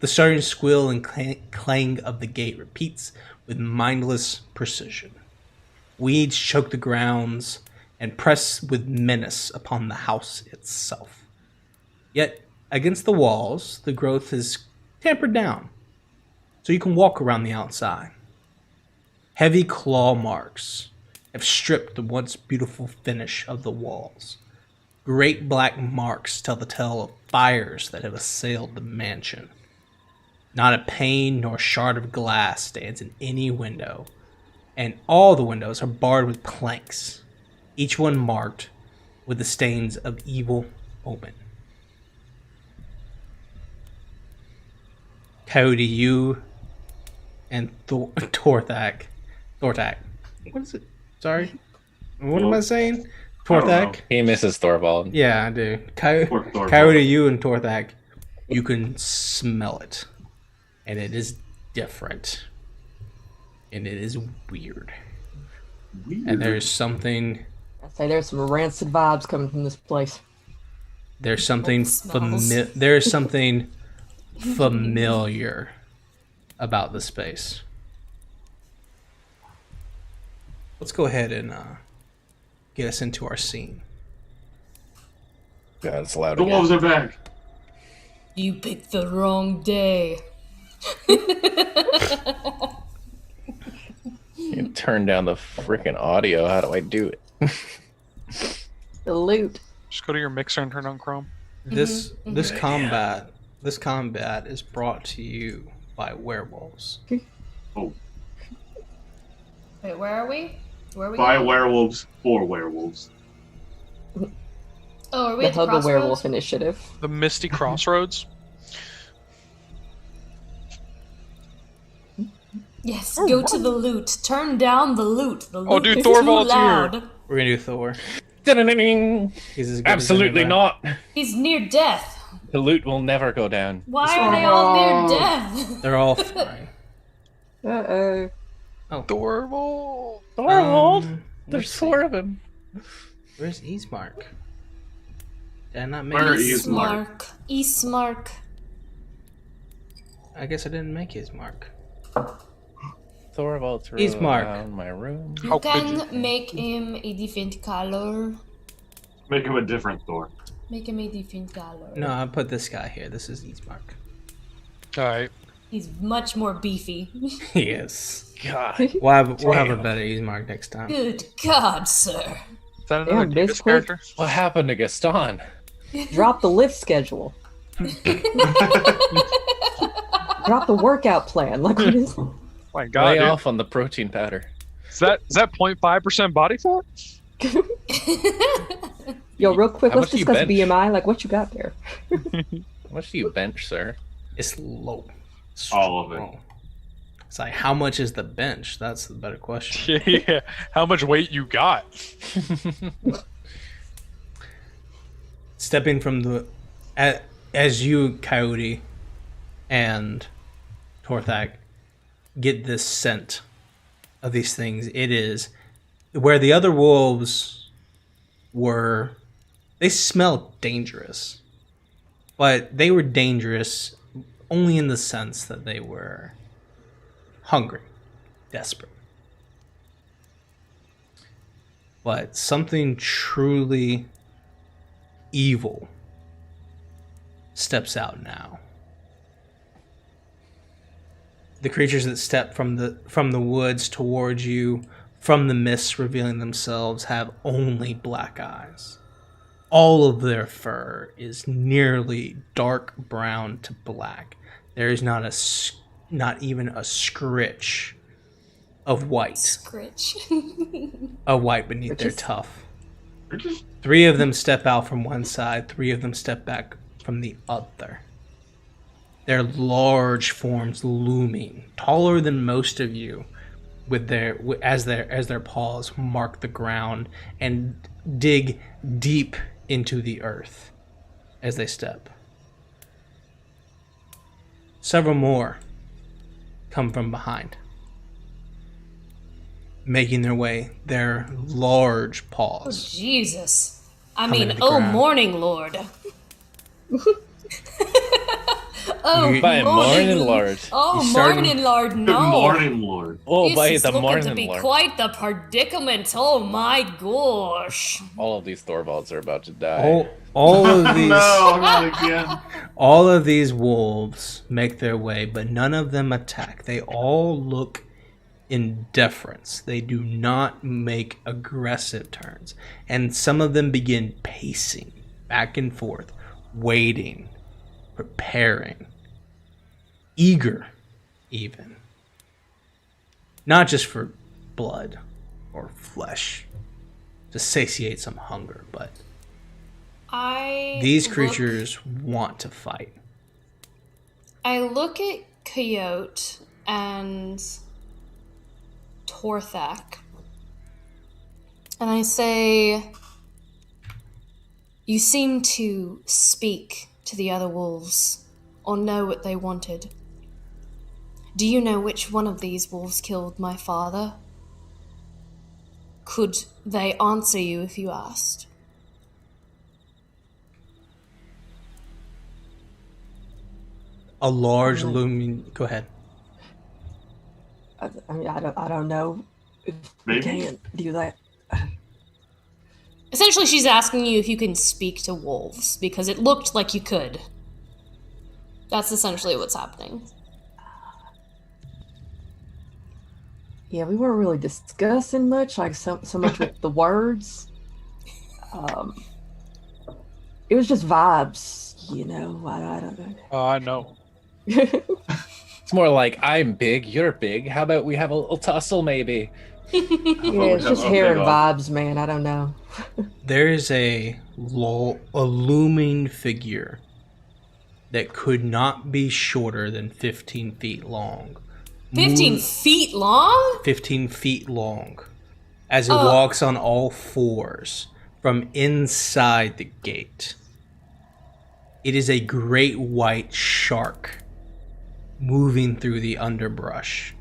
The starting squeal and clang of the gate repeats with mindless precision. Weeds choke the grounds and press with menace upon the house itself. Yet, against the walls, the growth is tampered down, so you can walk around the outside. Heavy claw marks have stripped the once beautiful finish of the walls. Great black marks tell the tale of fires that have assailed the mansion. Not a pane nor shard of glass stands in any window, and all the windows are barred with planks, each one marked with the stains of evil omen. Coyote, you and Torthak. What is it? Sorry? What am I saying? Torthak? He misses Thorvald. Yeah, I do. Coyote, you and Torthak, you can smell it. And it is different. And it is weird. And there's something... I'd say there's some rancid vibes coming from this place. There's something there's something familiar about the space. Let's go ahead and get us into our scene. God, it's loud. The wolves are back. You picked the wrong day. You turn down the freaking audio. How do I do it? The loot. Just go to your mixer and turn on Chrome. This combat is brought to you by werewolves. Oh. Wait, where are we? Where are we? By going? werewolves for werewolves. Oh, are we The at the Hug the crossroads? Werewolf Initiative. The Misty Crossroads. Yes, go to the loot. Turn down the loot. The loot Oh, dude, is Thorvald's too here. loud. We're gonna do Thor. Ding-a-ding-ding. He's as good Absolutely as anybody. not. He's near death. The loot will never go down. Why are they all near death? They're all fine. Uh-oh. Thorvald. Thorvald. Let's There's see. 4 of them. Where's Ismark? Did I not make Where it? is Mark? Ismark. I guess I didn't make Ismark. Thorvald threw Ismark. around my room. You How could can make him a different color. Make him a different Thor. Make him a different color. No, I put this guy here. This is Ismark. Alright. He's much more beefy. He is. God. We'll have a better Ismark next time. Good God, sir. Is that another Damn, Davis basically- character? What happened to Gaston? Drop the lift schedule. Drop the workout plan. Like, what is? My God, Lay dude. off on the protein powder. Is that 0.5% body fat? Yo, real quick, How let's much do you discuss bench? BMI. Like, what you got there? How much do you bench, sir? It's low. All of it. Strong. It's like, how much is the bench? That's the better question. Yeah. How much weight you got? Stepping from the... As you, Coyote, and Torthak get this scent of these things, it is where the other wolves were. They smelled dangerous, but they were dangerous only in the sense that they were hungry, desperate. But something truly evil steps out now. The creatures that step from the woods towards you, from the mists revealing themselves, have only black eyes. All of their fur is nearly dark brown to black. There is not even a scritch of white. Scritch. Of white beneath their tuft. 3 of them step out from one side, 3 of them step back from the other. Their large forms looming, taller than most of you, with as their paws mark the ground and dig deep into the earth as they step. Several more come from behind, making their way, their large Oh, paws. Jesus. I Coming mean, to the oh, ground. morning, Lord. Oh, You- By morning, Lord. Oh, You started- morning, Lord, Good no. morning, Lord. Oh, This by is the looking morning, to be Lord. quite the predicament. Oh my gosh. All of these Thorvalds are about to die. All of these No, not again. all of these wolves make their way, but none of them attack. They all look indifference. They do not make aggressive turns. And some of them begin pacing back and forth, waiting, preparing, eager even. Not just for blood or flesh to satiate some hunger, but these creatures want to fight. I look at Coyote and Torthak, and I say, you seem to speak to the other wolves, or know what they wanted. Do you know which one of these wolves killed my father? Could they answer you if you asked? A large looming. Go ahead. I mean, I don't know if we Maybe. can't do that. Essentially, she's asking you if you can speak to wolves, because it looked like you could. That's essentially what's happening. Yeah, we weren't really discussing much, like so much with the words. It was just vibes, you know. I don't know. Oh, I know. It's more like, I'm big, you're big. How about we have a little tussle, maybe? Yeah, it's just hair and vibes, man. I don't know. There is a looming figure that could not be shorter than 15 feet long. 15 feet long? 15 feet long. As it walks on all fours from inside the gate. It is a great white shark moving through the underbrush.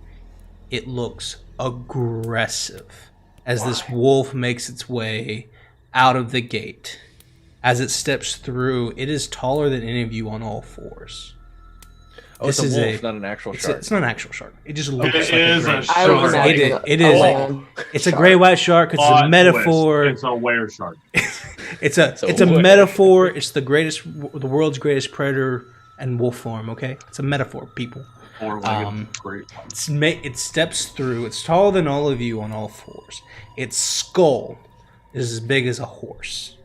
It looks aggressive as this wolf makes its way out of the gate. As it steps through, it is taller than any of you on all fours. Oh, it's a wolf, not an actual shark. It's not an actual shark. It just looks like is a a great shark. I was It is. It is. It's a gray white shark. It's a metaphor. It's a were shark. It's a metaphor. It's the world's greatest predator and wolf form. Okay, it's a metaphor, people. Great. It steps through. It's taller than all of you on all fours. Its skull is as big as a horse.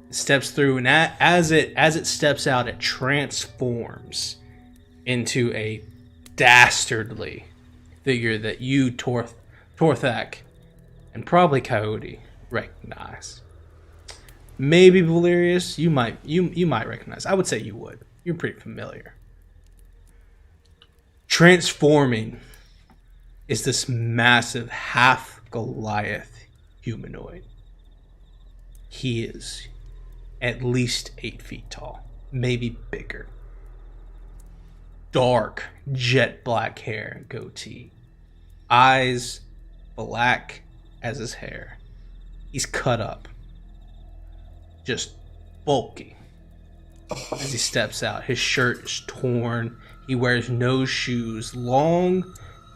steps through, and as it steps out, it transforms into a dastardly figure that you, Torthak, and probably Coyote recognize. Maybe Valerius, you might recognize. I would say you would. You're pretty familiar. Transforming is this massive half Goliath humanoid. He is at least 8 feet tall, maybe bigger. Dark, jet black hair and goatee. Eyes black as his hair. He's cut up. Just bulky. As he steps out, his shirt is torn. He wears no shoes. Long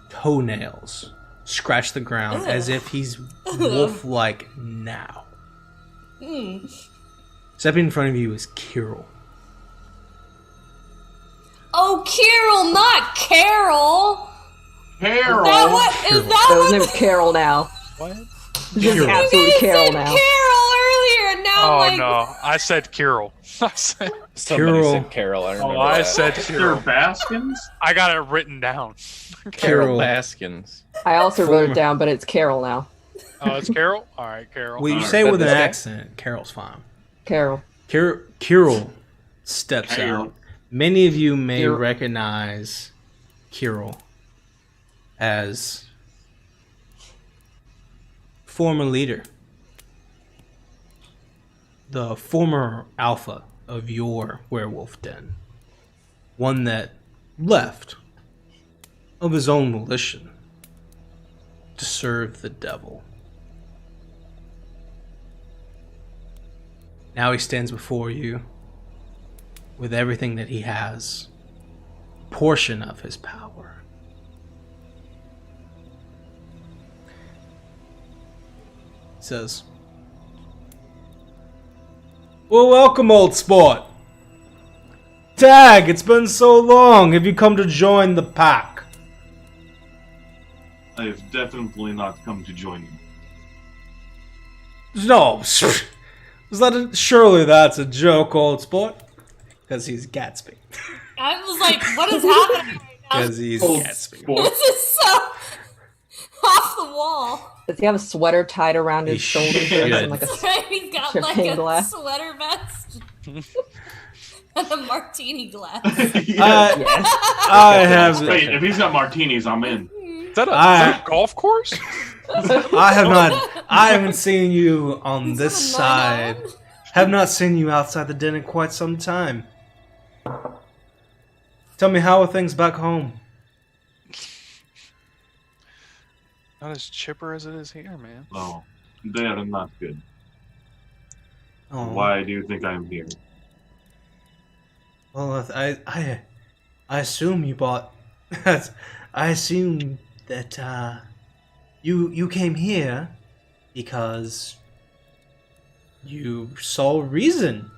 toenails scratch the ground as if he's wolf-like now. Stepping in front of you is Kirill. Oh, Kirill, not Carol. Carol. Is that His name is Carol now. What? His name is absolutely Carol now. Carol earlier, and now Oh I'm like, no, I said Carol. I said Somebody said Carol. I remember I that. said Mr. Carol. Baskins? I got it written down. Carol Baskins. I also wrote it down, but it's Carol now. Oh, it's Carol? All right, Carol. Well, you Alright, say it with an this guy? accent. Carol's fine. Carol. Kirill steps Carol. out. Many of you may Kirill. recognize Kirill as former leader, the former alpha of your werewolf den, one that left of his own volition to serve the devil. Now he stands before you with everything that he has, a portion of his power. He says, "Well, welcome, old sport. Tag, it's been so long. Have you come to join the pack?" I have definitely not come to join you. No, surely that's a joke, old sport. Because he's Gatsby. I was like, what is happening right now? Because he's Old Gatsby. sport. This is so off the wall. Does he have a sweater tied around his He shoulders should. and like a He's got like champagne a glass? sweater vest and a martini glass. I have. Wait, if he's got martinis, I'm in. Is that a golf course? I have not. I haven't seen you on this Is that a side. nine-on? Have not seen you outside the den in quite some time. Tell me, how are things back home? Not as chipper as it is here, man. No, they are not good. Oh, Why do you think I'm here? Well, I assume you bought. I assume that you came here because you saw reason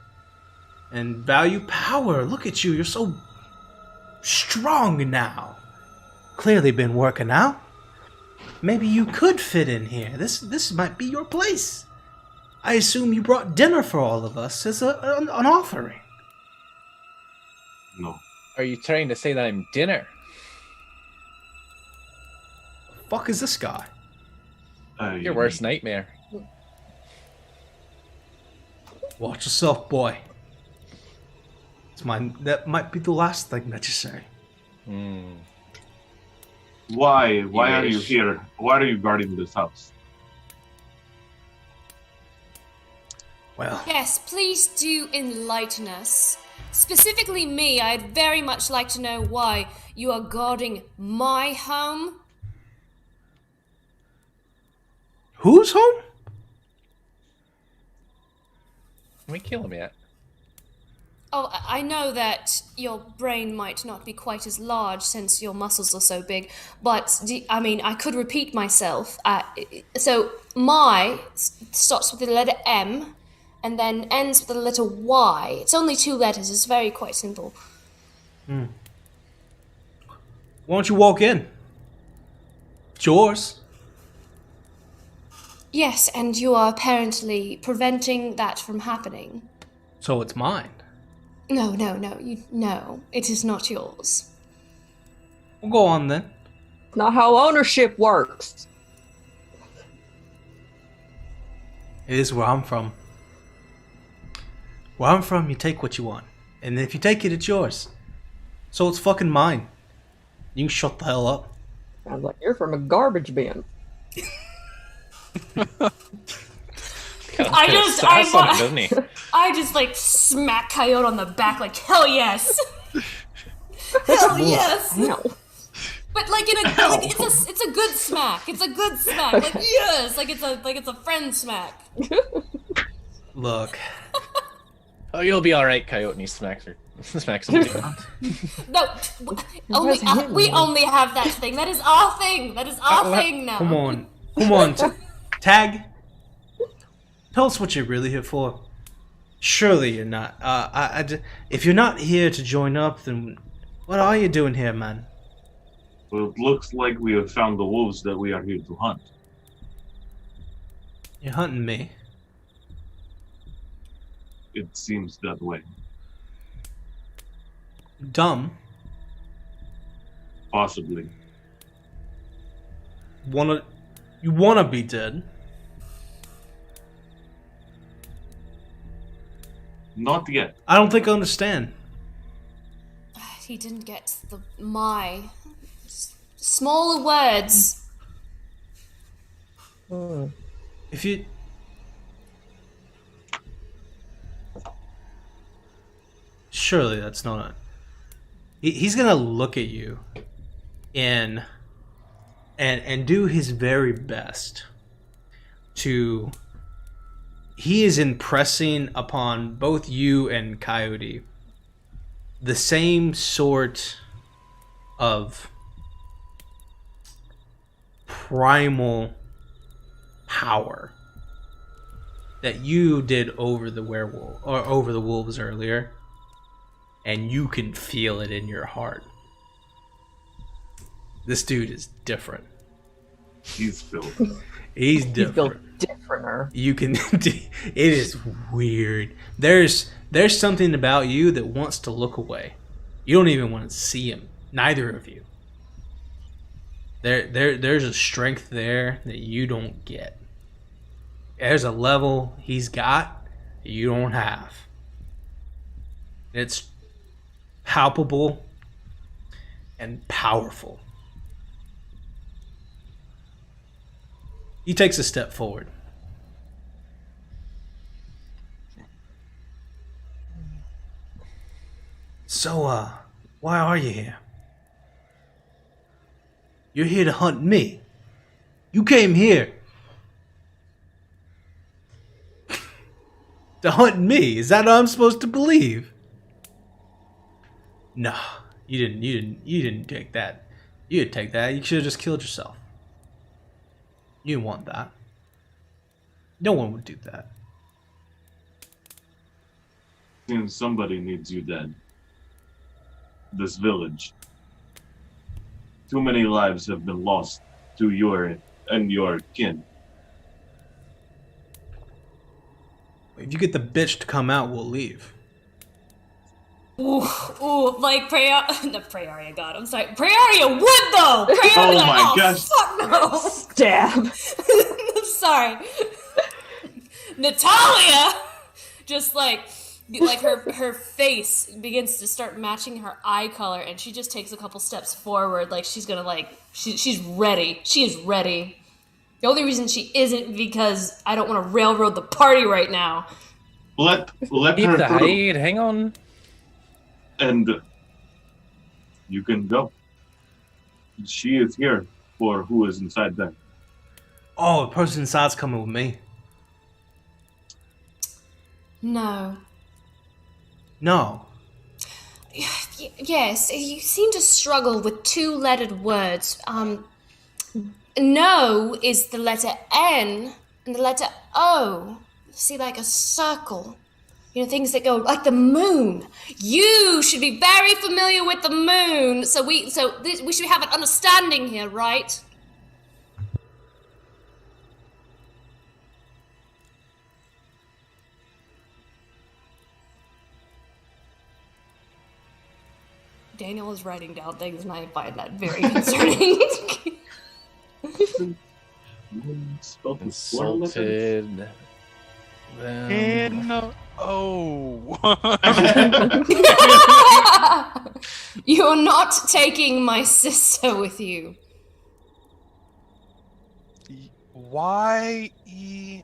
and value power. Look at you, you're so strong now. Clearly been working out. Maybe you could fit in here. This might be your place. I assume you brought dinner for all of us as an offering. No. Are you trying to say that I'm dinner? Fuck is this guy? Your worst nightmare. Watch yourself, boy. That might be the last thing that you say. Why? Why are you Yes. here? Why are you guarding this house? Well, Yes, please do enlighten us. Specifically me, I'd very much like to know why you are guarding my home. who's home? Can we kill him yet? Oh, I know that your brain might not be quite as large since your muscles are so big, but I could repeat myself. So my starts with the letter M and then ends with the letter Y. It's only 2 letters. It's very quite simple. Why don't you walk in? It's yours. Yes, and you are apparently preventing that from happening. So it's mine. No, it is not yours. Well, go on then. Not how ownership works. It is where I'm from. Where I'm from, you take what you want. And if you take it, it's yours. So it's fucking mine. You can shut the hell up. Sounds like you're from a garbage bin. I just like smack Coyote on the back like, hell yes. Hell yes. No. But like in a like, it's a good smack. It's a good smack. Like yes, like it's a friend smack. Look. Oh, you'll be all right, Coyote. And he smacks her. Smacks him. No, we only have that thing. That is our thing. That is our thing now. Come on. Tag. Tell us what you're really here for. Surely you're not. If you're not here to join up, then what are you doing here, man? Well, it looks like we have found the wolves that we are here to hunt. You're hunting me. It seems that way. Dumb. Possibly. You wanna be dead? Not yet. I don't think I understand. He didn't get my smaller words. If you... Surely that's not... He's gonna look at you and do his very best to... He is impressing upon both you and Coyote the same sort of primal power that you did over the werewolf or over the wolves earlier, and you can feel it in your heart. This dude is different. He's built. He's different. He's built differenter. You can. It is weird. There's something about you that wants to look away. You don't even want to see him. Neither of you. There's a strength there that you don't get. There's a level he's got that you don't have. It's palpable and powerful. He takes a step forward. So, why are you here? You're here to hunt me. You came here to hunt me. Is that what I'm supposed to believe? No, you didn't take that. You didn't take that. You should have just killed yourself. You didn't want that. No one would do that. Seems somebody needs you dead. This village. Too many lives have been lost to your and your kin. If you get the bitch to come out, we'll leave. Ooh, like Praeria, God, I'm sorry. Praeria would though! Praeria Oh like, my gosh. Fuck no! Stab. I'm sorry. Natalia! Just like her face begins to start matching her eye color, and she just takes a couple steps forward, like she's gonna she's ready. She is ready. The only reason she isn't because I don't want to railroad the party right now. Let Keep her the through, hide. Hang on. and you can go. She is here for who is inside there. Oh, the person inside's coming with me. No. No. Yes, you seem to struggle with two-lettered words. No is the letter N, and the letter O. See, like a circle. You know, things that go like the moon. You should be very familiar with the moon, so we should have an understanding here, right? Daniel is writing down things, and I find that very concerning. Insulted them. You are not taking my sister with you. Y-E-S.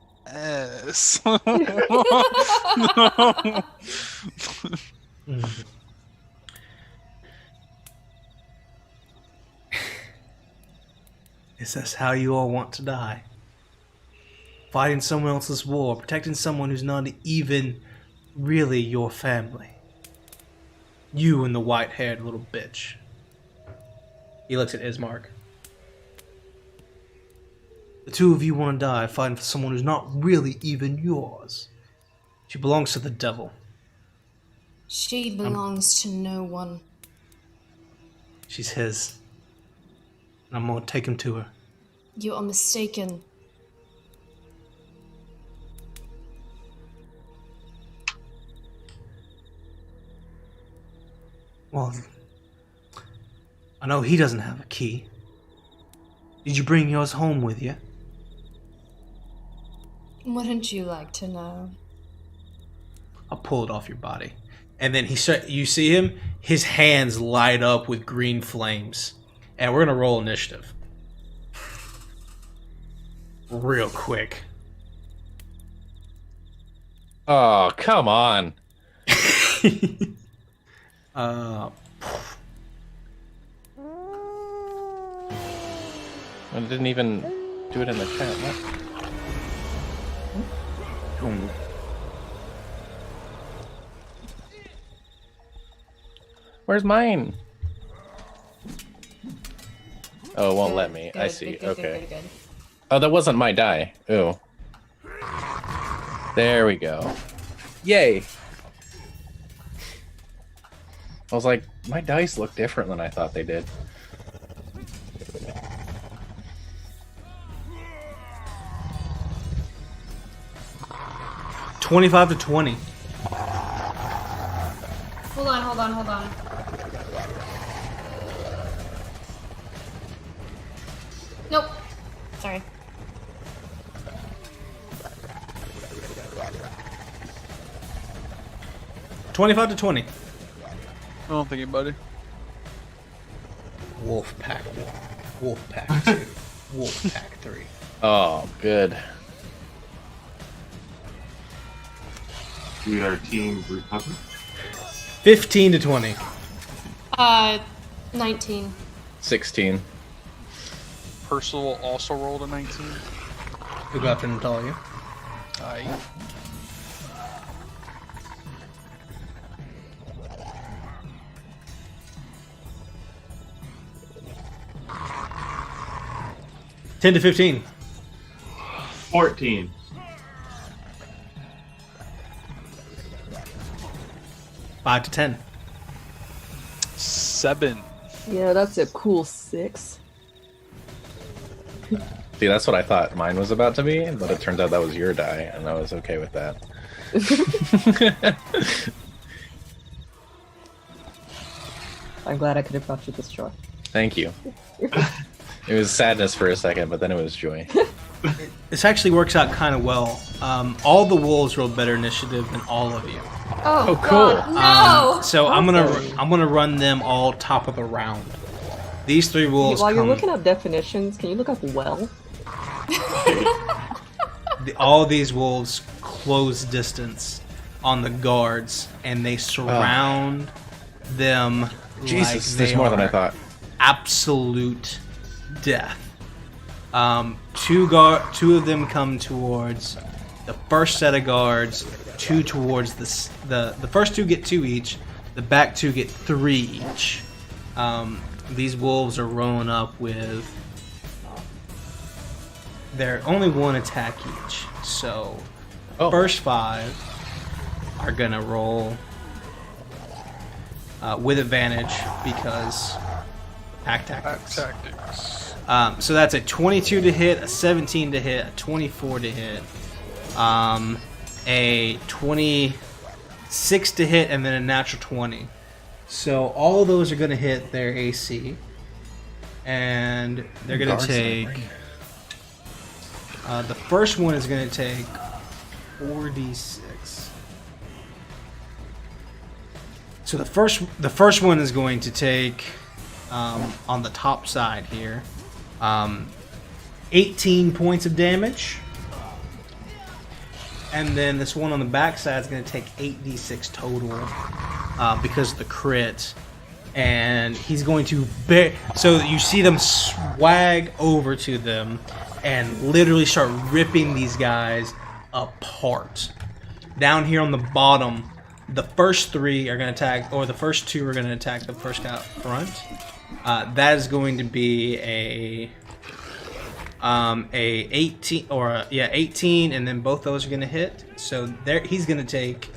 Is this how you all want to die? Fighting someone else's war, protecting someone who's not even really your family. You and the white-haired little bitch. He looks at Ismark. The two of you want to die fighting for someone who's not really even yours. She belongs to the devil. She belongs to no one. She's his. And I'm gonna take him to her. You are mistaken. Well, I know he doesn't have a key. Did you bring yours home with you? Wouldn't you like to know? I'll pull it off your body. And then you see him, his hands light up with green flames. And we're gonna roll initiative. Real quick. Oh, come on. I didn't even do it in the chat. What? Where's mine? Oh, it won't let me. I see. Okay. Good. Oh, that wasn't my die. Ooh. There we go. Yay! I was like, my dice look different than I thought they did. $25-20. Hold on. Nope. Sorry. $25-20. I don't think anybody. Wolf Pack 1. Wolf Pack 2. Wolf Pack 3. Oh, good. We are Team Republic. 15-20. 19. 16. Percival also rolled a 19. Who got after Natalia? Aye. $10-15. 14. 5-10. 7. Yeah, that's a cool 6. See, that's what I thought mine was about to be, but it turns out that was your die, and I was okay with that. I'm glad I could have brought you this joy. Thank you. It was sadness for a second, but then it was joy. This actually works out kind of well. All the wolves rolled better initiative than all of you. Oh, cool. God, no! So I'm gonna run them all top of the round. These three wolves. While you're looking up definitions, can you look up well? All these wolves close distance on the guards, and they surround them. Jesus, like there's they more than I are thought. Absolute death. Two of them come towards the first set of guards. Two towards the first two get 2 each. The back two get 3 each. These wolves are rolling up with. They're only 1 attack each. So, first 5 are gonna roll with advantage because pack tactics. So that's a 22 to hit, a 17 to hit, a 24 to hit, a 26 to hit, and then a natural 20. So all of those are going to hit their AC. And they're going to take... the first one is going to take 4d6. So the first one is going to take, on the top side here, 18 points of damage. And then this one on the back side is going to take 8d6 total because of the crit. And he's going to so you see them swag over to them and literally start ripping these guys apart. Down here on the bottom, the first three are going to attack, or the first two are going to attack the first guy up front. That is going to be a 18 or 18, and then both those are going to hit. So there, he's going to take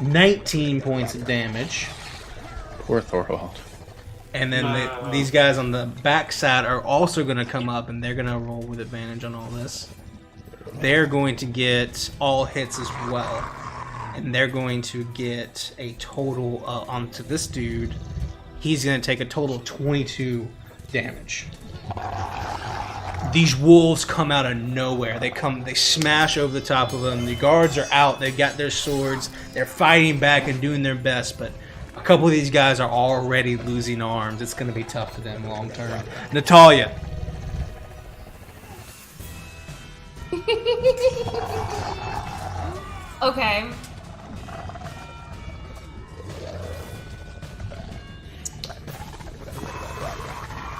19 points of damage. Poor Thorvald. And then these guys on the back side are also going to come up, and they're going to roll with advantage on all this. They're going to get all hits as well. And they're going to get a total onto this dude. He's going to take a total of 22 damage. These wolves come out of nowhere. They smash over the top of them. The guards are out. They've got their swords. They're fighting back and doing their best, but a couple of these guys are already losing arms. It's going to be tough for them long term. Natalia. Okay.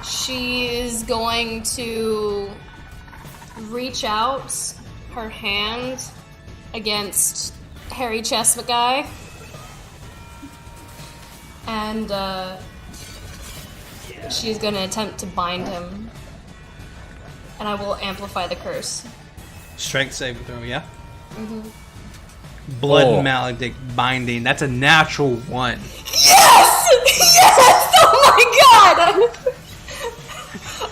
She is going to reach out her hand against hairy chestnut guy, and she's going to attempt to bind him, and I will amplify the curse. Strength saving throw, yeah? Mm-hmm. Blood maledict binding. That's a natural 1. Yes! Yes! Oh my god!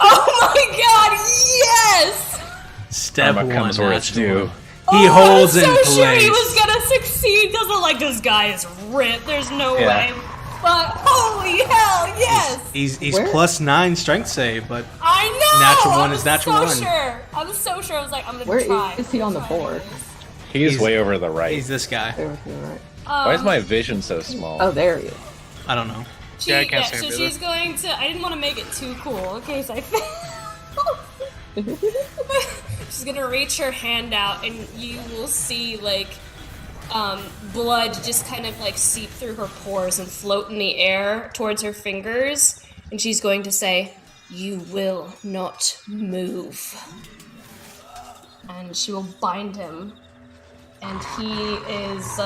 Oh my god, yes! Step Karma 1 comes where it's due. He holds in I was so place. sure he was gonna succeed because I'm like, this guy is ripped. There's no way. But holy hell, yes! He's plus 9 strength save, but I know. natural 1 is natural 1. Sure. I was so sure. I was like, I'm gonna Where try. is he on the board? He's way over the right. He's this guy. There with me, right? Why is my vision so small? Oh, there he is. I don't know. I can't see him so either. she's going to. I didn't want to make it too cool in case I fail. She's gonna reach her hand out, and you will see like blood just kind of like seep through her pores and float in the air towards her fingers. And she's going to say, "You will not move." And she will bind him, and he is.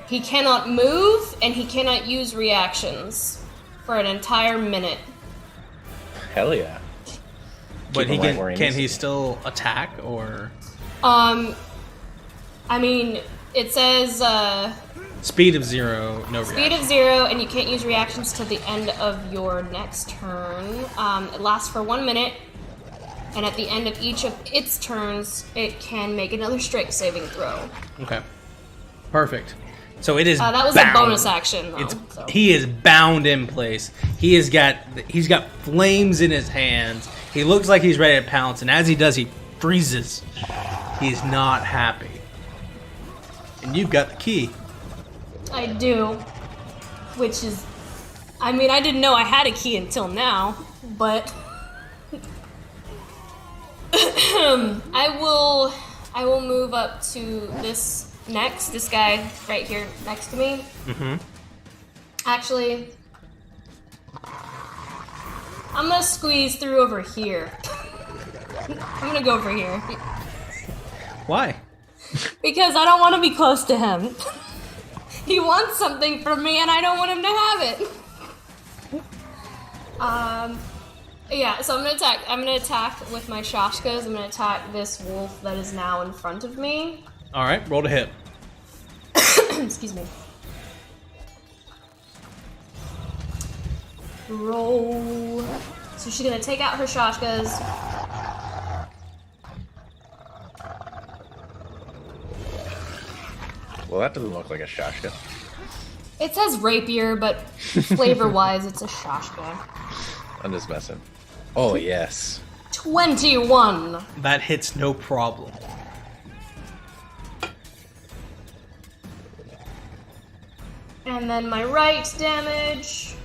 He cannot move, and he cannot use reactions for an entire minute. Hell yeah. But Keep him right where can needs he to be. still attack, or? I mean, it says Speed of 0, no speed reaction. of 0, and you can't use reactions till the end of your next turn. It lasts for 1 minute, and at the end of each of its turns, it can make another strength saving throw. Okay. Perfect. So it is That was bound. a bonus action, though. So. He is bound in place. He's got flames in his hands. He looks like he's ready to pounce, and as he does, he freezes. He's not happy. And you've got the key. I do, which is, I mean, I didn't know I had a key until now, but I will move up to this guy right here next to me. Mm-hmm. Actually, I'm gonna squeeze through over here. I'm gonna go over here. Why? Because I don't want to be close to him. He wants something from me, and I don't want him to have it. Yeah, so I'm gonna attack with my shashkas. I'm gonna attack this wolf that is now in front of me. All right, roll to hit. Excuse me. Roll. So she's gonna take out her shashkas. Well, that doesn't look like a shashka. It says rapier, but flavor-wise, it's a shashka. I'm just messing. Oh, yes. 21. That hits no problem. And then my right damage.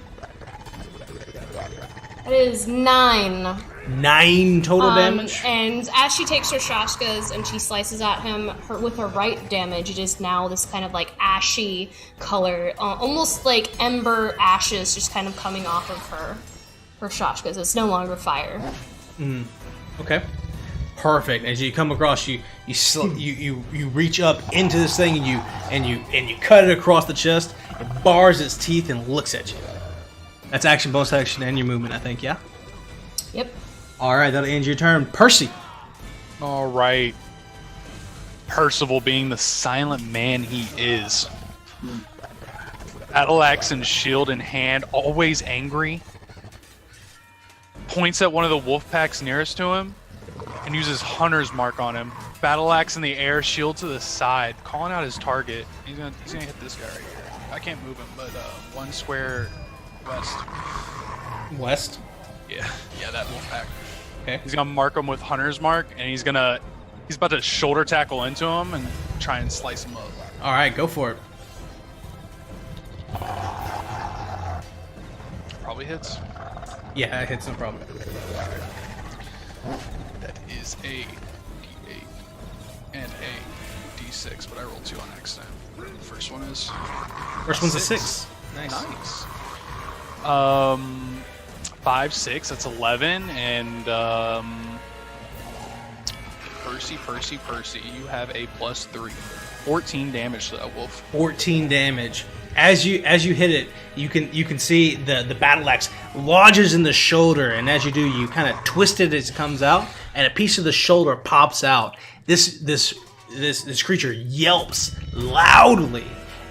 It is 9. 9 total damage? And as she takes her shashkas and she slices at him with her right damage, it is now this kind of like ashy color, almost like ember ashes just kind of coming off of her shashkas. It's no longer fire. Okay. Perfect. As you come across, you reach up into this thing and you cut it across the chest. It bars its teeth and looks at you. That's action, bonus action, and your movement, I think. Yeah. Yep. All right, that'll end your turn, Percy. All right. Percival, being the silent man he is, battle axe and shield in hand, always angry, points at one of the wolf packs nearest to him and uses Hunter's Mark on him. Battle axe in the air, shield to the side, calling out his target. He's gonna hit this guy right here. I can't move him, but 1 square west. West? Yeah, that wolf pack. Okay. He's gonna mark him with Hunter's Mark, and he's about to shoulder tackle into him and try and slice him up. All right, go for it. Probably hits. Yeah, it hits, no problem. That is a D8 and a D6, but I rolled 2 on accident. The first one is. First one's a 6. Nice. 5, 6. That's 11, and Percy. You have a +3. 14 damage to that wolf. 14 damage. As you hit it, you can see the battle axe lodges in the shoulder, and as you do, you kind of twist it as it comes out, and a piece of the shoulder pops out. This creature yelps loudly,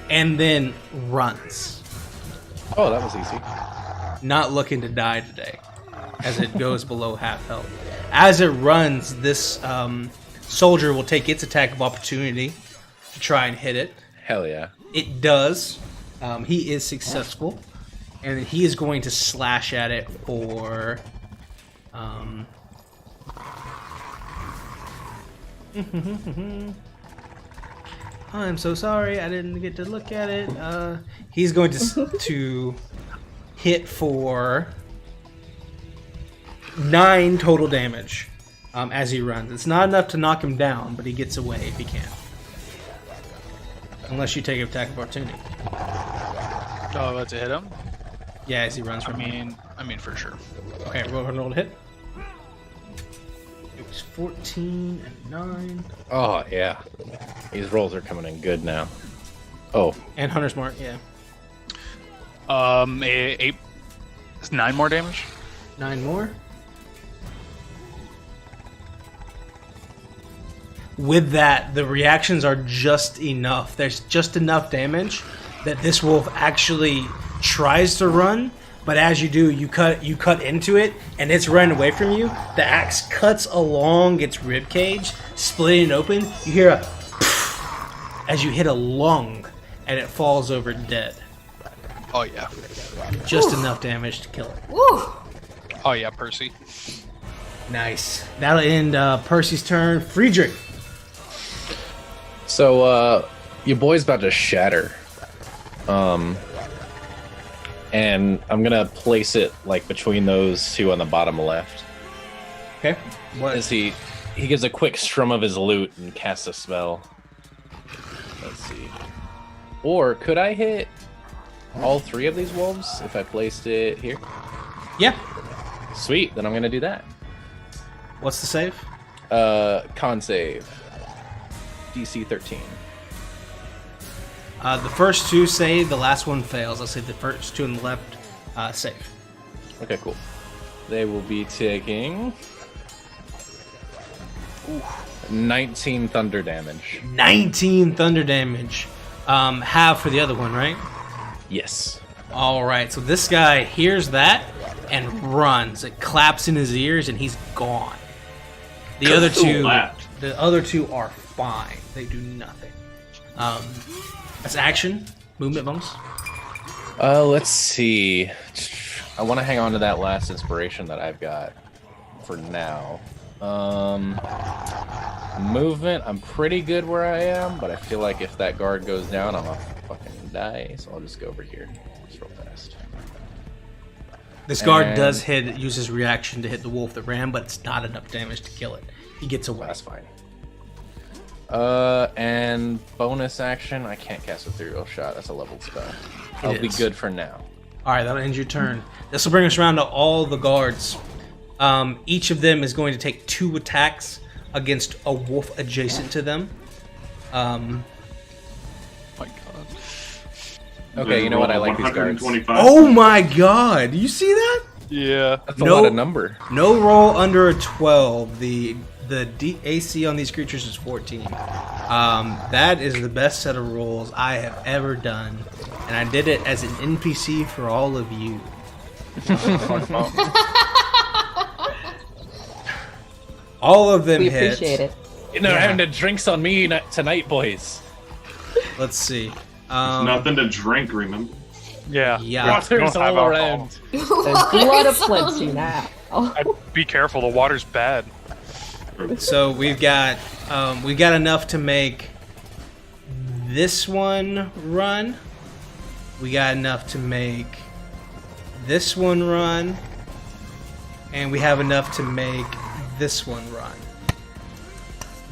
and then runs. Oh, that was easy. Not looking to die today, as it goes below half health. As it runs, this soldier will take its attack of opportunity to try and hit it. Hell yeah. It does. He is successful, and he is going to slash at it for. I'm so sorry, I didn't get to look at it. He's going to hit for 9 total damage as he runs. It's not enough to knock him down, but he gets away if he can. Unless you take an attack of opportunity. Oh, about to hit him? Yeah, as he runs from I mean for sure. Okay, roll to hit. It was 14 and 9. Oh, yeah. These rolls are coming in good now. Oh. And Hunter's Mark, yeah. 8. It's 9 more damage. 9 more. With that, the reactions are just enough. There's just enough damage that this wolf actually tries to run, but as you do, you cut into it, and it's running away from you. The axe cuts along its rib cage, splitting it open. You hear a as you hit a lung, and it falls over dead. Oh yeah. Just enough damage to kill it. Woo! Oh yeah, Percy. Nice. That'll end Percy's turn. Friedrich. So, your boy's about to shatter. And I'm gonna place it, like, between those two on the bottom left. Okay. What? As he gives a quick strum of his lute and casts a spell. Let's see. Or, could I hit all 3 of these wolves if I placed it here? Yeah. Sweet, then I'm gonna do that. What's the save? Con save. DC 13. The first 2 save, the last one fails. I'll say the first 2 on the left save. Okay, cool. They will be taking 19 thunder damage. 19 thunder damage. Half for the other one, right? Yes. All right, so this guy hears that and runs. It claps in his ears, and he's gone. The other two are fine. They do nothing. That's action. Movement bonus. Let's see. I want to hang on to that last inspiration that I've got for now. Movement, I'm pretty good where I am, but I feel like if that guard goes down, I'm gonna fucking die. So I'll just go over here. Just real fast. This guard does hit, uses reaction to hit the wolf that ran, but it's not enough damage to kill it. He gets away. That's fine. And bonus action, I can't cast Ethereal Shot. That's a leveled spell. I'll be good for now. All right, that'll end your turn. This will bring us around to all the guards. Each of them is going to take 2 attacks against a wolf adjacent to them. My God. Okay, you know what? I like these guards. Oh my God! You see that? Yeah. That's a lot of number. No roll under a 12. The AC on these creatures is 14. That is the best set of rolls I have ever done, and I did it as an NPC for all of you. All of them We hit. appreciate it. You know, having the drinks on me tonight, boys. Let's see. Nothing to drink, remember? Yeah. Yeah. We don't Water's have all alcohol. around. There's blood aplenty now. Be careful. The water's bad. So we've got enough to make this one run. We got enough to make this one run, and we have enough to make this one run.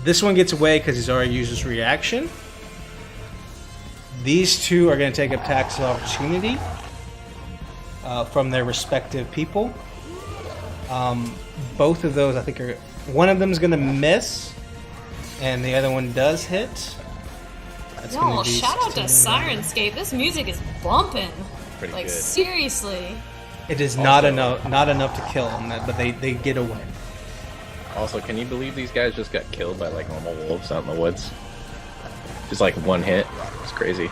This one gets away because he's already used his reaction. These two are going to take attacks of opportunity from their respective people. Both of those, I think, are... One of them is going to miss, and the other one does hit. That's Yo, gonna be shout out to 16. Sirenscape. This music is bumping. Pretty Like, good. seriously. It is not enough to kill them, but they get away. Also, can you believe these guys just got killed by like normal wolves out in the woods? Just like one hit. It's crazy.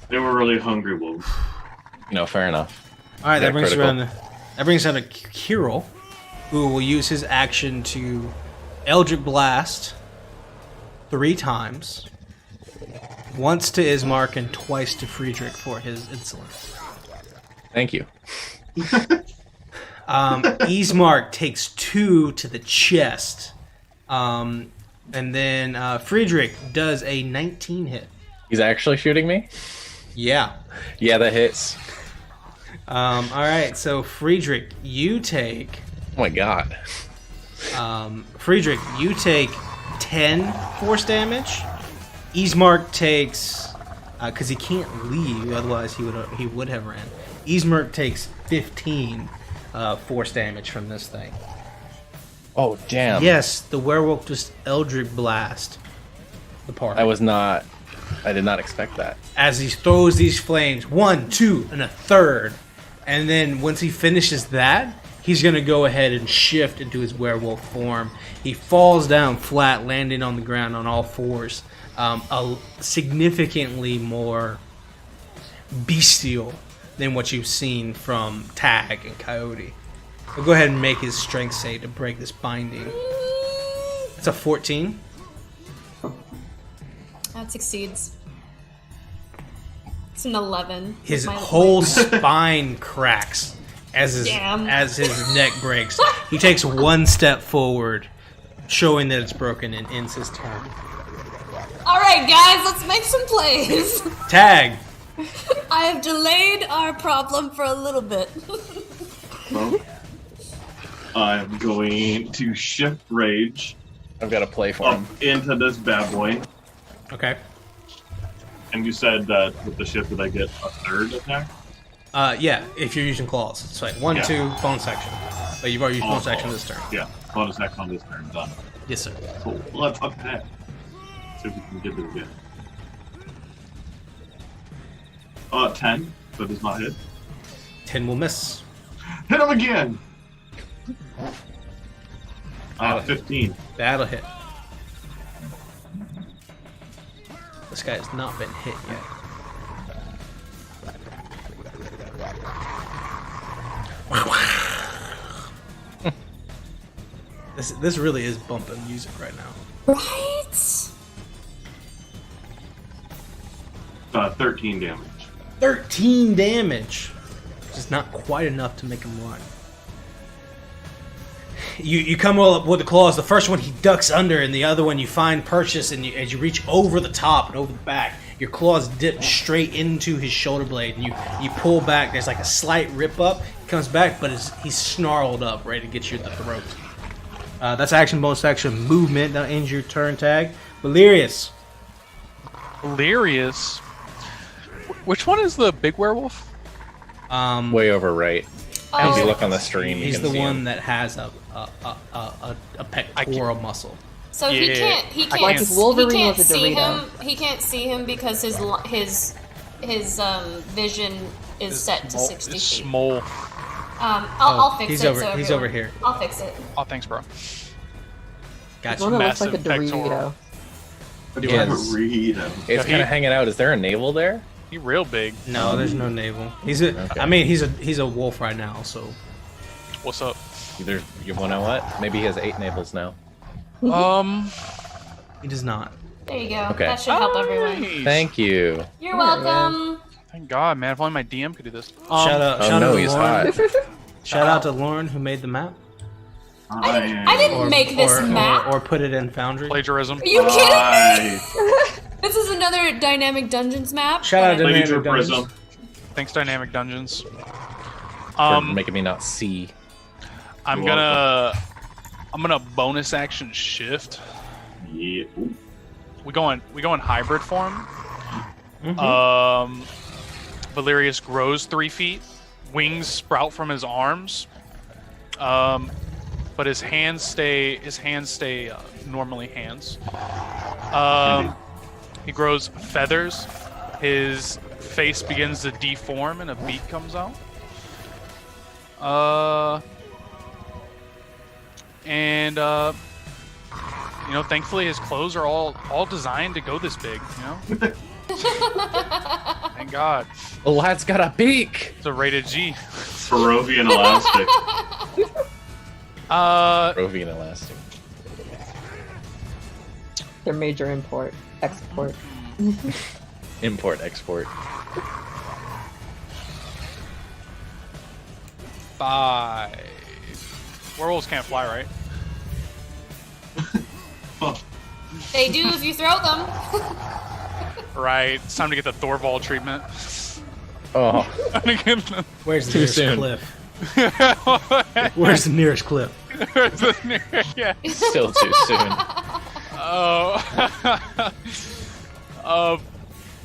They were really hungry wolves. No, fair enough. All right, that They're brings critical. that brings out a Kirill, who will use his action to Eldritch Blast 3 times, once to Ismark and twice to Friedrich for his insolence. Thank you. Ismark takes 2 to the chest, and then Friedrich does a 19 hit. He's actually shooting me? Yeah. Yeah, that hits. All right, so Friedrich, you take... Oh my god. Friedrich, you take 10 force damage. Ismark takes, because he can't leave, otherwise he would have ran. Ismark takes 15 force damage from this thing. Oh, damn. Yes, the werewolf just Eldritch Blast the party. I did not expect that. As he throws these flames, 1, 2, and a third. And then once he finishes that, he's going to go ahead and shift into his werewolf form. He falls down flat, landing on the ground on all fours. A significantly more bestial than what you've seen from Tag and Coyote. We'll go ahead and make his strength save to break this binding. It's a 14. That succeeds. It's an 11. His with my whole leg. spine cracks as Damn. his neck breaks. He takes 1 step forward, showing that it's broken, and ends his turn. Alright, guys, let's make some plays. Tag. I have delayed our problem for a little bit. Well, I'm going to shift rage I've got to play for up him. into this bad boy. Okay. And you said that with the shift, did I get a third attack? Yeah, if you're using claws. It's like 1, Yeah. 2, bonus action. But you've already used bonus action claws. this turn. Yeah, bonus action on this turn, done. Yes, sir. Cool. Let's attack. See if we can get this again. 10, so it does not hit. 10 will miss. Hit him again! 15. That'll hit. This guy has not been hit yet. This really is bumping music right now. Right? 13 damage. 13 damage. Just not quite enough to make him run. You come all up with the claws. The first one he ducks under, and the other one you find purchase. And as you reach over the top and over the back, your claws dip straight into his shoulder blade, and you pull back. There's like a slight rip up. He comes back, but he's snarled up, ready to get you at the throat. That's action, bonus action, movement. That ends your turn tag. Valerius. Valerius. Which one is the big werewolf? Way over right. If you look on the stream, you he's can the see one him. that has a pectoral muscle. So Yeah, he can't. He I can't. can't- Like if Wolverine he can't was a see Dorito. him. He can't see him because his vision is set to 60 It's feet. small. I'll fix he's it. over- so he's everyone- over here. I'll fix it. Oh, thanks, bro. Gotcha. One that looks like a Massive pectoral. Dorito. Yes. Burrito. It's kind of hanging out. Is there a navel there? He real big. No, there's no navel. He's a. Okay. I mean, he's a wolf right now. So What's up? You wanna what? Maybe he has 8 navels now. he does not. There you go. Okay. That should help everyone. Nice. Thank you. You're welcome. Thank God, man. If only my DM could do this. Shout out! Oh shout no, out to he's Lauren. hot. Shout out to Lauren who made the map. I didn't make this map. Or put it in Foundry. Plagiarism. Are you kidding me? Nice. This is another Dynamic Dungeons map. Shout out to Plagiarism. Natalia Dungeons. Thanks, Dynamic Dungeons. For making me not see. I'm You're gonna bonus action shift. Yeah. Ooh. We go in hybrid form. Mm-hmm. Valerius grows 3 feet. Wings sprout from his arms. But his hands stay normally hands. He grows feathers. His face begins to deform and a beak comes out. Thankfully his clothes are all designed to go this big, you know? Thank God. The lad's got a beak. It's a rated G. Barovian elastic. Barovian elastic. Their major import, export. Import, export. 5. Werewolves can't fly, right? They do if you throw them. Right. It's time to get the Thorvald treatment. Oh, Where's the Too nearest soon. cliff? Where's the nearest cliff? Yeah. still too soon.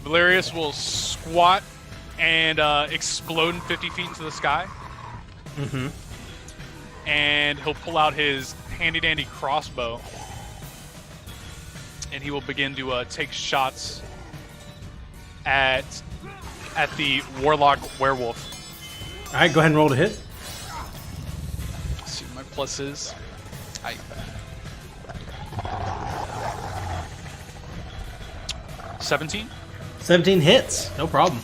Valerius will squat and explode in 50 feet into the sky. Mm-hmm. And he'll pull out his handy-dandy crossbow. And he will begin to take shots at the warlock werewolf. All right, go ahead and roll to hit. Let's see what my plus is. 17. 17 hits, no problem.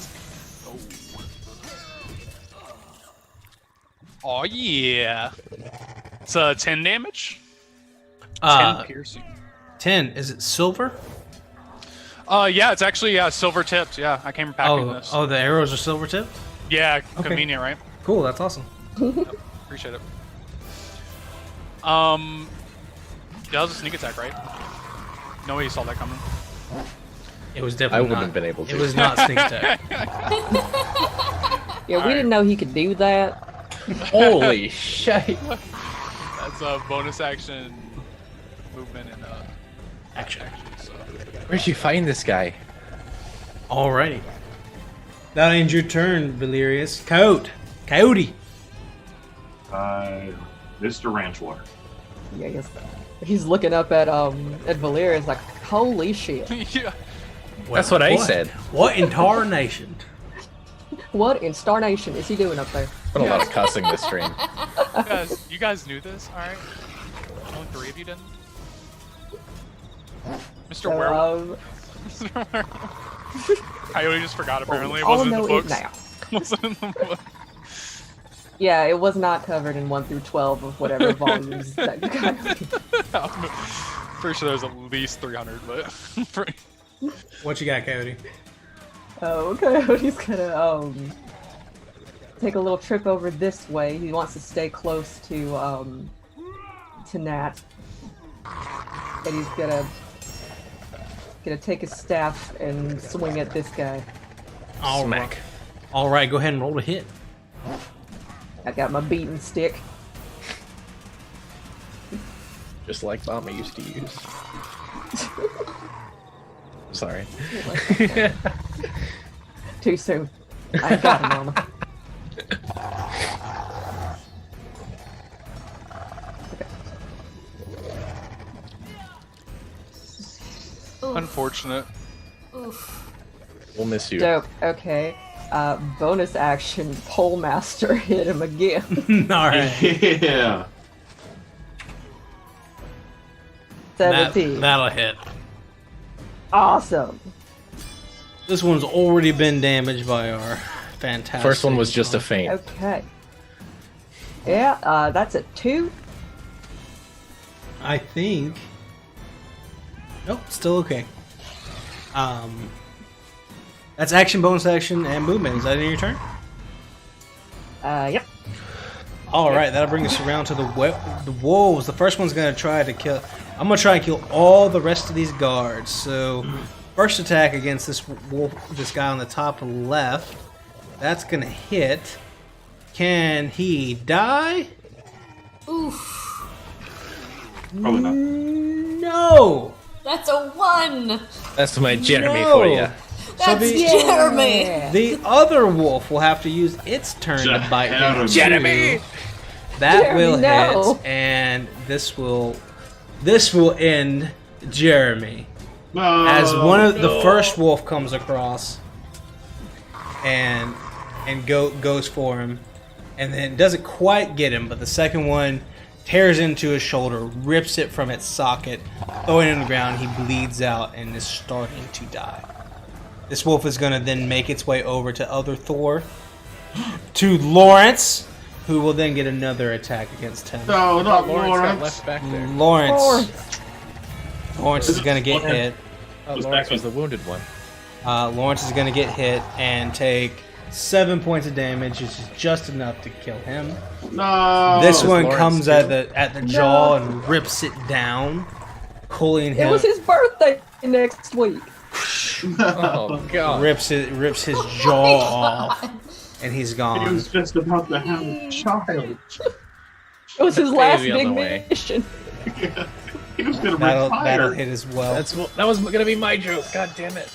Oh yeah. It's 10 damage. 10 piercing. 10. Is it silver? Yeah, it's actually silver tipped. Yeah, I came packing this. Oh, the arrows are silver tipped? Yeah, convenient, right? Cool, that's awesome. Appreciate it. Yeah, that was a sneak attack, right? No way you saw that coming. It was I definitely wouldn't not. have been able to. It was not sneak attack. Yeah, we didn't know he could do that. Holy shit. That's a bonus action movement and Action. so. Where'd you find this guy? Alrighty. That ends your turn, Valerius. Coyote. Mr. Ranchwater. Yeah, he's looking up at Valerius like, holy shit. Yeah. That's what I said. What in tar nation? What in Star Nation is he doing up there? Been a lot of cussing this stream. You guys knew this, alright? Only 3 of you didn't? Mr. Werewolf. Mr. Werewolf. Coyote just forgot apparently. It wasn't in the books. now. Wasn't in the book. Yeah, it was not covered in 1 through 12 of whatever volumes that you got. Pretty sure there's at least 300, but What you got, Coyote? Coyote's gonna take a little trip over this way. He wants to stay close to Nat, and he's gonna take his staff and swing at this guy. Smack. All right, go ahead and roll a hit. I got my beating stick. Just like Mama used to use. Sorry. Too soon. I got him, Mama. Unfortunate. Oof. We'll miss you. Dope. Okay. Bonus action. Pole Master hit him again. All right. Yeah. 17. That'll hit. Awesome. This one's already been damaged by our fantastic. First one was just a feint. Okay. Yeah, that's a 2. I think. Nope, still okay. That's action, bonus action, and movement. Is that in your turn? Yep. All right, that'll bring us around to the wolves. The first one's gonna try to kill. I'm gonna try and kill all the rest of these guards. So, first attack against this wolf, this guy on the top left. That's gonna hit. Can he die? Oof. Probably not. No. That's a 1. That's my Jeremy No. for you. That's the- Jeremy. The other wolf will have to use its turn to bite him. Jeremy! That Jeremy, will no. hit, and this will end Jeremy. No. As one of the first wolf comes across and goes for him, and then doesn't quite get him, but the second one tears into his shoulder, rips it from its socket, throwing it on the ground. He bleeds out and is starting to die. This wolf is going to then make its way over to other Thor, to Lawrence, who will then get another attack against him. No, not Lawrence got Lawrence. left back there. Lawrence is going to get hit. Oh, Lawrence was the wounded one. Lawrence is going to get hit and take 7 points of damage, which is just enough to kill him. No. This one Lawrence comes too? at the jaw and rips it down, pulling It him. was his birthday next week. Oh god. rips his jaw off, and he's He gone. was just about to have a child. It was his last Baby on big the way. mission. He was gonna That'll retire. hit as well. That was gonna be my joke. God damn it.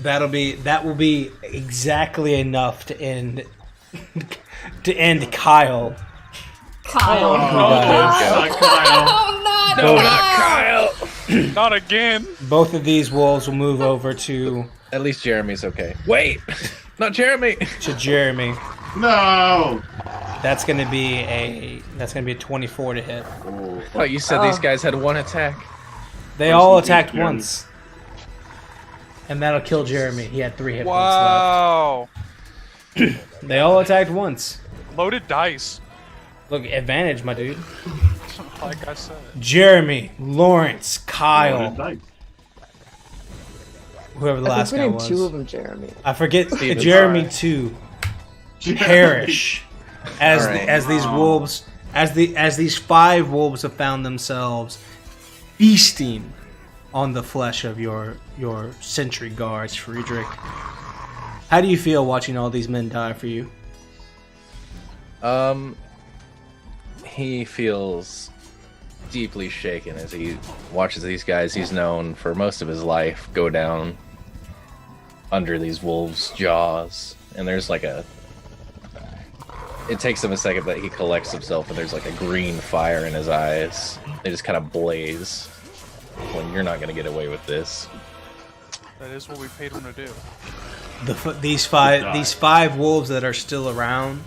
That will be exactly enough to end Kyle. Kyle. Not Kyle. Oh, not No, Kyle. Not again. Both of these wolves will move over to At least Jeremy's okay. Wait! Not Jeremy! Jeremy. No. That's gonna be a 24 to hit. Oh, you said these guys had one attack. They First all one beat attacked Jeremy. once, and that'll kill Jeremy. He had 3 hit Wow. points left. They all attacked once. Loaded dice. Look, advantage, my dude. Like I said. Jeremy, Lawrence, Kyle, Dice. whoever the I last think guy we named 2 of was. them Jeremy. I forget. Steven. Jeremy Sorry. 2. Perish as All right. as these wolves as these 5 wolves have found themselves feasting on the flesh of your sentry guards, Friedrich. How do you feel watching all these men die for you? He feels deeply shaken as he watches these guys he's known for most of his life go down under these wolves' jaws. And there's like it takes him a second, but he collects himself, and there's like a green fire in his eyes. They just kind of blaze when you're not going to get away with this. That is what we paid him to do. These five wolves that are still around,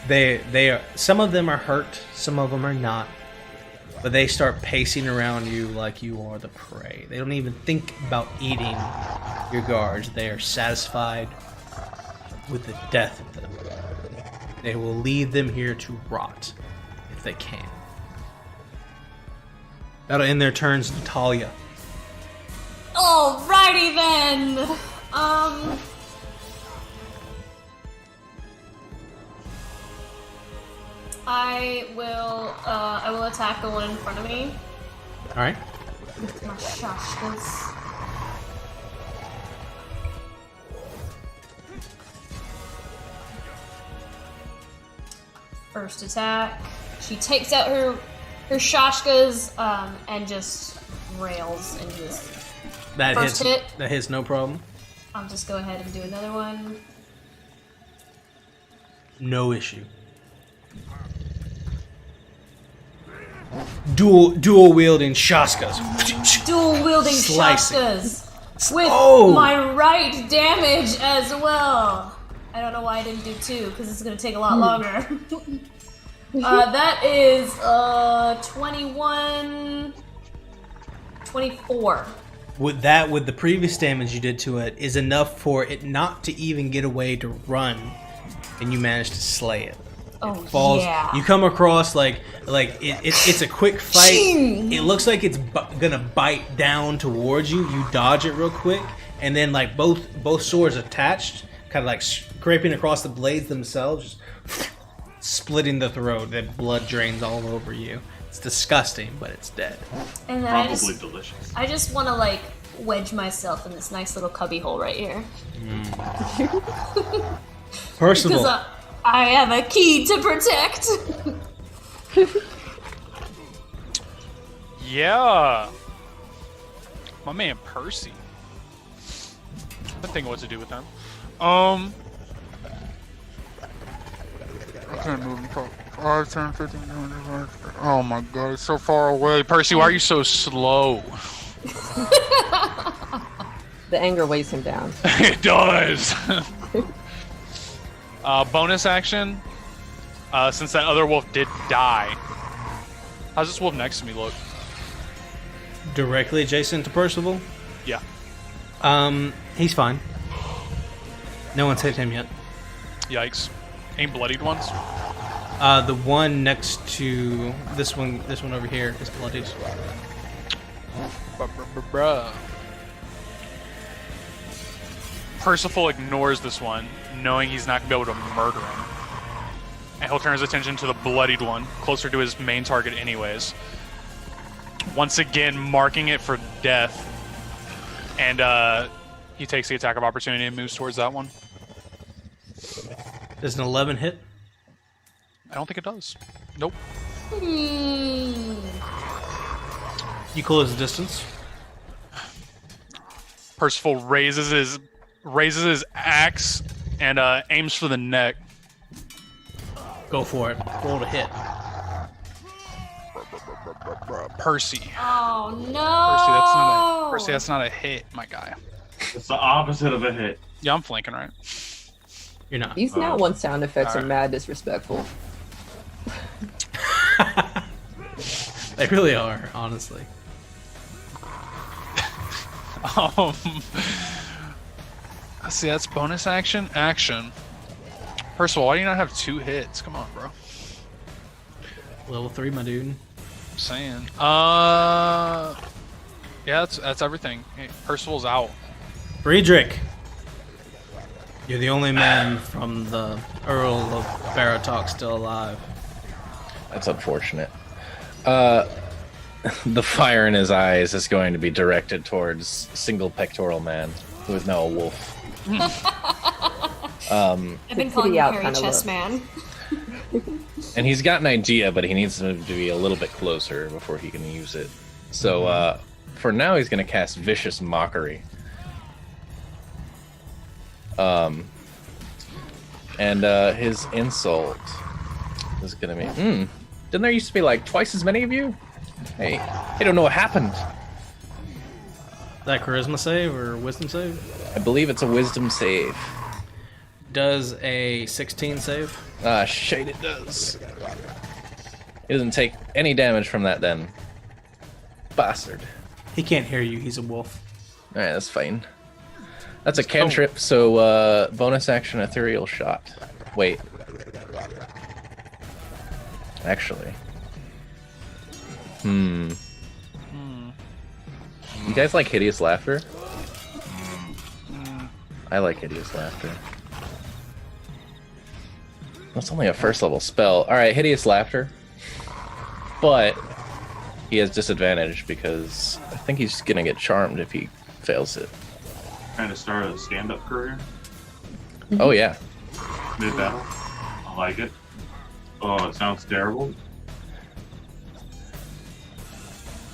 they are, some of them are hurt, some of them are not, but they start pacing around you like you are the prey. They don't even think about eating your guards. They are satisfied with the death of them. They will leave them here to rot if they can. That'll end their turns, Natalia. Alrighty Alrighty then. I will attack the one in front of me. All right. With my shashkas. First attack. She takes out her shashkas and just rails into this. That First hits. hit. That hits, no problem. I'll just go ahead and do another one. No issue. Dual wielding shashkas. Dual wielding Slicing. shashkas with Oh! my right damage as well. I don't know why I didn't do 2 because it's gonna take a lot longer. That is 21, 24. With the previous damage you did to it, is enough for it not to even get away to run, and you manage to slay it. Oh, It falls. yeah. You come across it's a quick fight. It looks like it's gonna bite down towards you. You dodge it real quick, and then like both swords attached, kind of like scraping across the blades themselves, just splitting the throat. That blood drains all over you. It's disgusting, but it's dead. And then Probably delicious. I just want to like wedge myself in this nice little cubby hole right here. Percival. Because I have a key to protect. Yeah. My man Percy. I'm thinking what to do with him. I can't move him for 5, 10, 15, 20, 25. Oh my god, it's so far away. Percy, why are you so slow? The anger weighs him down. It does. Bonus action. Since that other wolf did die. How's this wolf next to me look? Directly adjacent to Percival? Yeah. He's fine. No one's hit him yet. Yikes. Ain't bloodied ones? The one next to this one over here is bloodied. Bruh. Percival ignores this one, knowing he's not going to be able to murder him. And he'll turn his attention to the bloodied one, closer to his main target anyways. Once again, marking it for death. And he takes the attack of opportunity and moves towards that one. Does an 11 hit? I don't think it does. Nope. You close the distance. Percival raises his axe and aims for the neck. Go for it. Roll to hit. Percy. Oh no! Percy, that's not a hit, my guy. It's the opposite of a hit. Yeah, I'm flanking, right? You're not. These now one sound effects are Alright. mad disrespectful. They really are, honestly. Let's see, that's bonus action. Action. Percival, why do you not have 2 hits? Come on, bro. Level 3, my dude. I'm saying. Yeah, that's everything. Hey, Percival's out. Friedrich! You're the only man from the Earl of Barovia still alive. That's unfortunate. The fire in his eyes is going to be directed towards single pectoral man, who is now a wolf. I've been calling Kitty you out Hairy kinda Chest look. Man. And he's got an idea, but he needs to be a little bit closer before he can use it. So for now, he's going to cast Vicious Mockery. And his insult is going to be, didn't there used to be like twice as many of you? Hey, I don't know what happened. That charisma save or wisdom save? I believe it's a wisdom save. Does a 16 save? Ah, shit, it does. He doesn't take any damage from that then. Bastard. He can't hear you, he's a wolf. Alright, that's fine. That's a cantrip, so bonus action ethereal shot. Wait. Actually. You guys like hideous laughter? I like Hideous Laughter. That's only a first level spell. Alright, Hideous Laughter. But he has disadvantage because I think he's gonna get charmed if he fails it. Trying to start a stand-up career. Oh yeah. Mid-battle. I like it. Oh, it sounds terrible.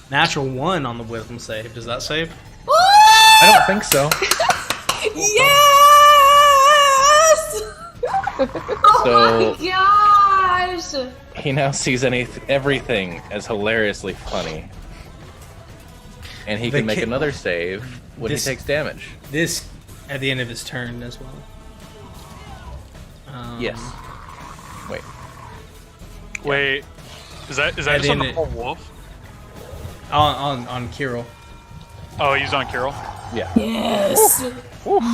Natural 1 on the wisdom save. Does that save? I don't think so. Yes! Oh So- my gosh! He now sees everything as hilariously funny. And he The can make ki- another save when This- he takes damage. This at the end of his turn as well. Yes. Wait. Wait, is that I just on the didn't- poor wolf? On Kirill. Oh, he's on Carol. Yeah. Yes!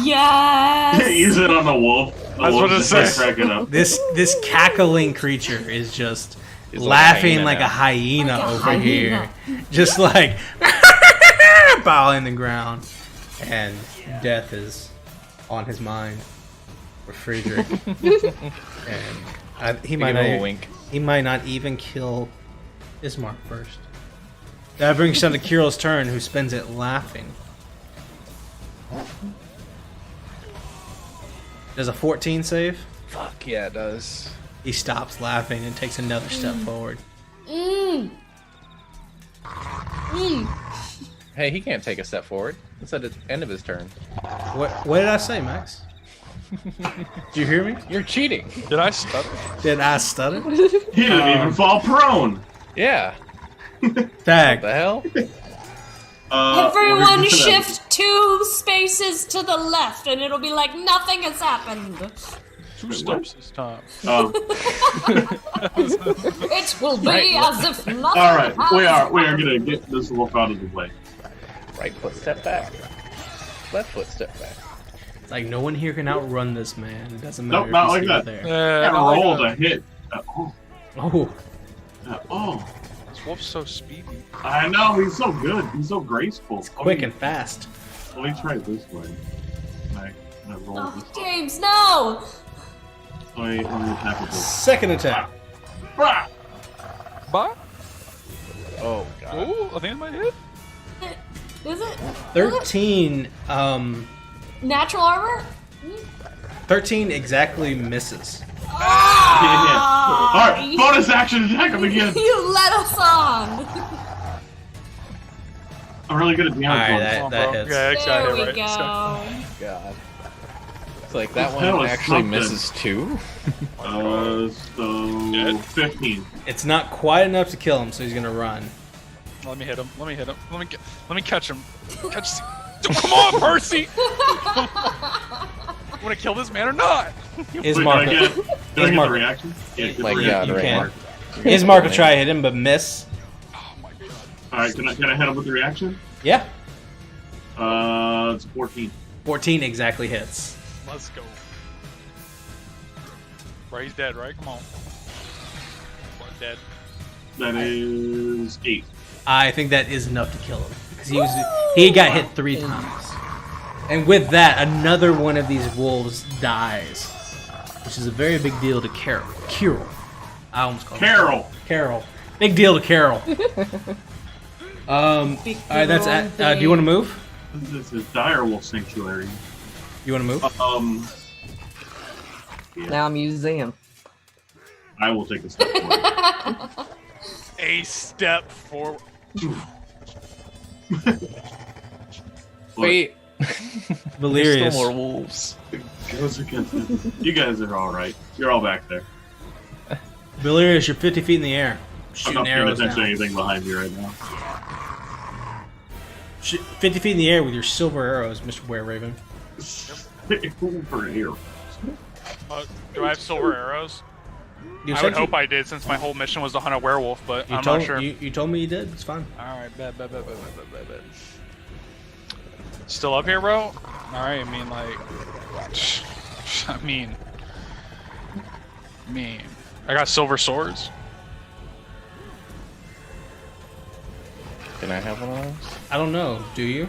Yes! Use it on the wolf. The I was wolf about to just say. starts cracking up. This cackling creature is just He's like a laughing hyena like a now. hyena Like a over hyena. here. Just like bowing the ground. And death is on his mind for Friedrich. And he might Give him a not, wink. he might not even kill Ismark first. That brings us down to Kirill's turn, who spends it laughing. Does a 14 save? Fuck yeah, it does. He stops laughing and takes another step forward. Mm. Mm. Hey, he can't take a step forward. It's at the end of his turn. What did I say, Max? Did you hear me? You're cheating. Did I stutter? Did I stutter? He didn't even fall prone. Yeah. Tag. What the hell? Everyone we're- shift 2 spaces to the left and it'll be like nothing has happened. 2 steps this time. It will be as if nothing All right, has we are happened. gonna get this wolf out of the way. Right foot step back. Left foot step back. It's like no one here can outrun this man. It doesn't matter Nope, not if like he's that. there. Yeah, I not like rolled that. a hit. Oh, Oh, This wolf's so speedy. I know, he's so good. He's so graceful. it's quick and fast. Let me try it this way. I roll Oh, this. James, no! Let me attack with this. Second attack. Ah! But Oh god. ooh, I think it might hit. Is it? 13. Natural armor? 13 exactly misses. Ah! Alright, bonus action, attack him again. You let us on! I'm really good at damage Alright, rolls. that Come on, hits. bro. Yeah, There exactly we right. go. God. It's like that The hell one is actually something? misses too. So Dead? 15. It's not quite enough to kill him, so he's gonna run. Let me hit him. Let me hit him. Let me catch him. Catch. Come on, Percy. Want to kill this man or not? Is Wait, Mark? do I get the Mark- reaction? Yeah, get the My God, reaction. You right can. Mark. Is Mark will try to hit him, but miss. Oh my god. Alright, can I hit him with the reaction? Yeah. It's 14. 14 exactly hits. Let's go. Right, he's dead, right? Come on. What, dead? That is 8. I think that is enough to kill him because he got hit 3 times, and with that, another one of these wolves dies, which is a very big deal to Carol. I almost called Carol! Carol. Big deal to Carol. All right, that's at. Do you want to move? This is Direwolf Sanctuary. You want to move? Now museum. I will take a step forward. A step forward. Wait. Valerius. Still more wolves. You guys are alright. You're all back there. Valerius, you're 50 feet in the air, I'm shooting not paying arrows attention to down. anything behind me right now. 50 feet in the air with your silver arrows, Mr. Wereraven. For here. Do I have silver arrows? You I said would hope I did, since my whole mission was to hunt a werewolf, but I'm not sure. You told me you did. It's fine. Alright, bet. Still up here, bro? Alright, I mean, like... I mean... I got silver swords. Can I have one of those? I don't know. Do you?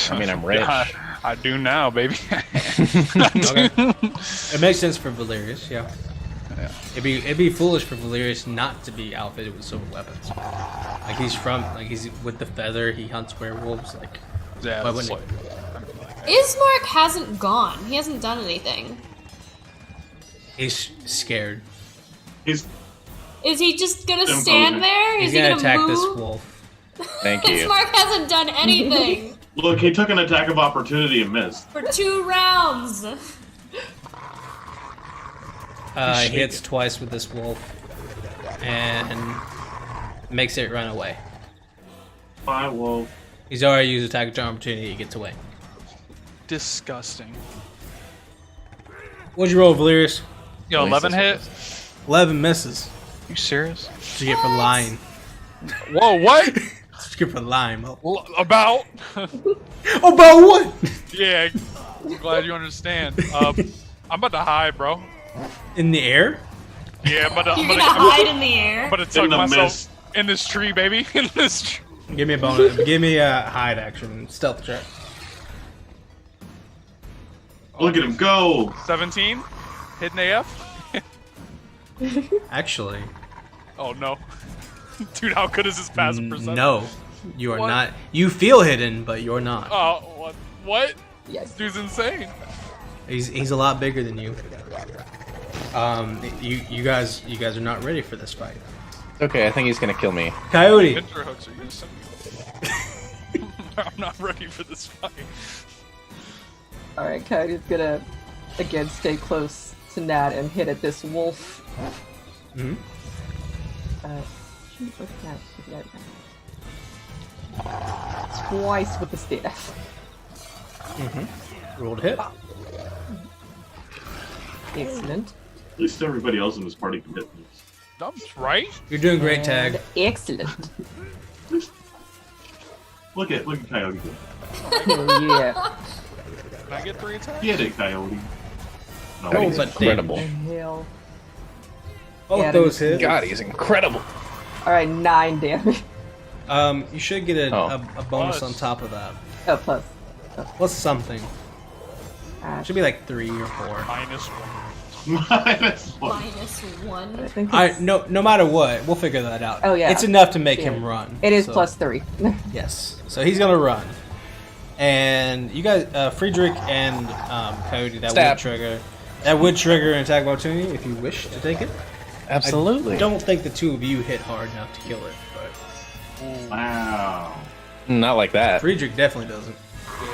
I mean, I'm rich. God. I do now, baby. Okay. It makes sense for Valerius, yeah. It'd be foolish for Valerius not to be outfitted with silver weapons. Like he's with the feather. He hunts werewolves. Like, Yeah, why that's wouldn't he? Ismark hasn't gone. He hasn't done anything. He's scared. Is he just gonna Imposing. stand there? He's Is he gonna gonna attack move? this wolf. Thank you. Ismark hasn't done anything Look, he took an attack of opportunity and missed. for 2 rounds. He hits twice with this wolf and makes it run away. Bye, wolf. He's already used attack of opportunity. He gets away. Disgusting. What'd you roll, Valerius? Yo, 11 hit? 11 misses. You serious? That's what you get for lying. Whoa, what? That's what you get for lying. About? About what? Yeah, I'm glad you understand. I'm about to hide, bro. In the air? Yeah, I'm about to, You're gonna hide in the air. I'm about to tuck the myself mist. in this tree, baby. In this tree. Give me a bonus. Give me a hide action. Stealth check. Look at him go! 17? Hidden AF? Actually, Oh, no. Dude, how good is this passive perception? no. You are What? not. You feel hidden, but you're not. Oh, what? What? Yes. Dude's insane. He's a lot bigger than you. You guys are not ready for this fight. Okay, I think he's gonna kill me. Coyote. Intro hooks are gonna send me. I'm not ready for this fight. Alright, Coyote's gonna again stay close to Nat and hit at this wolf. Mhm. What's that? Twice with the staff. Rolled a hit. Excellent. At least everybody else in this party can hit me. That's right. You're doing great, Tag. Excellent. Look at Coyote. Oh, yeah. Can I get 3 attacks? Get it, Coyote. No, Oh, He's but incredible. Hell. Both Yeah, those hit. God, he's incredible. Alright, 9 damage. You should get a bonus Plus. on top of that. Oh, plus. What's something? Should be like 3 or 4. -1. Minus one. -1. I think Alright, it's, no matter what, we'll figure that out. Oh, yeah. It's enough to make Yeah. him run. it is so- plus 3. Yes. So he's gonna run. And you guys, Friedrich and Coyote, that would trigger an attack of opportunity if you wish to take it. Absolutely. I don't think the two of you hit hard enough to kill it, but Wow. Not like that. Friedrich definitely doesn't.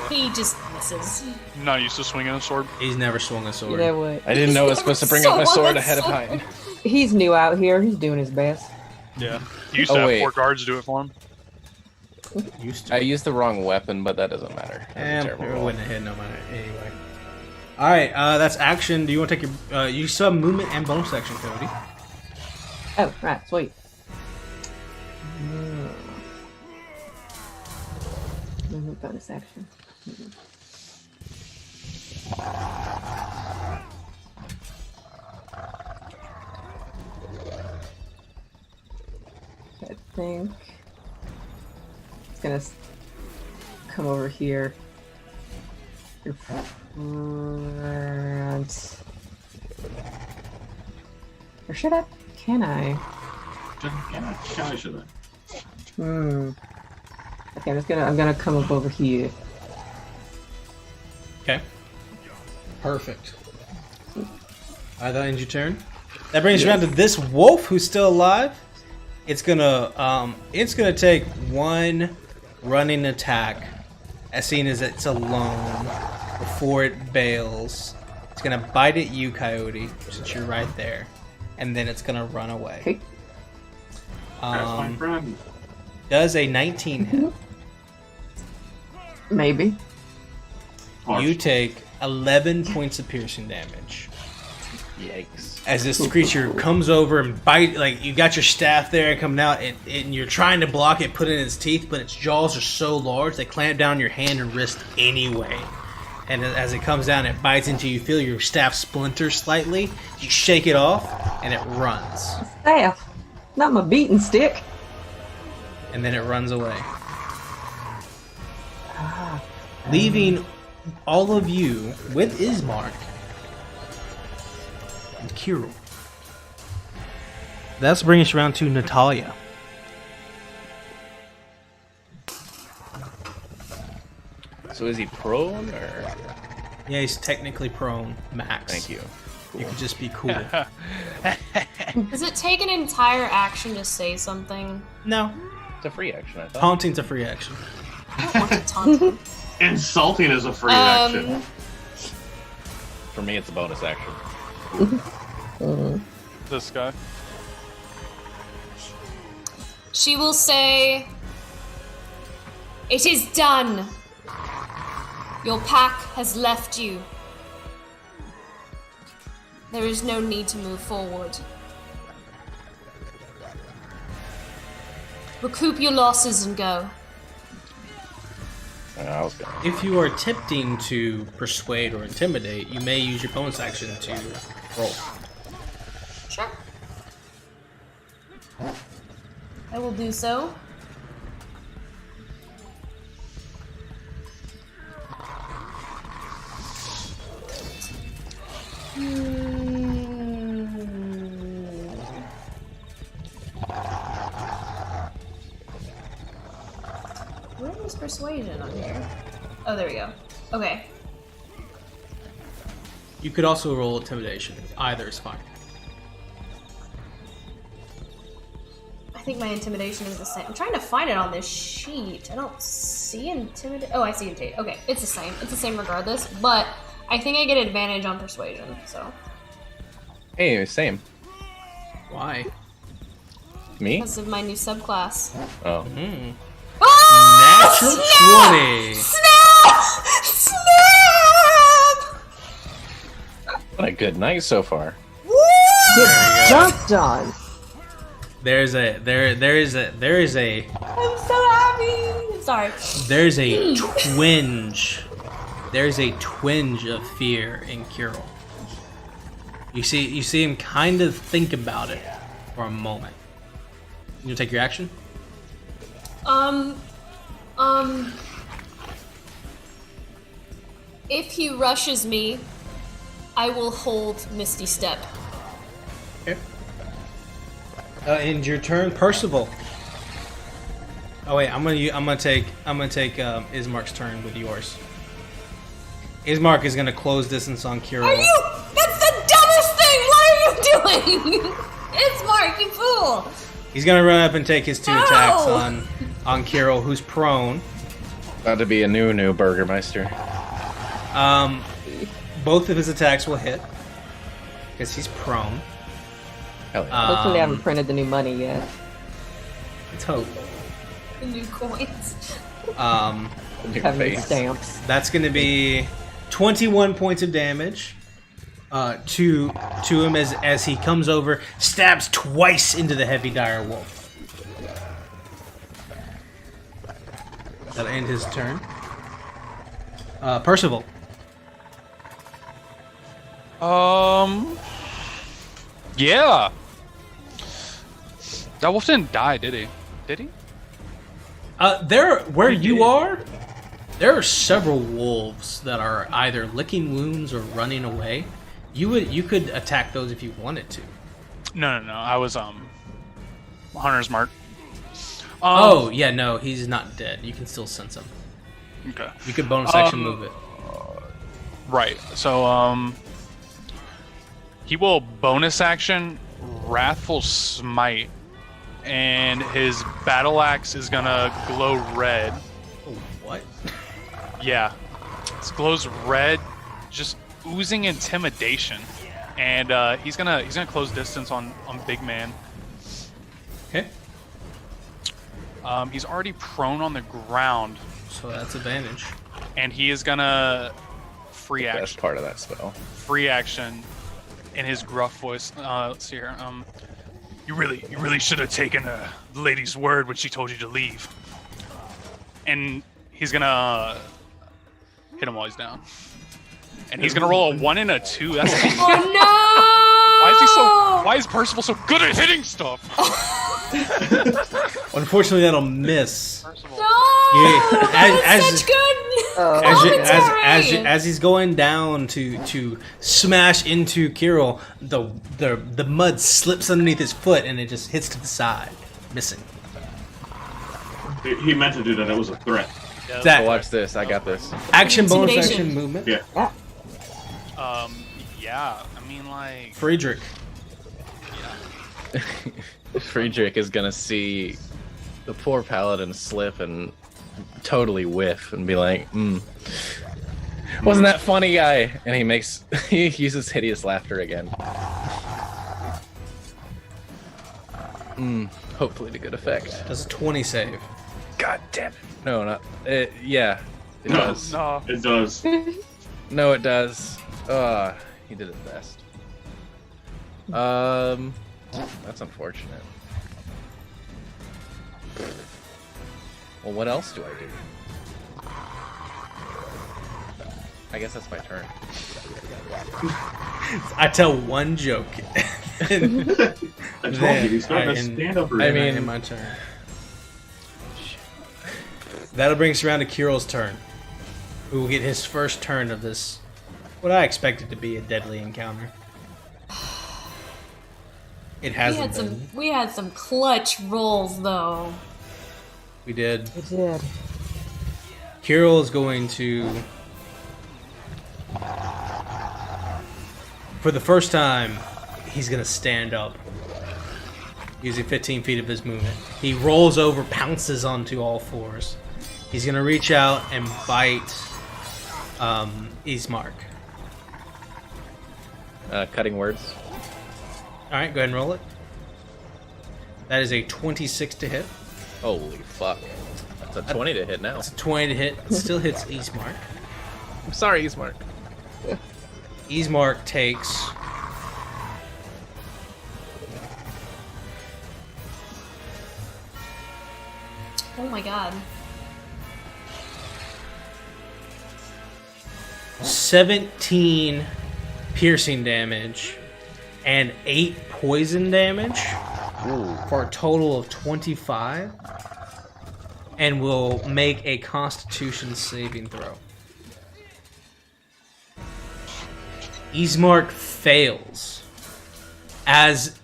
He just misses. I'm not used to swinging a sword. He's never swung a sword. You know what? I didn't know I was supposed to bring out my So sword what? ahead of time. He's new out here. He's doing his best. Yeah. He used to Oh, have wait. 4 guards do it for him. Used to. I used the wrong weapon, but that doesn't matter. That was a And terrible it roll. wouldn't have hit no matter anyway. All right, that's action. Do you want to take your? You still have movement and bonus action, Cody. Oh, right, sweet. Movement bonus action. I think it's gonna come over here. Your front. Or should I? Can I? Should I? Okay, I'm gonna come up over here. Okay. Perfect. That ends your turn. That brings you around to this wolf who's still alive. It's gonna take one running attack as soon as it's alone before it bails. It's gonna bite at you, Coyote, since you're right there, and then it's gonna run away. Okay. That's my friend. Does a 19 hit? Maybe. You take 11 points of piercing damage. Yikes. As this creature comes over and bite, like you got your staff there coming out, and you're trying to block it, put it in its teeth, but its jaws are so large they clamp down your hand and wrist anyway. And as it comes down, it bites into you. Feel your staff splinter slightly. You shake it off, and it runs. Staff, not my beating stick. And then it runs away, leaving all of you with Ismark and Kirill. That's bringing us around to Natalia. So is he prone or? Yeah, he's technically prone, max. Thank you. Cool. You could just be cool. Does it take an entire action to say something? No. It's a free action, I thought. Taunting's a free action. I don't want to taunt him. Insulting is a free action. For me, it's a bonus action. This guy. She will say, "It is done. Your pack has left you. There is no need to move forward. Recoup your losses and go." I was gonna. If you are attempting to persuade or intimidate, you may use your bonus action to roll. Sure. I will do so. Where is persuasion on here? Oh, there we go. Okay. You could also roll intimidation. Either is fine. I think my intimidation is the same. I'm trying to find it on this sheet. I don't see intimidate. Oh, I see intimidate. Okay, it's the same. It's the same regardless. But I think I get advantage on persuasion. So. Hey, same. Why? Me? Because of my new subclass. Oh. Mm. Oh, Natural snap! 20. Snap! What a good night so far. Get dunked on. There is a I'm so happy. Sorry. there's a twinge. There's a twinge of fear in Kirill. You see him kind of think about it for a moment. You take your action? If he rushes me, I will hold Misty Step. Okay. And your turn, Percival. Oh wait, I'm gonna take Ismark's turn with yours. Ismark is gonna close distance on Kirill. Are you? That's the dumbest thing. What are you doing? It's Mark, you fool. He's gonna run up and take his 2 attacks on Kirill, who's prone. About to be a new Burgermeister. Both of his attacks will hit because he's prone. Hell yeah. Hopefully they haven't printed the new money yet. Let's hope. The new coins. New Having the face. stamps. That's going to be 21 points of damage to him as he comes over, stabs twice into the heavy dire wolf. That'll end his turn. Percival. Yeah. That wolf didn't die, did he? Did he? Where you are, there are several wolves that are either licking wounds or running away. You could attack those if you wanted to. No. I was Hunter's Mark. Oh yeah, no, he's not dead. You can still sense him. Okay. You could bonus action move it. Right. So he will bonus action Wrathful Smite, and his battle axe is gonna glow red. Oh, what? Yeah, it glows red, just oozing intimidation, and he's gonna close distance on big man. Okay. He's already prone on the ground, So that's advantage. and he is gonna free Best action. part of that spell. Free action, in his gruff voice. Let's see here. You really should have taken a lady's word when she told you to leave. And he's gonna hit him while he's down. And he's gonna roll a 1 and a 2. That's Oh no! Why is Percival so good at hitting stuff? Unfortunately, that'll miss. Percival. No! Yeah, That was such good. As he's going down to smash into Kirill, the mud slips underneath his foot and it just hits to the side, missing. He meant to do that. It was a threat. Yeah, That Watch this. I got this. action bonus Intimidation. action movement. Yeah. yeah. I mean, like, Friedrich. Friedrich is gonna see the poor paladin slip and totally whiff and be like, wasn't that funny, guy? And he uses hideous laughter again. Hopefully to good effect. Does a 20 save. God damn it. No, not yeah, it does. no. It does. No, it does. He did it best. That's unfortunate. Well, what else do I do? I guess that's my turn. I tell one joke. I told you, he's starting to stand up. I mean, in my turn. That'll bring us around to Kirill's turn, who will get his first turn of this, what I expected to be a deadly encounter. It hasn't been. We had some clutch rolls though. We did. We did. Kirill is going to, for the first time, he's going to stand up, using 15 feet of his movement. He rolls over, pounces onto all fours. He's going to reach out and bite Ismark. Cutting words. Alright, go ahead and roll it. That is a 26 to hit. Holy fuck. That's a 20 to hit now. It's a 20 to hit. It still hits Ismark. I'm sorry, Ismark. Ismark takes... Oh my god. 17 piercing damage and 8 poison damage for a total of 25, and will make a Constitution saving throw. Ismark fails as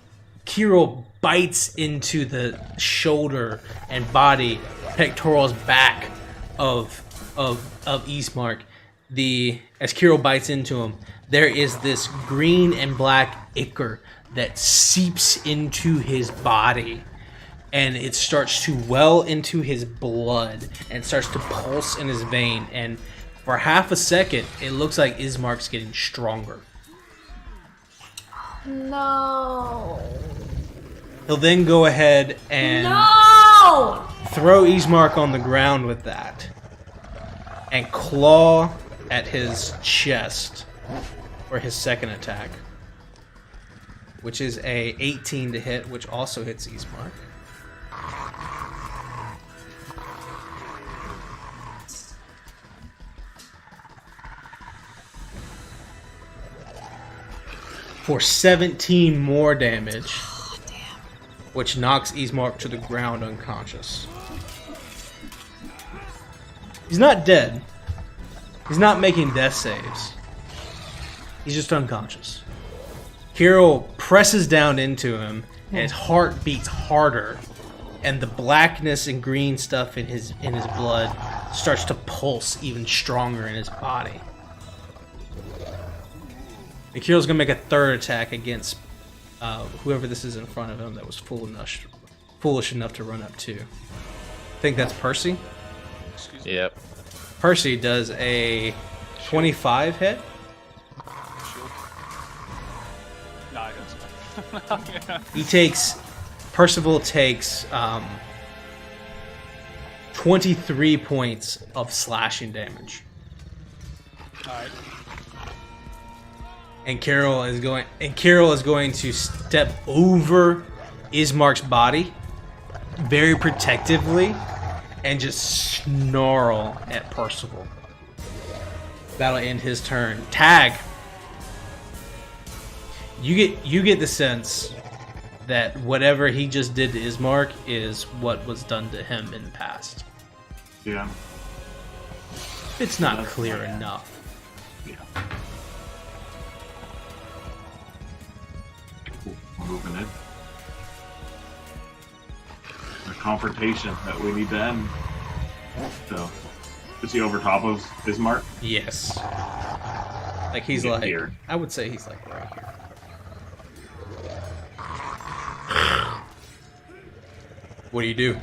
Kirill bites into the shoulder and body, pectorals back of Ismark. As Kirill bites into him, there is this green and black ichor that seeps into his body, and it starts to well into his blood and starts to pulse in his vein, and for half a second it looks like Ismark's getting stronger. No. He'll then go ahead and No! throw Ismark on the ground with that and claw at his chest for his second attack, which is a 18 to hit, which also hits Ismark. For 17 more damage, which knocks Ismark to the ground unconscious. He's not dead. He's not making death saves. He's just unconscious. Kirill presses down into him, and his heart beats harder, and the blackness and green stuff in his blood starts to pulse even stronger in his body. And Kirill's gonna make a third attack against whoever this is in front of him that was foolish enough to run up to. I think that's Percy. Yep. Percy does a 25 hit. No, he doesn't. Percival takes 23 points of slashing damage. Alright. And Kirill is going to step over Ismark's body very protectively and just snarl at Percival. That'll end his turn. Tag. You get the sense that whatever he just did to Ismark is what was done to him in the past. Yeah. It's not That's clear fine. enough. Yeah. Cool. We're moving in. The confrontation that we need to end. So, is he over top of Bismarck? Yes. Like he's Get like, here. I would say he's like right here. What do you do?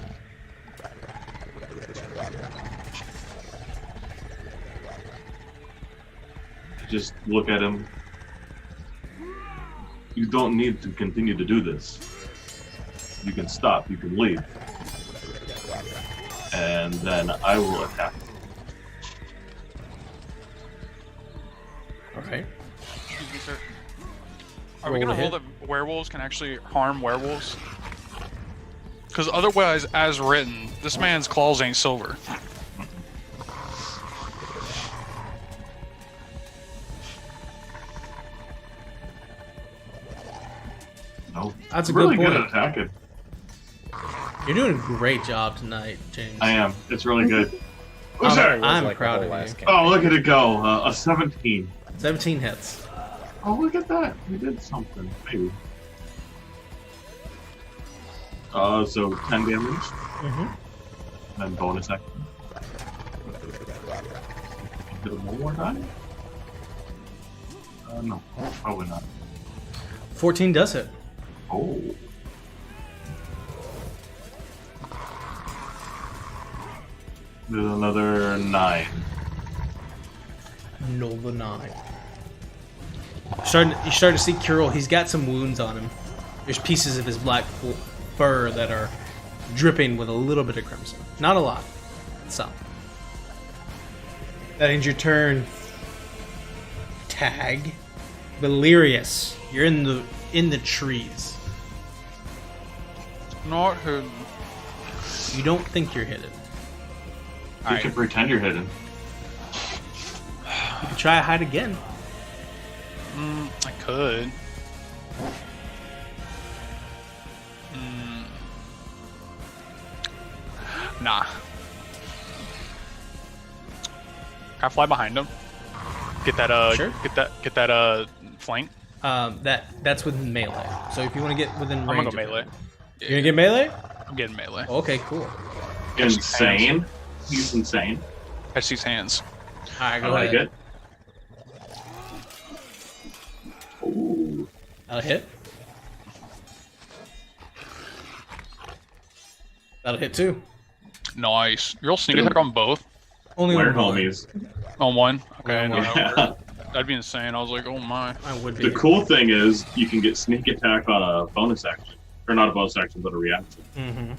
Just look at him. You don't need to continue to do this. You can stop, you can leave. And then I will attack. Okay. Excuse me, sir. Are we Roll gonna to rule hit. that werewolves can actually harm werewolves? Because otherwise, as written, this man's claws ain't silver. No. That's a really good good point. at attacking. You're doing a great job tonight, James. I am. It's really good. Who's that? I'm Like the proud whole of last you. Oh, look at it go. A 17. 17 hits. Oh, look at that. We did something. Maybe. So 10 damage. Mm-hmm. And bonus action. Hit him one more time? No. Probably not. 14 does hit. Oh. There's another 9. Nova 9. You're starting to see Curl. He's got some wounds on him. There's pieces of his black fur that are dripping with a little bit of crimson. Not a lot. Some. That ends your turn. Tag. Valerius. You're in the trees. Not hidden. You don't think you're hidden. You can pretend you're hidden. You can try to hide again. I could. Nah. Can I fly behind him? Get that Sure. get that flank. That's with melee. So if you want to get within range, I'm gonna of go him. melee. You're gonna get melee? I'm getting melee. Okay, cool. Insane. He's insane. I see his hands. All right, I go like ahead. it. Ooh. That'll hit. That'll hit too. Nice. You're all sneak attack on both. Only Where on one. homies? On one. Okay. On one. no, Yeah. That'd be insane. I was like, oh my. I would be. The cool thing is you can get sneak attack on a bonus action. Or not a bonus action, but a reaction. Mm-hmm.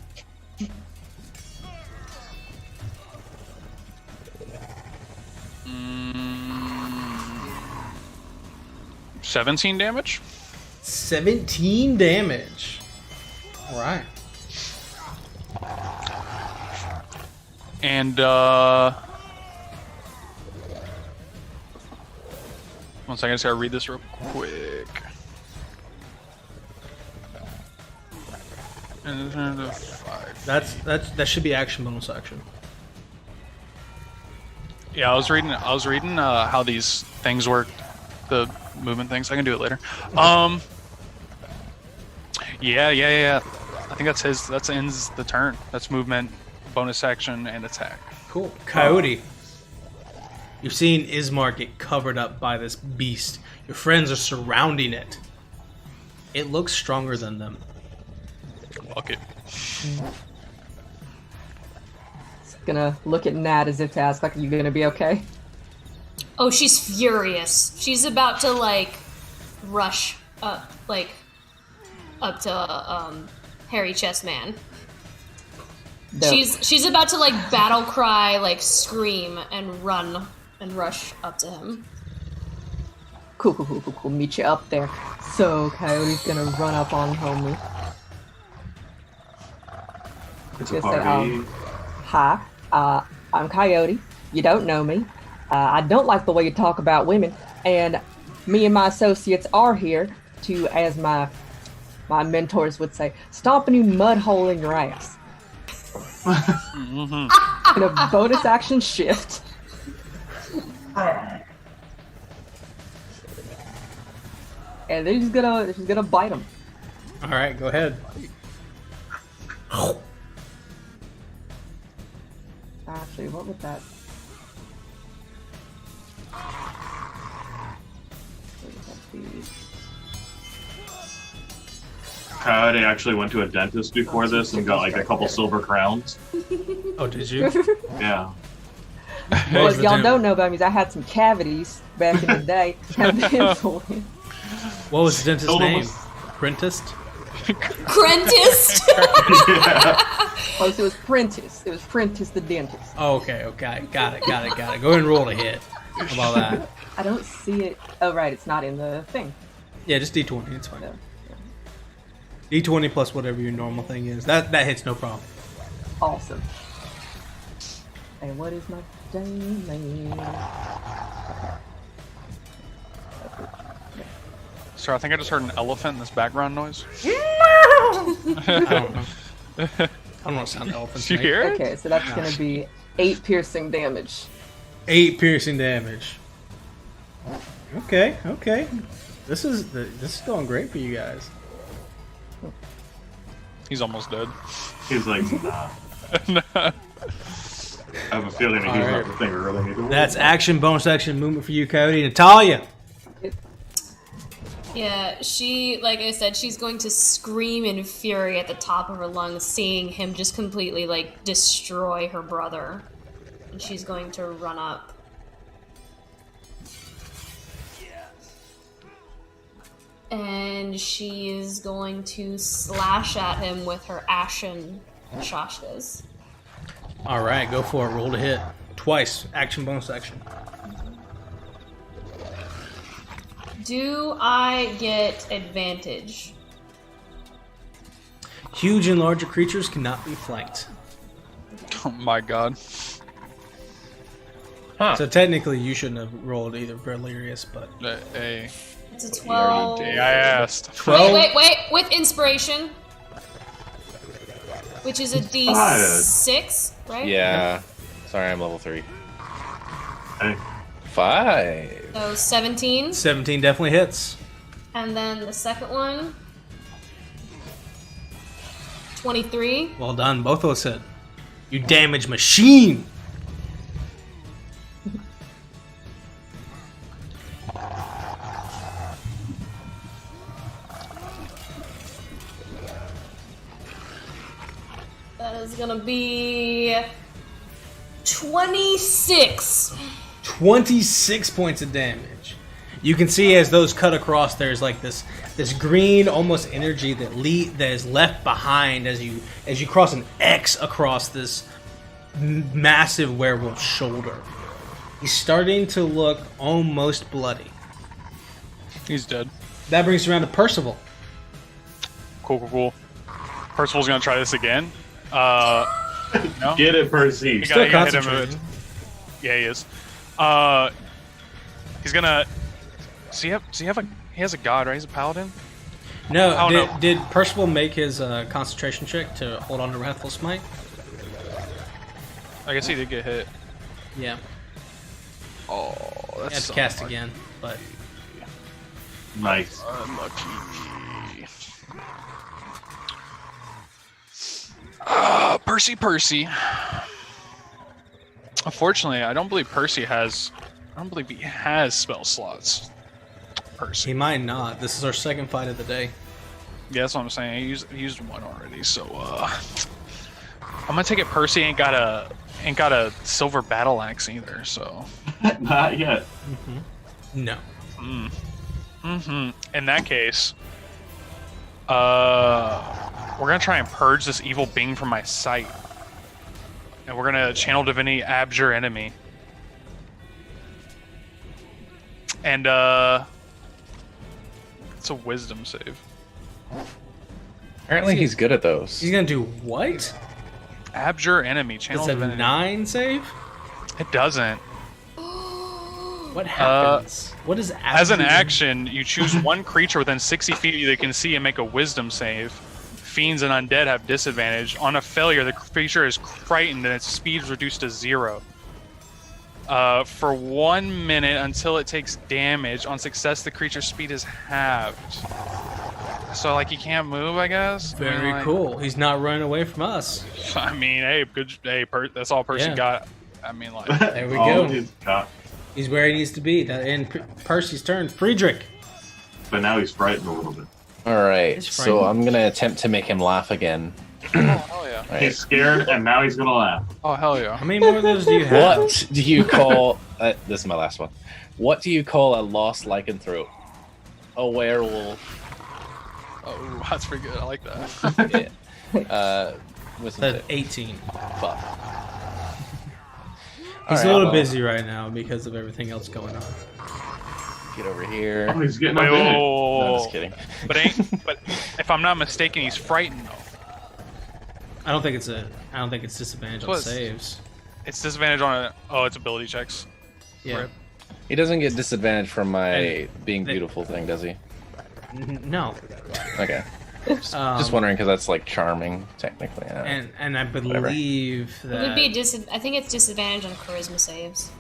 17 damage. 17 damage. All right. And one second, I just gotta read this real quick. And then the 5. That should be action bonus action. Yeah, I was reading how these things work, the movement things. I can do it later. Yeah. I think that ends the turn. That's movement, bonus action, and attack. Cool. Coyote. You've seen Ismark get covered up by this beast. Your friends are surrounding it. It looks stronger than them. Fuck it. Gonna look at Nat as if to ask, like, are you gonna be okay? Oh, she's furious. She's about to rush up to hairy chest man. Dope. She's about to battle cry, scream and run and rush up to him. Cool. Meet you up there. So Coyote's gonna run up on homie. It's Just a say, party. Hi, I'm Coyote. You don't know me. I don't like the way you talk about women, and me and my associates are here to, as my mentors would say, stomp a new mud hole in your ass. And a bonus action shift. And they're just gonna bite him. All right, go ahead. Actually, what would that? What would that be? Coyote actually went to a dentist before this and got like a couple silver crowns. Oh, did you? Yeah. Well, if y'all don't know about me, I had some cavities back in the day. What was the dentist's name? Prentist? Prentist? Oh, so it was Prentice. It was Prentice the dentist. Oh, okay. Got it. Go ahead and roll a hit. How about that? I don't see it. Oh, right. It's not in the thing. Yeah, just D20. It's fine. No. D20 plus whatever your normal thing is. That hits no problem. Awesome. And what is my damage? Sir, I think I just heard an elephant in this background noise. I don't know. I don't know what sound elephants Did you make. hear it? Okay, so that's gonna be 8 piercing damage. 8 piercing damage. Okay. This is going great for you guys. He's almost dead. He's like, nah. I have a feeling that he's not the thing we really need to worry That's about. action, bonus action movement for you, Coyote. Natalia! Yeah, she, like I said, she's going to scream in fury at the top of her lungs, seeing him just completely, like, destroy her brother. And she's going to run up. And she is going to slash at him with her ashen shashkas. Alright, go for it. Roll to hit. Twice. Action, bonus action. Do I get advantage? Huge and larger creatures cannot be flanked. Oh my god. Huh. So technically you shouldn't have rolled either Valerius, but... Hey. It's a 12. Hey, I asked. 12? Wait. With inspiration. Which is a D6, right? Yeah. Sorry, I'm level 3. Hey. 5. So 17. 17 definitely hits. And then the second one. 23. Well done. Both of those hit. You damage machine! That is gonna be 26. 26 points of damage. You can see as those cut across, there's like this green almost energy that is left behind as you cross an X across this massive werewolf's shoulder. He's starting to look almost bloody. He's dead. That brings us around to Percival. Cool. Percival's gonna try this again. No? Get it, Percy. You Still gotta hit him concentrating. Yeah, he is. He's gonna. He has a god, right? He's a paladin. No, Oh, no. did Percival make his concentration check to hold on to Wrathful Smite? I guess he did get hit. Yeah. Oh, He that's had to so cast unlucky. again, but Nice. Unlucky. Percy. Unfortunately, I don't believe he has spell slots. Percy. he might not. This is our second fight of the day. Yeah, that's what I'm saying. He used one already, so I'm gonna take it. Percy ain't got a silver battle axe either, so. Not yet. No. In that case, we're gonna try and purge this evil being from my sight, and we're gonna channel divinity abjure enemy, and it's a wisdom save. Apparently he's good at those. He's gonna do what? Abjure enemy channel It's a divinity. 9 save? It doesn't. What happens? What is As an abjure? action, you choose one creature within 60 feet you that can see and make a wisdom save. Fiends and undead have disadvantage. On a failure, the creature is frightened and its speed is reduced to 0. For 1 minute until it takes damage. On success, the creature's speed is halved. So, like, he can't move, I guess? Very like, cool. He's not running away from us. I mean, hey, good. Hey, that's all Percy Yeah. got. I mean, like, There we All go. he's got. He's where he needs to be. In Percy's turn, Friedrich. But now he's frightened a little bit. All right, It's so frightening. I'm gonna attempt to make him laugh again. oh hell yeah. Right. He's scared, and now he's gonna laugh. Oh hell yeah. How many more of those do you have? What do you call? This is my last one. What do you call a lost lycanthrope? A werewolf. Oh, that's pretty good. I like that. Yeah. Wisdom Said save. 18. Fuck. He's Alright, a little well, busy right now because of everything else going on. Get over here. Oh, he's getting Wait, up in it. No, just kidding. But if I'm not mistaken, he's frightened though. I don't think it's disadvantage on Plus- saves. It's disadvantage on it's ability checks. Yeah. Rip. He doesn't get disadvantage from my And- being beautiful thing, does he? No. Okay. Just wondering because that's like charming, technically. And I believe It that would be I think it's disadvantage on charisma saves.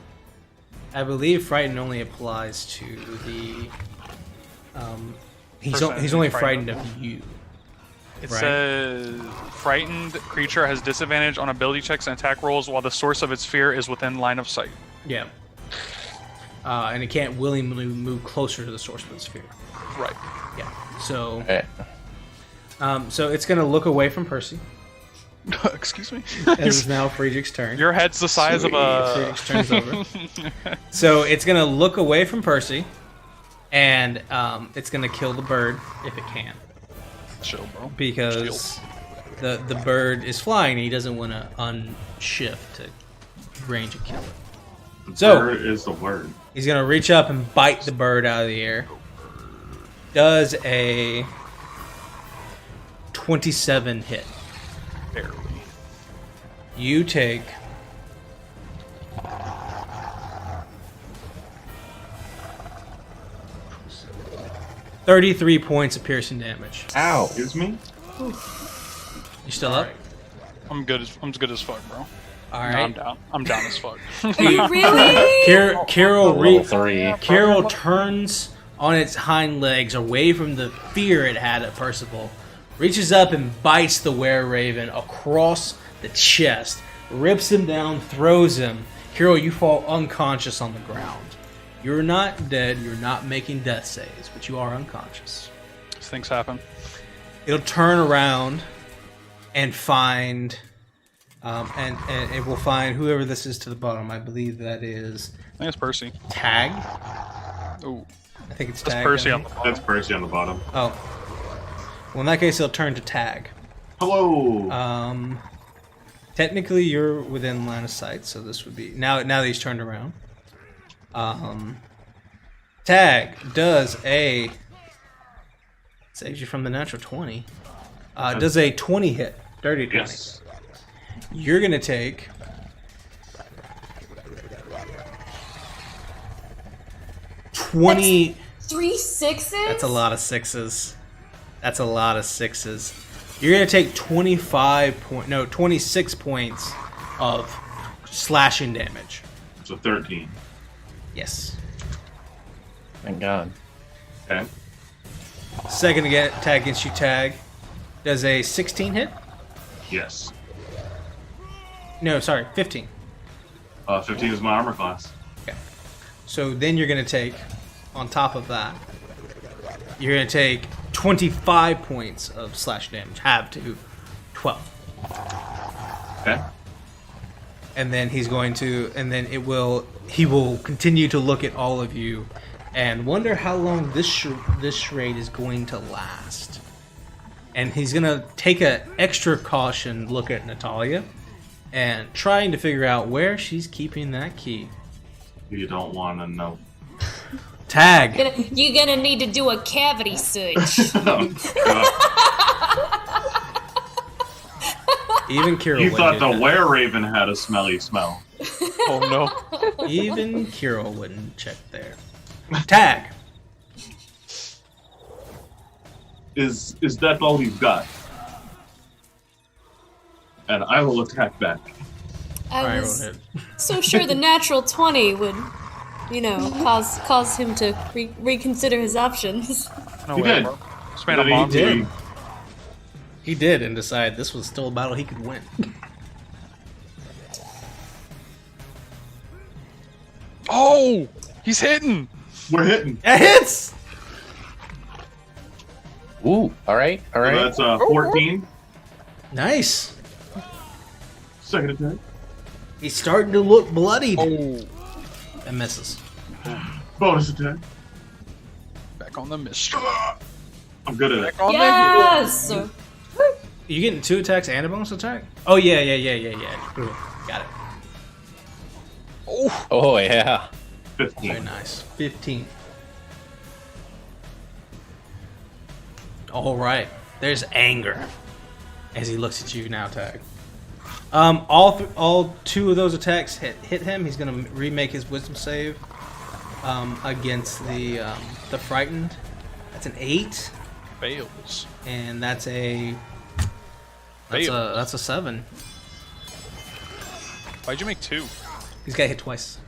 I believe frightened only applies to the he's Person only frightened. frightened of you. It Right. says frightened creature has disadvantage on ability checks and attack rolls while the source of its fear is within line of sight. Yeah. And it can't willingly move closer to the source of its fear. Right. Yeah. So Okay. so it's gonna look away from Percy. Excuse me. As it's now Friedrich's turn. Your head's the size of a. Friedrich's turn's over. So it's gonna look away from Percy, and it's gonna kill the bird if it can, Chill, bro. because the bird is flying and he doesn't want to unshift to range and kill it. So- Bird is the word. He's gonna reach up and bite the bird out of the air. Does a 27 hit. Barely. You take 33 points of piercing damage. Ow. Excuse me? You still up? I'm good as fuck, bro. All No, I'm right. down. I'm down as fuck. Really? Carol Level 3. Carol turns on its hind legs away from the fear it had of Percival, reaches up and bites the were-raven across the chest, rips him down, throws him. Carol, you fall unconscious on the ground. You're not dead, you're not making death saves, but you are unconscious. These things happen. It'll turn around and find, and it will find whoever this is to the bottom. I believe that is I think it's Percy. Tag. Ooh, I think it's that's Tag. Percy down on the here. bottom. That's Percy on the bottom. Oh. Well, in that case, it'll turn to Tag. Hello. Technically, you're within line of sight, so this would be now that he's turned around. Tag does a saves you from the natural 20. Does a 20 hit, dirty 20. Yes. You're gonna take 20. 3 sixes? That's a lot of sixes. That's a lot of sixes. You're gonna take 26 points of slashing damage. So 13. Yes. Thank God. Okay. Second attack against you, Tag. Does a 16 hit? Yes. No, sorry, 15. 15 is my armor class. Okay. So then you're gonna take, on top of that, you're gonna take 25 points of slash damage, half to 12. Okay. And then he will continue to look at all of you and wonder how long this charade is going to last. And he's gonna take an extra caution look at Natalia and trying to figure out where she's keeping that key. You don't want to know. Tag. You're gonna need to do a cavity search. Oh, God. Even Kira You wouldn't thought do the that. were-raven had a smelly smell. Oh no. Even Kira wouldn't check there. Tag. Is that all you've got? And I will attack back. I Alright, was roll hit. so sure the natural 20 would, cause him to reconsider his options. No You way, did. bro. This man a But he monster. did. He did, and decided this was still a battle he could win. Oh, he's hitting. We're hitting. It hits! Ooh, all right, all right. So that's 14. Nice. Second attack. He's starting to look bloodied. Oh, And misses. Bonus attack. back on the mystery. I'm good at it. Back on Yes! You getting 2 attacks and a bonus attack? Oh, yeah. Ooh, got it. Oh yeah. 15. Very nice. 15. All right. There's anger as he looks at you now, Tag. All 2 of those attacks hit him. He's gonna remake his wisdom save against the frightened. That's an 8, Fails. and that's a 7. Why'd you make 2? He's got hit twice.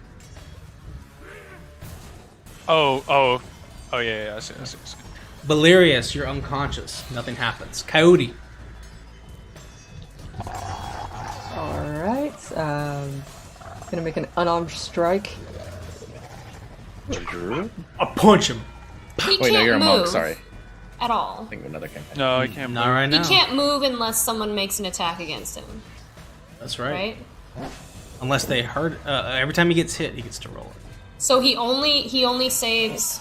Oh, yeah, I see. Valerius, you're unconscious. Nothing happens. Coyote. All right. Gonna make an unarmed strike. I'll punch him. He Wait, no, can't you're a move monk. Sorry. at all. Think of another campaign. No, I can't. Not move. right He now. can't move unless someone makes an attack against him, That's right. right? Unless they hurt. Every time he gets hit, he gets to roll it. So he only saves.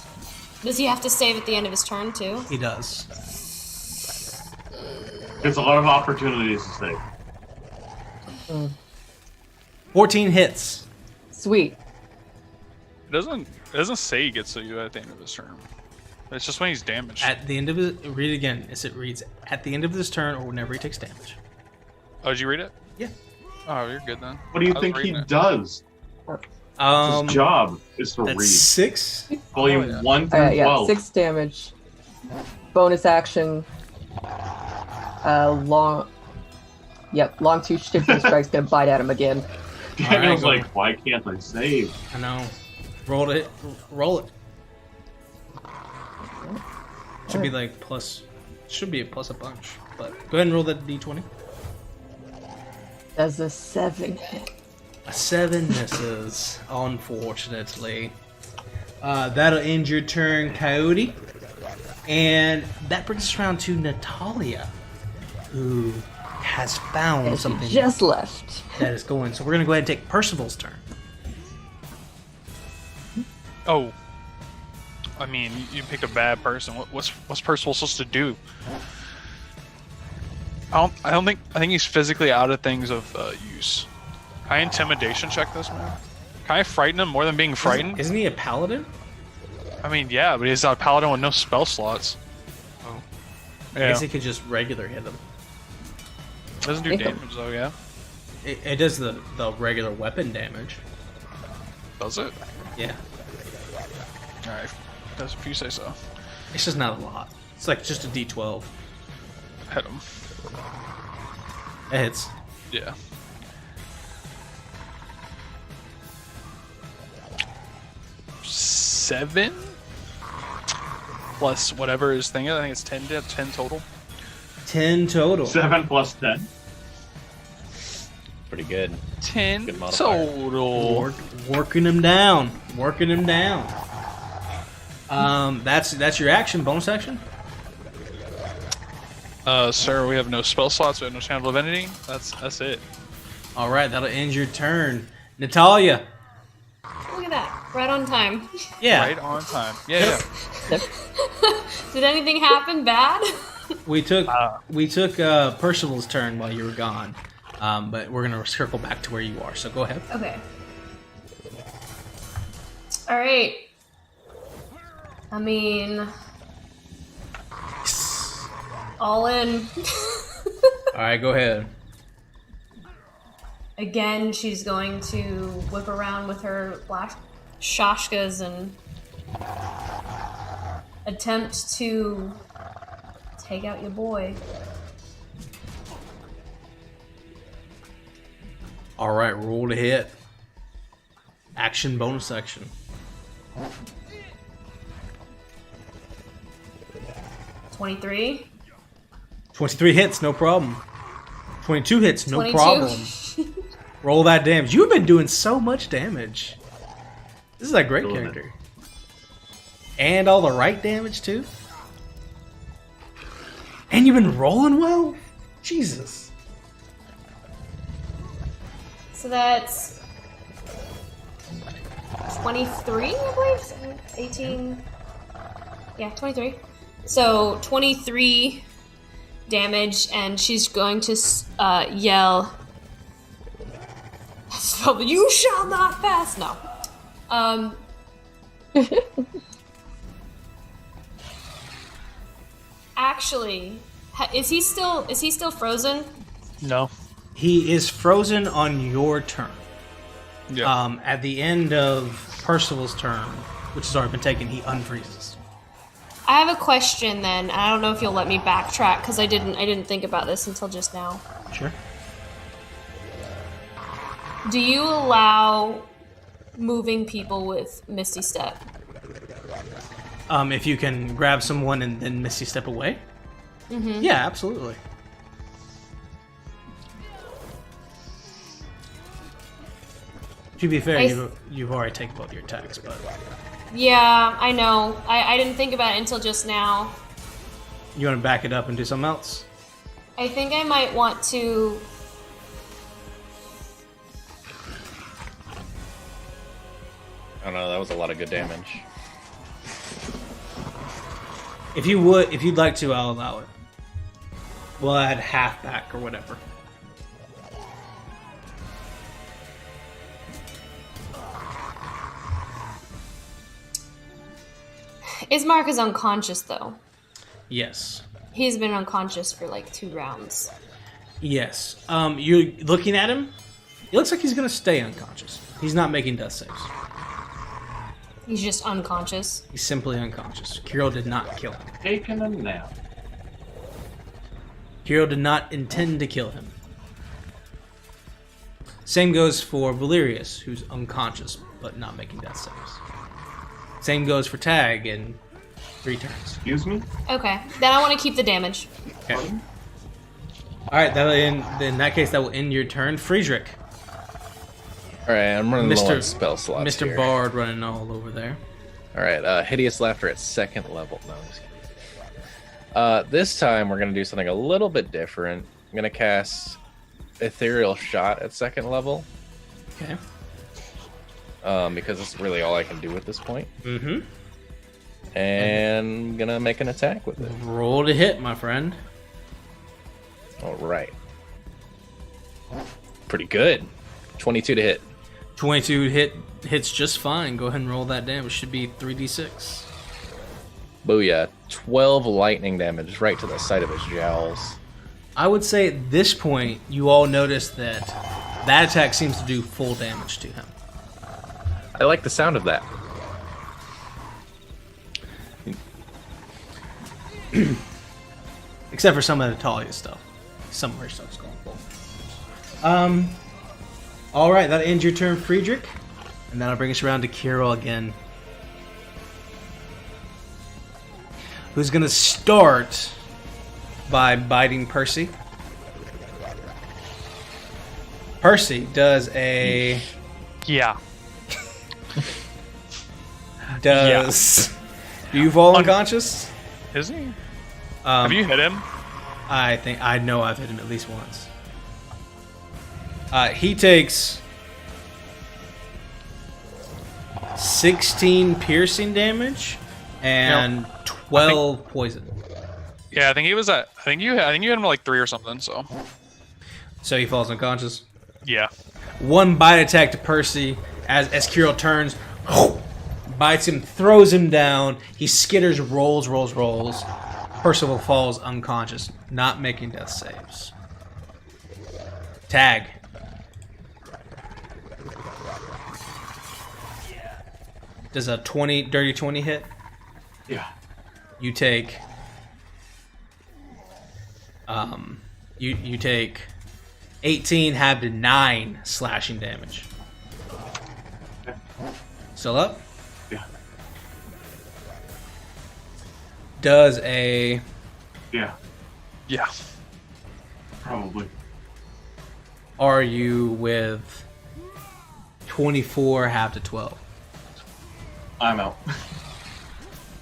Does he have to save at the end of his turn too? He does. There's a lot of opportunities to save. 14 hits. Sweet. It doesn't say he gets to you at the end of his turn. It's just when he's damaged. At the end of his, read it again. It reads at the end of this turn or whenever he takes damage. Oh, did you read it? Yeah. Oh, you're good then. What do you I was think he reading it. does? His job is to That's read. 6. Volume Oh, yeah. 1 through 12. 6 damage. Bonus action. Long 2 shifting strikes. Gonna bite at him again. Daniel's Alright, like, why can't I save? I know. Roll it. Roll it. Should be like plus. Should be a plus a bunch. But go ahead and roll that d20. Does a 7 hit? A 7 misses, unfortunately. That'll end your turn, Coyote. And that brings us around to Natalia, who has found And she something just left. that is going. So we're going to go ahead and take Percival's turn. Oh. I mean, you picked a bad person. What's Percival supposed to do? I think he's physically out of things of use. Can I intimidation check this man? Can I frighten him more than being frightened? Isn't he a paladin? I mean, yeah, but he's not a paladin with no spell slots. Oh. I Yeah. guess he could just regular hit him. Doesn't do damage though, yeah? It does the regular weapon damage. Does it? Yeah. Alright. Does if you say so. It's just not a lot. It's like just a d12. Hit him. It hits. Yeah. Seven plus whatever his thing is. I think it's 10 total. 10 total. 7 plus 10. Pretty good. 10 Good modifier. total. Working him down. Working him down. That's your action. Bonus action. Sir, we have no spell slots. We have no channel of divinity. That's it. All right, that'll end your turn. Natalia. Look at that, right on time. Yeah. Right on time. Yeah. Did anything happen bad? We took Percival's turn while you were gone, but we're gonna circle back to where you are. So go ahead. Okay. All right. I mean, all in. All right, go ahead. Again, she's going to whip around with her black shashkas and attempt to take out your boy. All right, roll to hit. Action bonus action. 23. 23 hits, no problem. 22 hits, no 22. problem. Roll that damage. You've been doing so much damage. This is a great Doing character. And all the right damage, too. And you've been rolling well? Jesus. So that's 23, I believe? 18. Yeah, 23. So 23 damage, and she's going to yell, "You shall not pass!" No. Actually, is he still frozen? No. He is frozen on your turn. Yeah. At the end of Percival's turn, which has already been taken, he unfreezes. I have a question then. I don't know if you'll let me backtrack because I didn't think about this until just now. Sure. Do you allow moving people with Misty Step? If you can grab someone and then Misty step away? Mm-hmm. Yeah, absolutely. To be fair, you've already taken both your attacks, but... Yeah, I know. I didn't think about it until just now. You want to back it up and do something else? I think I might want to... I don't know, that was a lot of good damage. If you'd like to, I'll allow it. We'll add half back or whatever. Ismark is unconscious, though. Yes. He's been unconscious for like 2 rounds. Yes. You're looking at him. It looks like he's going to stay unconscious. He's not making death saves. He's just unconscious. He's simply unconscious. Kirill did not kill him. Taking a nap. Kirill did not intend to kill him. Same goes for Valerius, who's unconscious but not making death saves. Same goes for Tag in 3 turns. Excuse me? Okay, then I want to keep the damage. Okay. Alright, in that case, that will end your turn. Friedrich. Alright, I'm running low on spell slots Mr. here. Bard running all over there. Alright, Hideous Laughter at 2nd level. No, I'm just kidding. This time we're going to do something a little bit different. I'm going to cast Ethereal Shot at 2nd level. Okay. Because that's really all I can do at this point. Mm-hmm. And I'm going to make an attack with it. Roll to hit, my friend. Alright. Pretty good. 22 to hit. 22 hits just fine. Go ahead and roll that damage. Should be 3d6. Booyah. 12 lightning damage right to the side of his jowls. I would say at this point, you all notice that that attack seems to do full damage to him. I like the sound of that. Except for some of Natalia's stuff. Some of her stuff's going full. Alright, that ends your turn, Friedrich. And that'll bring us around to Kirill again. Who's gonna start by biting Percy. Percy does a... Yeah. Does... Do you fall unconscious? Is he? Have you hit him? I know I've hit him at least once. He takes 16 piercing damage and 12 poison. Yeah, I think he was at. I think you hit him like 3 or something. So he falls unconscious. Yeah. One bite attack to Percy as Kirill turns, bites him, throws him down. He skitters, rolls. Percival falls unconscious, not making death saves. Tag. Does a dirty 20 hit? Yeah. You take you take 18 halved to 9 slashing damage. Still up? Yeah. Does a... Yeah. Yeah. Probably. Are you with 24 half to 12? I'm out.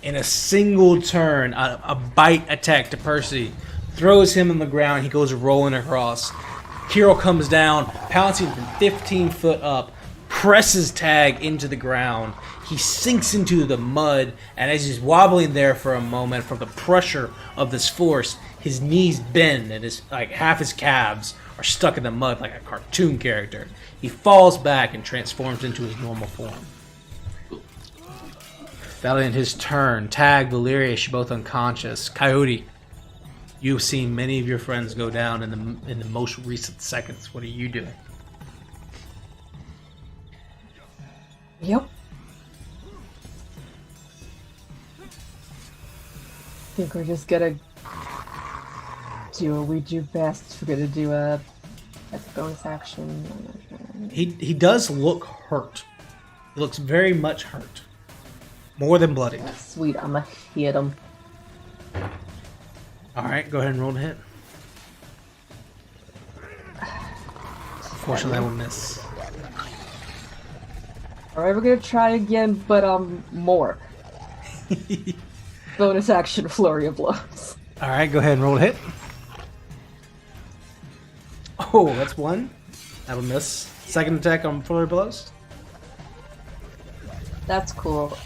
In a single turn, a bite attack to Percy throws him on the ground. He goes rolling across. Kirill comes down, pouncing from 15 foot up, presses Tag into the ground. He sinks into the mud, and as he's wobbling there for a moment from the pressure of this force, his knees bend and half his calves are stuck in the mud like a cartoon character. He falls back and transforms into his normal form. That'll end his turn. Tag, Valerius, you're both unconscious. Coyote, you've seen many of your friends go down in the most recent seconds. What are you doing? Yep. I think we're just gonna do what we do best. We're gonna do a bonus action. He does look hurt. He looks very much hurt. More than bloodied. Sweet, I'ma hit him. Alright, go ahead and roll to hit. Unfortunately, I will miss. Alright, we're gonna try again, but more. Bonus action flurry of blows. Alright, go ahead and roll to hit. Oh, that's one. That'll miss. Second attack on flurry blows. That's cool.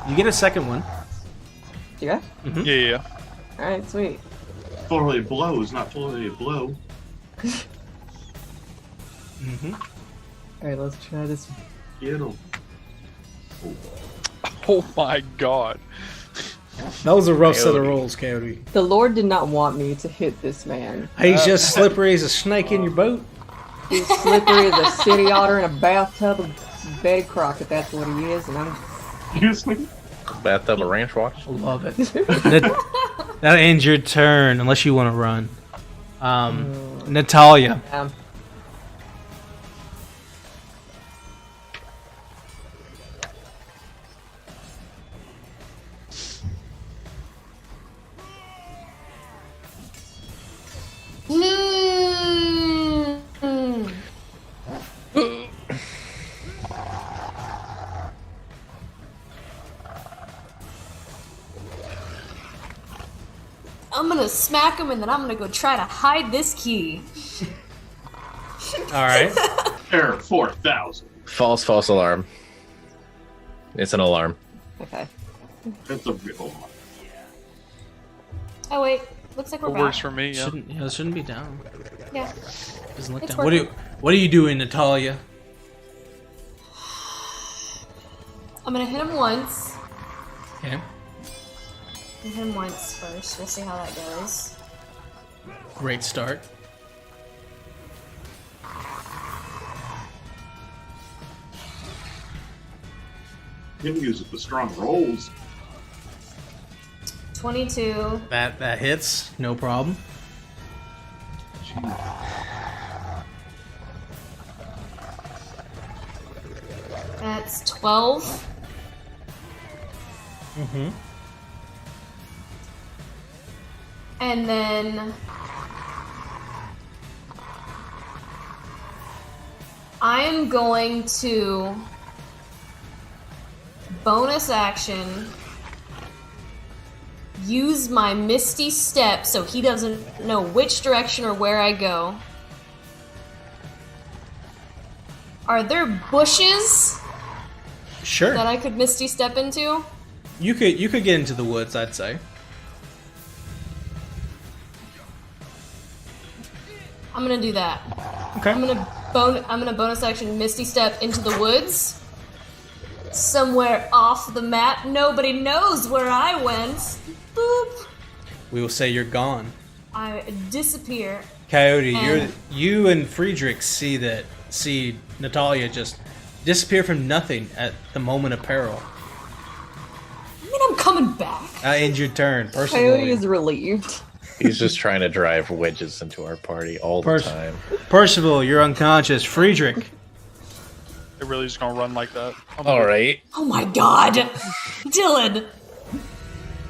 You get a second one. Yeah? Mm-hmm. Yeah. Alright, sweet. Flurry of blows, not flurry of blow. Mm-hmm. Alright, let's try this. Get him. Oh my god. That was a rough set of rolls, Coyote. The Lord did not want me to hit this man. He's just slippery as a snake in your boat. He's slippery as a city otter in a bathtub of Betty Crockett, that's what he is, and I'm... Excuse me? Bathtub of ranch wash. Love it. That ends your turn, unless you want to run. Natalia. I'm gonna smack him and then I'm gonna go try to hide this key. Alright. Error 4000. False alarm. It's an alarm. Okay. That's a real one. Oh wait, looks like we're It back. works for me, yeah. It shouldn't be down. Yeah. Doesn't look It's down. working. What are you doing, Natalia? I'm gonna hit him once. Okay. Hit him once first. We'll see how that goes. Great start. You can use it with strong rolls. 22. That hits, no problem. That's 12. Mm-hmm. And then I am going to bonus action use my Misty Step so he doesn't know which direction or where I go. Are there bushes Sure. that I could Misty Step into? You could get into the woods, I'd say. I'm gonna do that. Okay. I'm gonna bonus action Misty Step into the woods. Somewhere off the map. Nobody knows where I went. Boop. We will say you're gone. I disappear. Coyote, And- you and Friedrich see Natalia just disappear from nothing at the moment of peril. I mean, I'm coming back. End your turn. Coyote Personally, is relieved. He's just trying to drive wedges into our party all the time. Percival, you're unconscious. Friedrich. They're really just gonna run like that. All right. Oh my god! Dylan!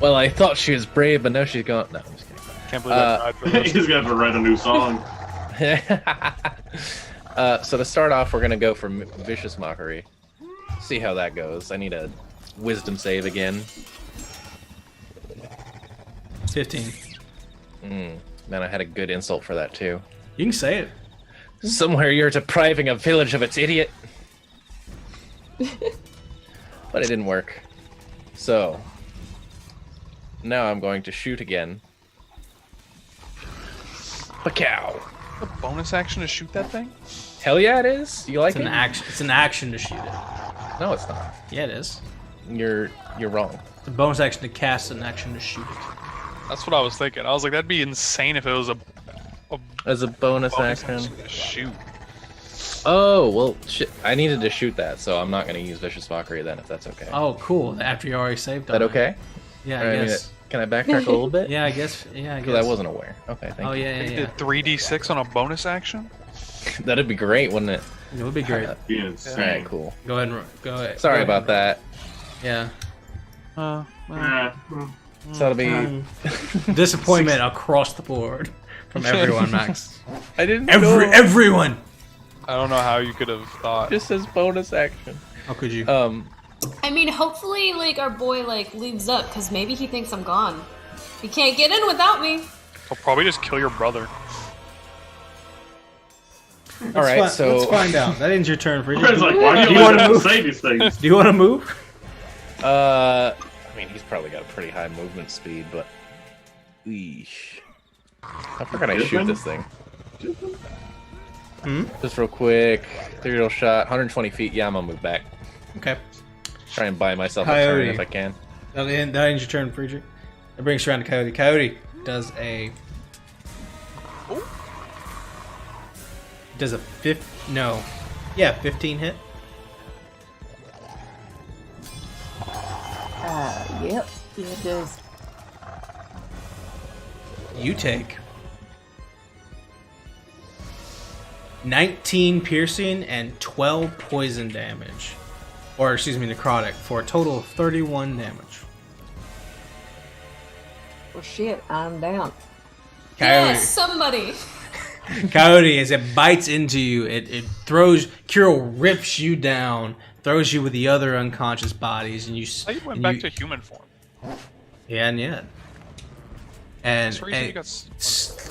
Well, I thought she was brave, but now she's gone. No, I'm just kidding. Can't believe I died for this. He's got to write a new song. So to start off, we're gonna go for Vicious Mockery. See how that goes. I need a Wisdom save again. 15. Man, I had a good insult for that too. You can say it. Somewhere you're depriving a village of its idiot. But it didn't work. So now I'm going to shoot again. Pacow. A bonus action to shoot that thing? Hell yeah, it is. You like It's it? an action. It's an action to shoot it. No, it's not. Yeah, it is. You're wrong. It's a bonus action to cast, an action to shoot it. That's what I was thinking. I was like, that'd be insane if it was a As a bonus action. to shoot. Oh, well, shit. I needed to shoot that, so I'm not going to use Vicious Mockery then, if that's okay. Oh, cool. After you already saved Is that okay? Yeah, Or, I mean, guess. can I backtrack a little bit? Yeah, I guess. Yeah, I Because guess. I wasn't aware. Okay, thank Oh, you. yeah, You yeah. did 3d6 on a bonus action? That'd be great, wouldn't it? It would be great. Be insane. Alright, cool. Go ahead and go ahead. Sorry Go about that. ahead. Yeah. So that'll be... Disappointment across the board from everyone, Max. I didn't know. Everyone. I don't know how you could have thought. Just as bonus action. How could you? I mean, hopefully, like, our boy, like, leaves up, because maybe he thinks I'm gone. He can't get in without me. I'll probably just kill your brother. Alright, so... let's find out. That ends your turn, Friedrich. Fred's like, why do you wanna let him move? say these things? Do you want to move? I mean, he's probably got a pretty high movement speed, but... Eesh. How far can I shoot this thing? Just real quick. 3-year-old shot, 120 feet. Yeah, I'm gonna move back. Okay. Try and buy myself a Coyote. turn if I can. That ends your turn, Friedrich. That brings you around to Coyote. Coyote does a... Does a 15 hit. Yep. Yeah, it does. You take 19 piercing and 12 poison damage. Or, excuse me, necrotic, for a total of 31 damage. Well, shit, I'm down. Coyote. Yes, somebody. Coyote, as it bites into you, it throws... Kirill rips you down, throws you with the other unconscious bodies, and you... I went back to human form. Yeah, and yet. And, That's where you said you and got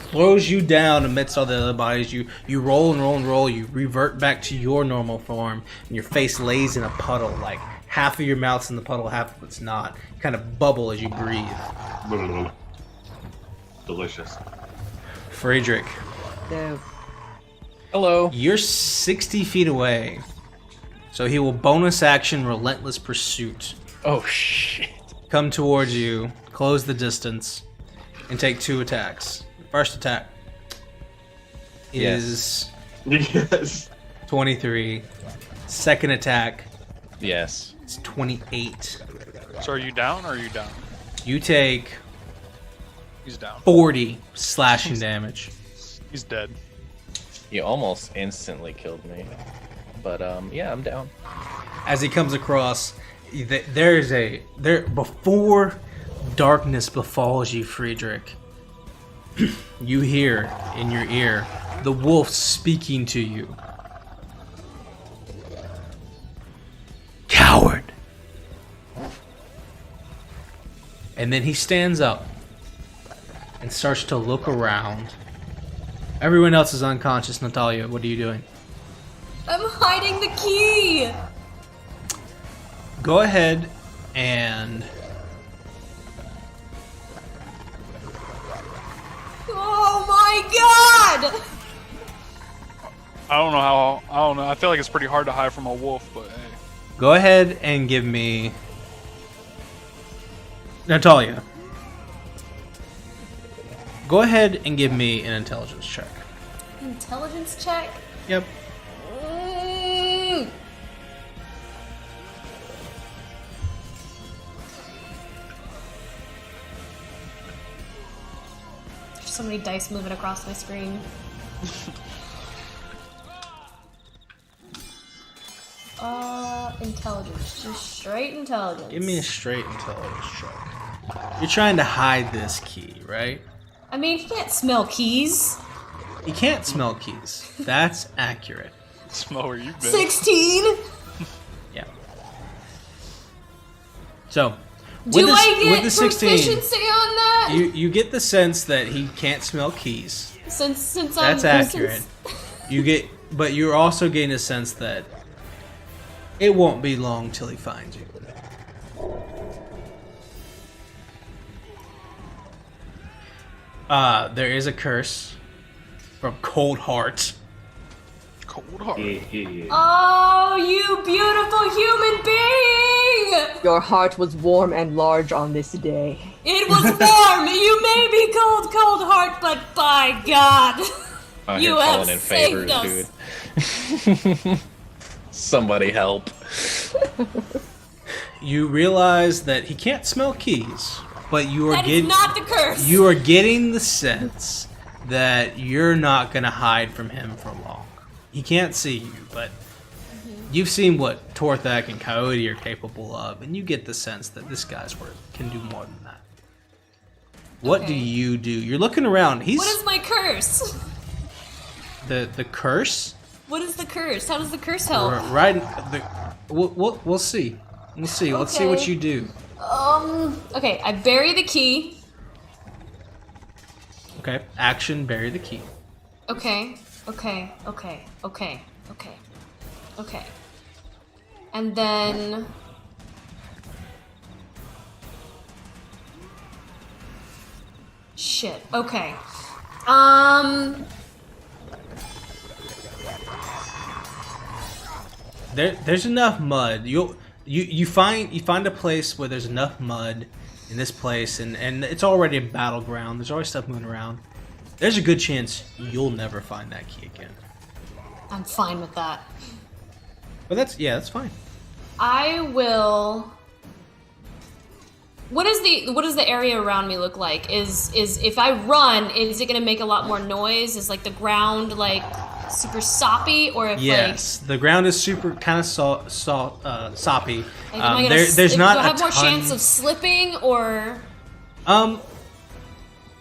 throws you down amidst all the other bodies. You roll and roll and roll. You revert back to your normal form, and your face lays in a puddle. Like half of your mouth's in the puddle, half of it's not. You kind of bubble as you breathe. Delicious. Friedrich, No. Hello. you're 60 feet away, so he will bonus action Relentless Pursuit. Oh, shit. Come towards you, close the distance, and take 2 attacks. First attack is Yes. 23. Second attack Yes. is 28. So are you down or are you down? You take He's down. 40 slashing damage. He's dead. You almost instantly killed me. But, yeah, I'm down. As he comes across, before darkness befalls you, Friedrich, you hear in your ear the wolf speaking to you. Coward! And then he stands up and starts to look around. Everyone else is unconscious. Natalia, what are you doing? I'm hiding the key. Go ahead and... Oh my god! I don't know. I feel like it's pretty hard to hide from a wolf, but hey. Go ahead and give me... Natalia. Go ahead and give me an intelligence check. Intelligence check? Yep. Mm. So many dice moving across my screen. Intelligence. Just straight intelligence. Give me a straight intelligence check. You're trying to hide this key, right? I mean, he can't smell keys. He can't smell keys. That's accurate. Smell where you've been. 16? Yeah. So, Do with I get with the 16, proficiency on that? you get the sense that he can't smell keys. Since That's accurate. But you're also getting a sense that it won't be long till he finds you. There is a curse from Cold Heart. Cold heart. Oh, you beautiful human being! Your heart was warm and large on this day. It was warm. You may be cold, cold heart, but by God, you have fallen in saved favors, us. dude. Somebody help. You realize that he can't smell keys, but you are That is getting not the curse. you are getting the sense that you're not gonna hide from him for long. He can't see you, but you've seen what Torthak and Coyote are capable of, and you get the sense that this guy's can do more than that. What do Okay. you do? You're looking around. He's What is my curse? the curse. What is the curse? How does the curse help? Right. We'll see. We'll see. Let's see what Okay. you do. Okay, I bury the key. Okay. Action. Bury the key. Okay. And then... Shit, okay. There's enough mud. You find a place where there's enough mud in this place, and it's already a battleground. There's always stuff moving around. There's a good chance you'll never find that key again. I'm fine with that. But that's fine. I will... What does the area around me look like? Is if I run, is it gonna make a lot more noise? Is like the ground like super soppy, or if Yes, the ground is super kind of soppy. like am I gonna, There's not do I have a more ton. chance of slipping, or You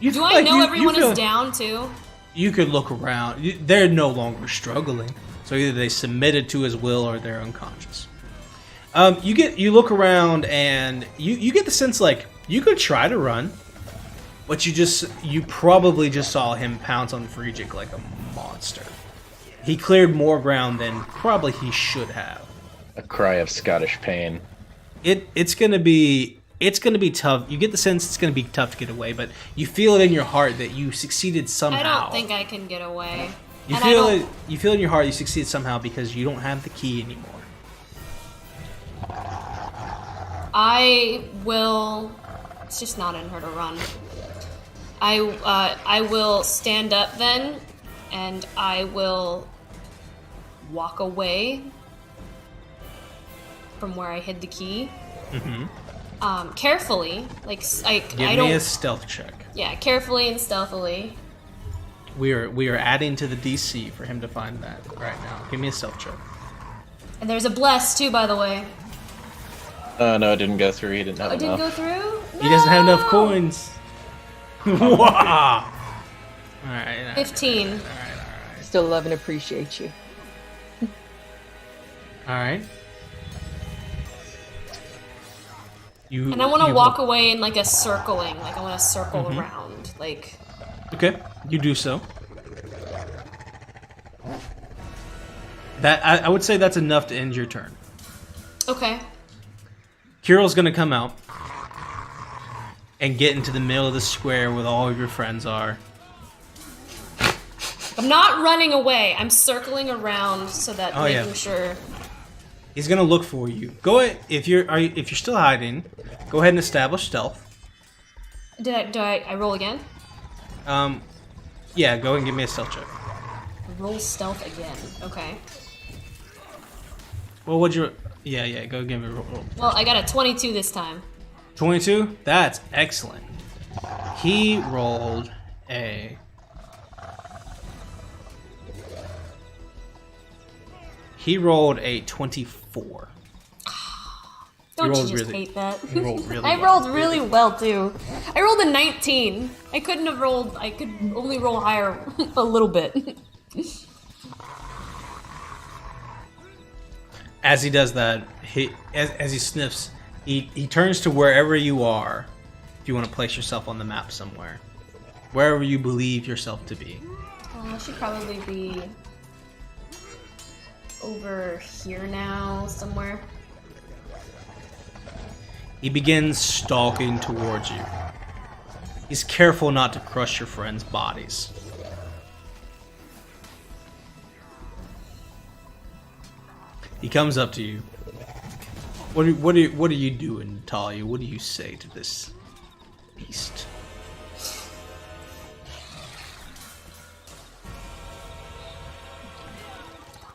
do feel I like know you everyone feel- is down too? You could look around. They're no longer struggling, so either they submitted to his will or they're unconscious. You look around and you get the sense like you could try to run, but you probably just saw him pounce on Fregic like a monster. He cleared more ground than probably he should have. A cry of Scottish pain. It's gonna be tough. You get the sense it's gonna be tough to get away, but you feel it in your heart that you succeeded somehow. I don't think I can get away. You And feel I it. don't- You feel in your heart you succeeded somehow because you don't have the key anymore. I will. It's just not in her to run. I will stand up then, and I will walk away from where I hid the key. Carefully, like Give I me don't. a stealth check. Yeah, carefully and stealthily. We are adding to the DC for him to find that right now. Give me a stealth check. And there's a bless too, by the way. No, it didn't go through. He didn't have Oh, it didn't enough. go through. He doesn't have enough No! coins. Wow. All right. 15. Still love and appreciate you. All right. And I want to walk away in like a circling, like I want to circle around, like. Okay, you do so. That I would say that's enough to end your turn. Okay. Kirill's gonna come out and get into the middle of the square where all of your friends are. I'm not running away. I'm circling around so that Oh, making yeah. sure. He's gonna look for you. Go ahead if you're still hiding. Go ahead and establish stealth. Do I roll again? Yeah. Go and give me a stealth check. Roll stealth again. Okay. Well, what'd you? Yeah. Go give me a roll. Well, I got a 22 this time. 22. That's excellent. He rolled He rolled a 24. Don't rolled you just really- hate that? You rolled really I well. rolled really well too. I rolled a 19. I couldn't have rolled. I could only roll higher a little bit. As he does that, as he sniffs, he turns to wherever you are. If you want to place yourself on the map somewhere, wherever you believe yourself to be. I should probably be over here now, somewhere. He begins stalking towards you. He's careful not to crush your friends' bodies. He comes up to you. What are you doing, Natalia? What do you say to this beast?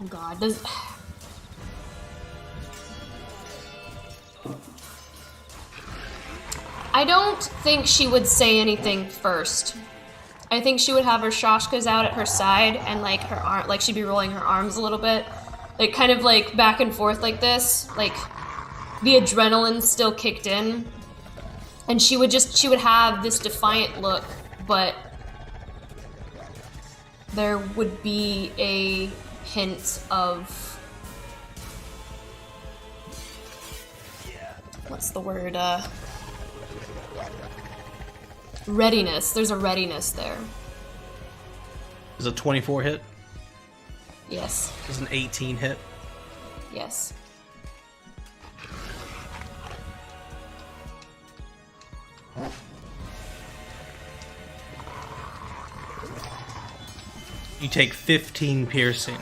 Oh God, does. I don't think she would say anything first. I think she would have her shashkas out at her side and like her arm, like she'd be rolling her arms a little bit, like kind of like back and forth like this, like the adrenaline still kicked in, and she would have this defiant look, but there would be a hint of what's the word? Readiness. There's a readiness there. Is a 24 hit? Yes. Is an 18 hit? Yes. You take 15 piercing,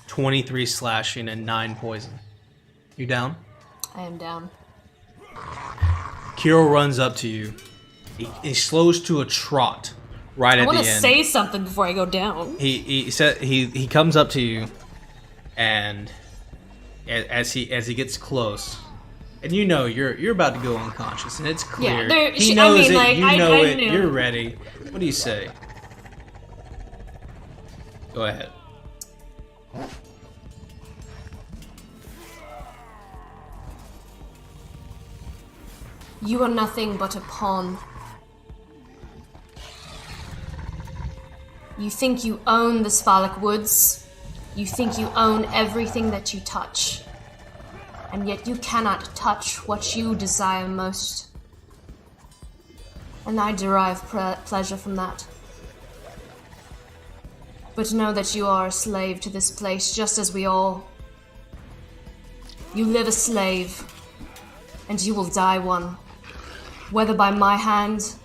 23 slashing, and 9 poison. You down? I am down. Kiro runs up to you. He slows to a trot right I at the want end. to say something before I go down. He comes up to you, and as he gets close, and you know you're about to go unconscious, and it's clear. Yeah, he knows it. like, You know I it. knew. You're ready. What do you say? Go ahead. You are nothing but a pawn. You think you own the Spalak Woods. You think you own everything that you touch. And yet you cannot touch what you desire most. And I derive pleasure from that. But know that you are a slave to this place, just as we all. You live a slave, and you will die one. Whether by my hand,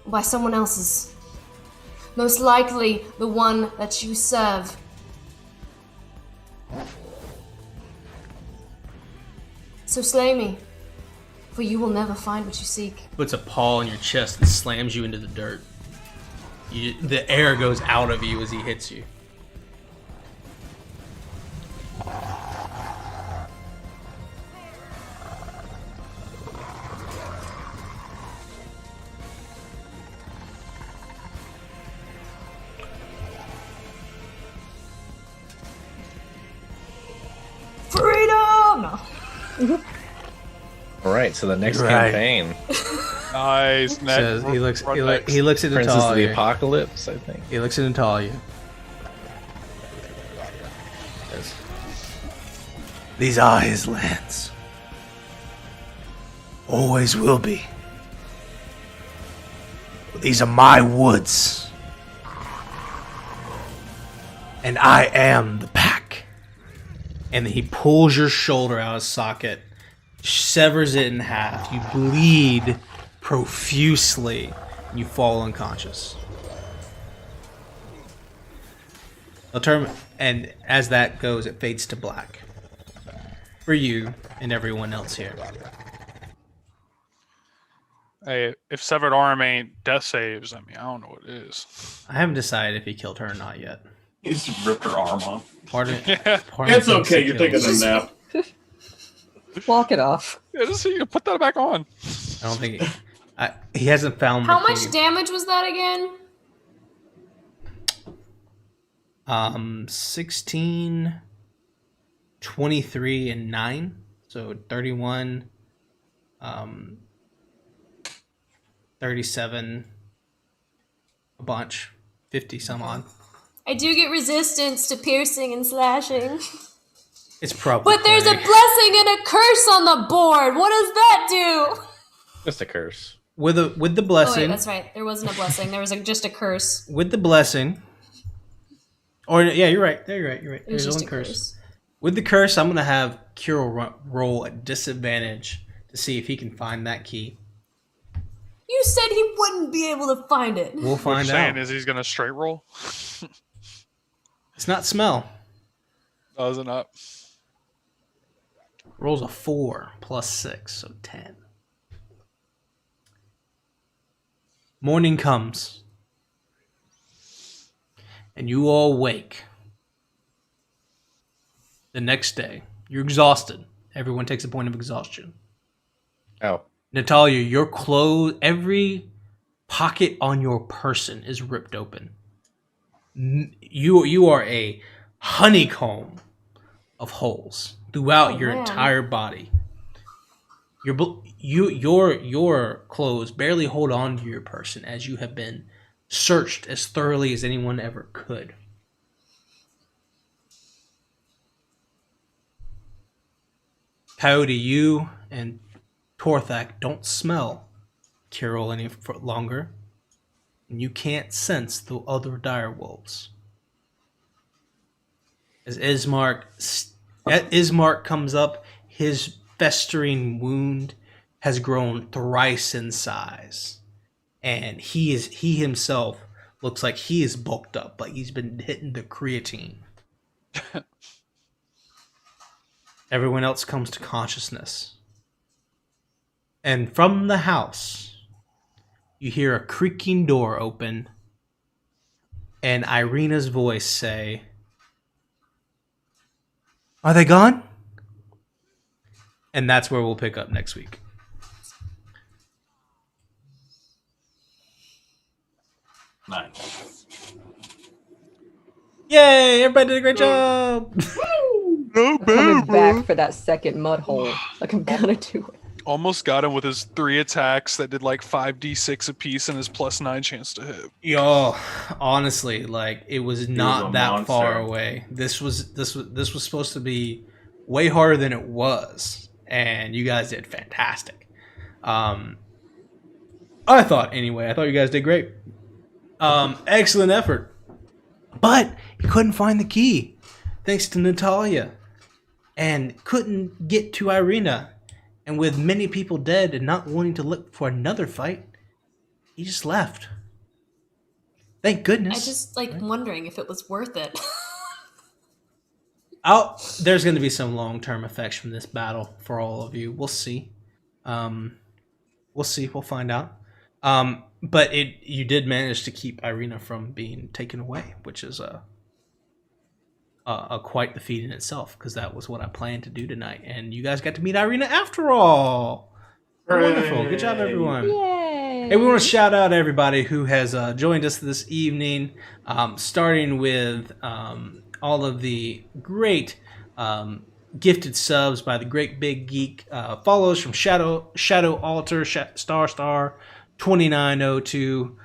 or by someone else's. Most likely the one that you serve. So slay me, for you will never find what you seek. Puts a paw on your chest and slams you into the dirt. The air goes out of you as he hits you. Freedom! All right, so the next Right. campaign, Nice. Says he looks at Princess of the Natalia. Apocalypse, I think. He looks at Natalia. Says, these are his lands. Always will be. These are my woods. And I am the pack. And then he pulls your shoulder out of socket, severs it in half. You bleed profusely, and you fall unconscious. And as that goes, it fades to black. For you and everyone else here. Hey, if severed arm ain't death saves, I mean, I don't know what it is. I haven't decided if he killed her or not yet. He just ripped her arm off. Part of, Yeah. part of It's me thinks okay, he you're killed taking her. a nap. Walk it off. Yeah, just you put that back on. I don't think. He hasn't found How the much key. damage was that again? 16, 23, and 9. So 31, 37, a bunch, 50 some odd. I do get resistance to piercing and slashing. It's probably. But there's a blessing and a curse on the board. What does that do? Just a curse. With the Oh wait, blessing. that's right. There wasn't a blessing. There was just a curse. With the blessing. Or yeah, you're right. You're right. It was There's just one a curse. With the curse, I'm gonna have Kirill roll at disadvantage to see if he can find that key. You said he wouldn't be able to find it. We'll What find you're out. saying is he's gonna straight roll. It's not smell. Oh, is it not? Rolls a 4 plus 6, so 10. Morning comes, and you all wake. The next day, you're exhausted. Everyone takes a point of exhaustion. Oh. Natalia, your clothes, every pocket on your person is ripped open. You are a honeycomb of holes throughout your entire body. Your clothes barely hold on to your person as you have been searched as thoroughly as anyone ever could. Coyote, you and Torthak don't smell Kirill any longer, and you can't sense the other direwolves. As Ismark comes up, his festering wound has grown thrice in size, and he himself looks like he is bulked up, like he's been hitting the creatine. Everyone else comes to consciousness. And from the house, you hear a creaking door open and Ireena's voice say, "Are they gone?" And that's where we'll pick up next week. Nice. Yay! Everybody did a great job! No Coming back for that second mud hole. Like I'm gonna do it. Almost got him with his 3 attacks that did like 5d6 apiece and his +9 chance to hit. Yo, honestly, like it was not a that monster. far away. This was supposed to be way harder than it was, and you guys did fantastic. I thought you guys did great. Excellent effort. But he couldn't find the key, thanks to Natalia, and couldn't get to Ireena. And with many people dead and not wanting to look for another fight, he just left. Thank goodness. I just wondering if it was worth it. There's going to be some long-term effects from this battle for all of you. We'll see. We'll see. We'll find out. But you did manage to keep Ireena from being taken away, which is quite the feat in itself, because that was what I planned to do tonight, and you guys got to meet Ireena after all. Wonderful. Good job, everyone. Yay! Hey, we want to shout out everybody who has joined us this evening, starting with all of the great gifted subs by the Great Big Geek, follows from Shadow Altar, Star 2902,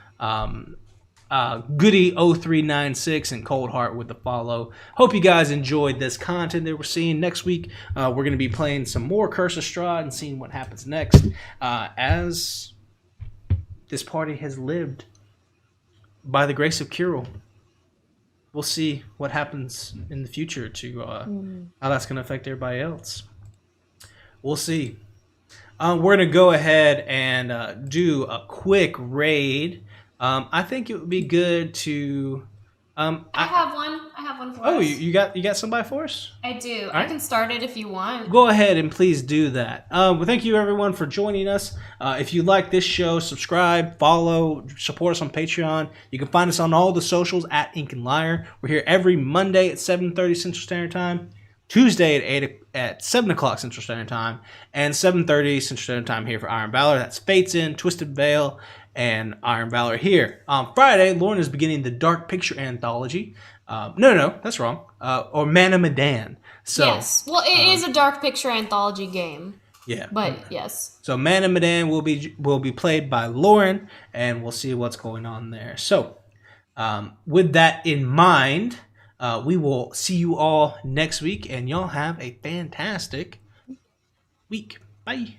Goody 0396, and Cold Heart with the follow. Hope you guys enjoyed this content that we're seeing. Next week, we're going to be playing some more Curse of Strahd and seeing what happens next, as this party has lived by the grace of Kirill. We'll see what happens in the future to how that's going to affect everybody else. We'll see. We're going to go ahead and do a quick raid. I think it would be good to. I have one for us. Oh, you got somebody for us? I do. All I right. can start it if you want. Go ahead and please do that. Well, thank you everyone for joining us. If you like this show, subscribe, follow, support us on Patreon. You can find us on all the socials at Ink and Lyre. We're here every Monday at 7:30 Central Standard Time. Tuesday at 7 o'clock Central Standard Time, and 7:30 Central Standard Time here for Iron Valor. That's Fates In, Twisted Veil, and Iron Valor here. On Friday, Lauren is beginning the Dark Picture Anthology. No, that's wrong. Or Mana Medan. So, yes. Well, it is a Dark Picture Anthology game. Yeah. But yes. So Mana Medan will be played by Lauren, and we'll see what's going on there. So, with that in mind, we will see you all next week, and y'all have a fantastic week. Bye.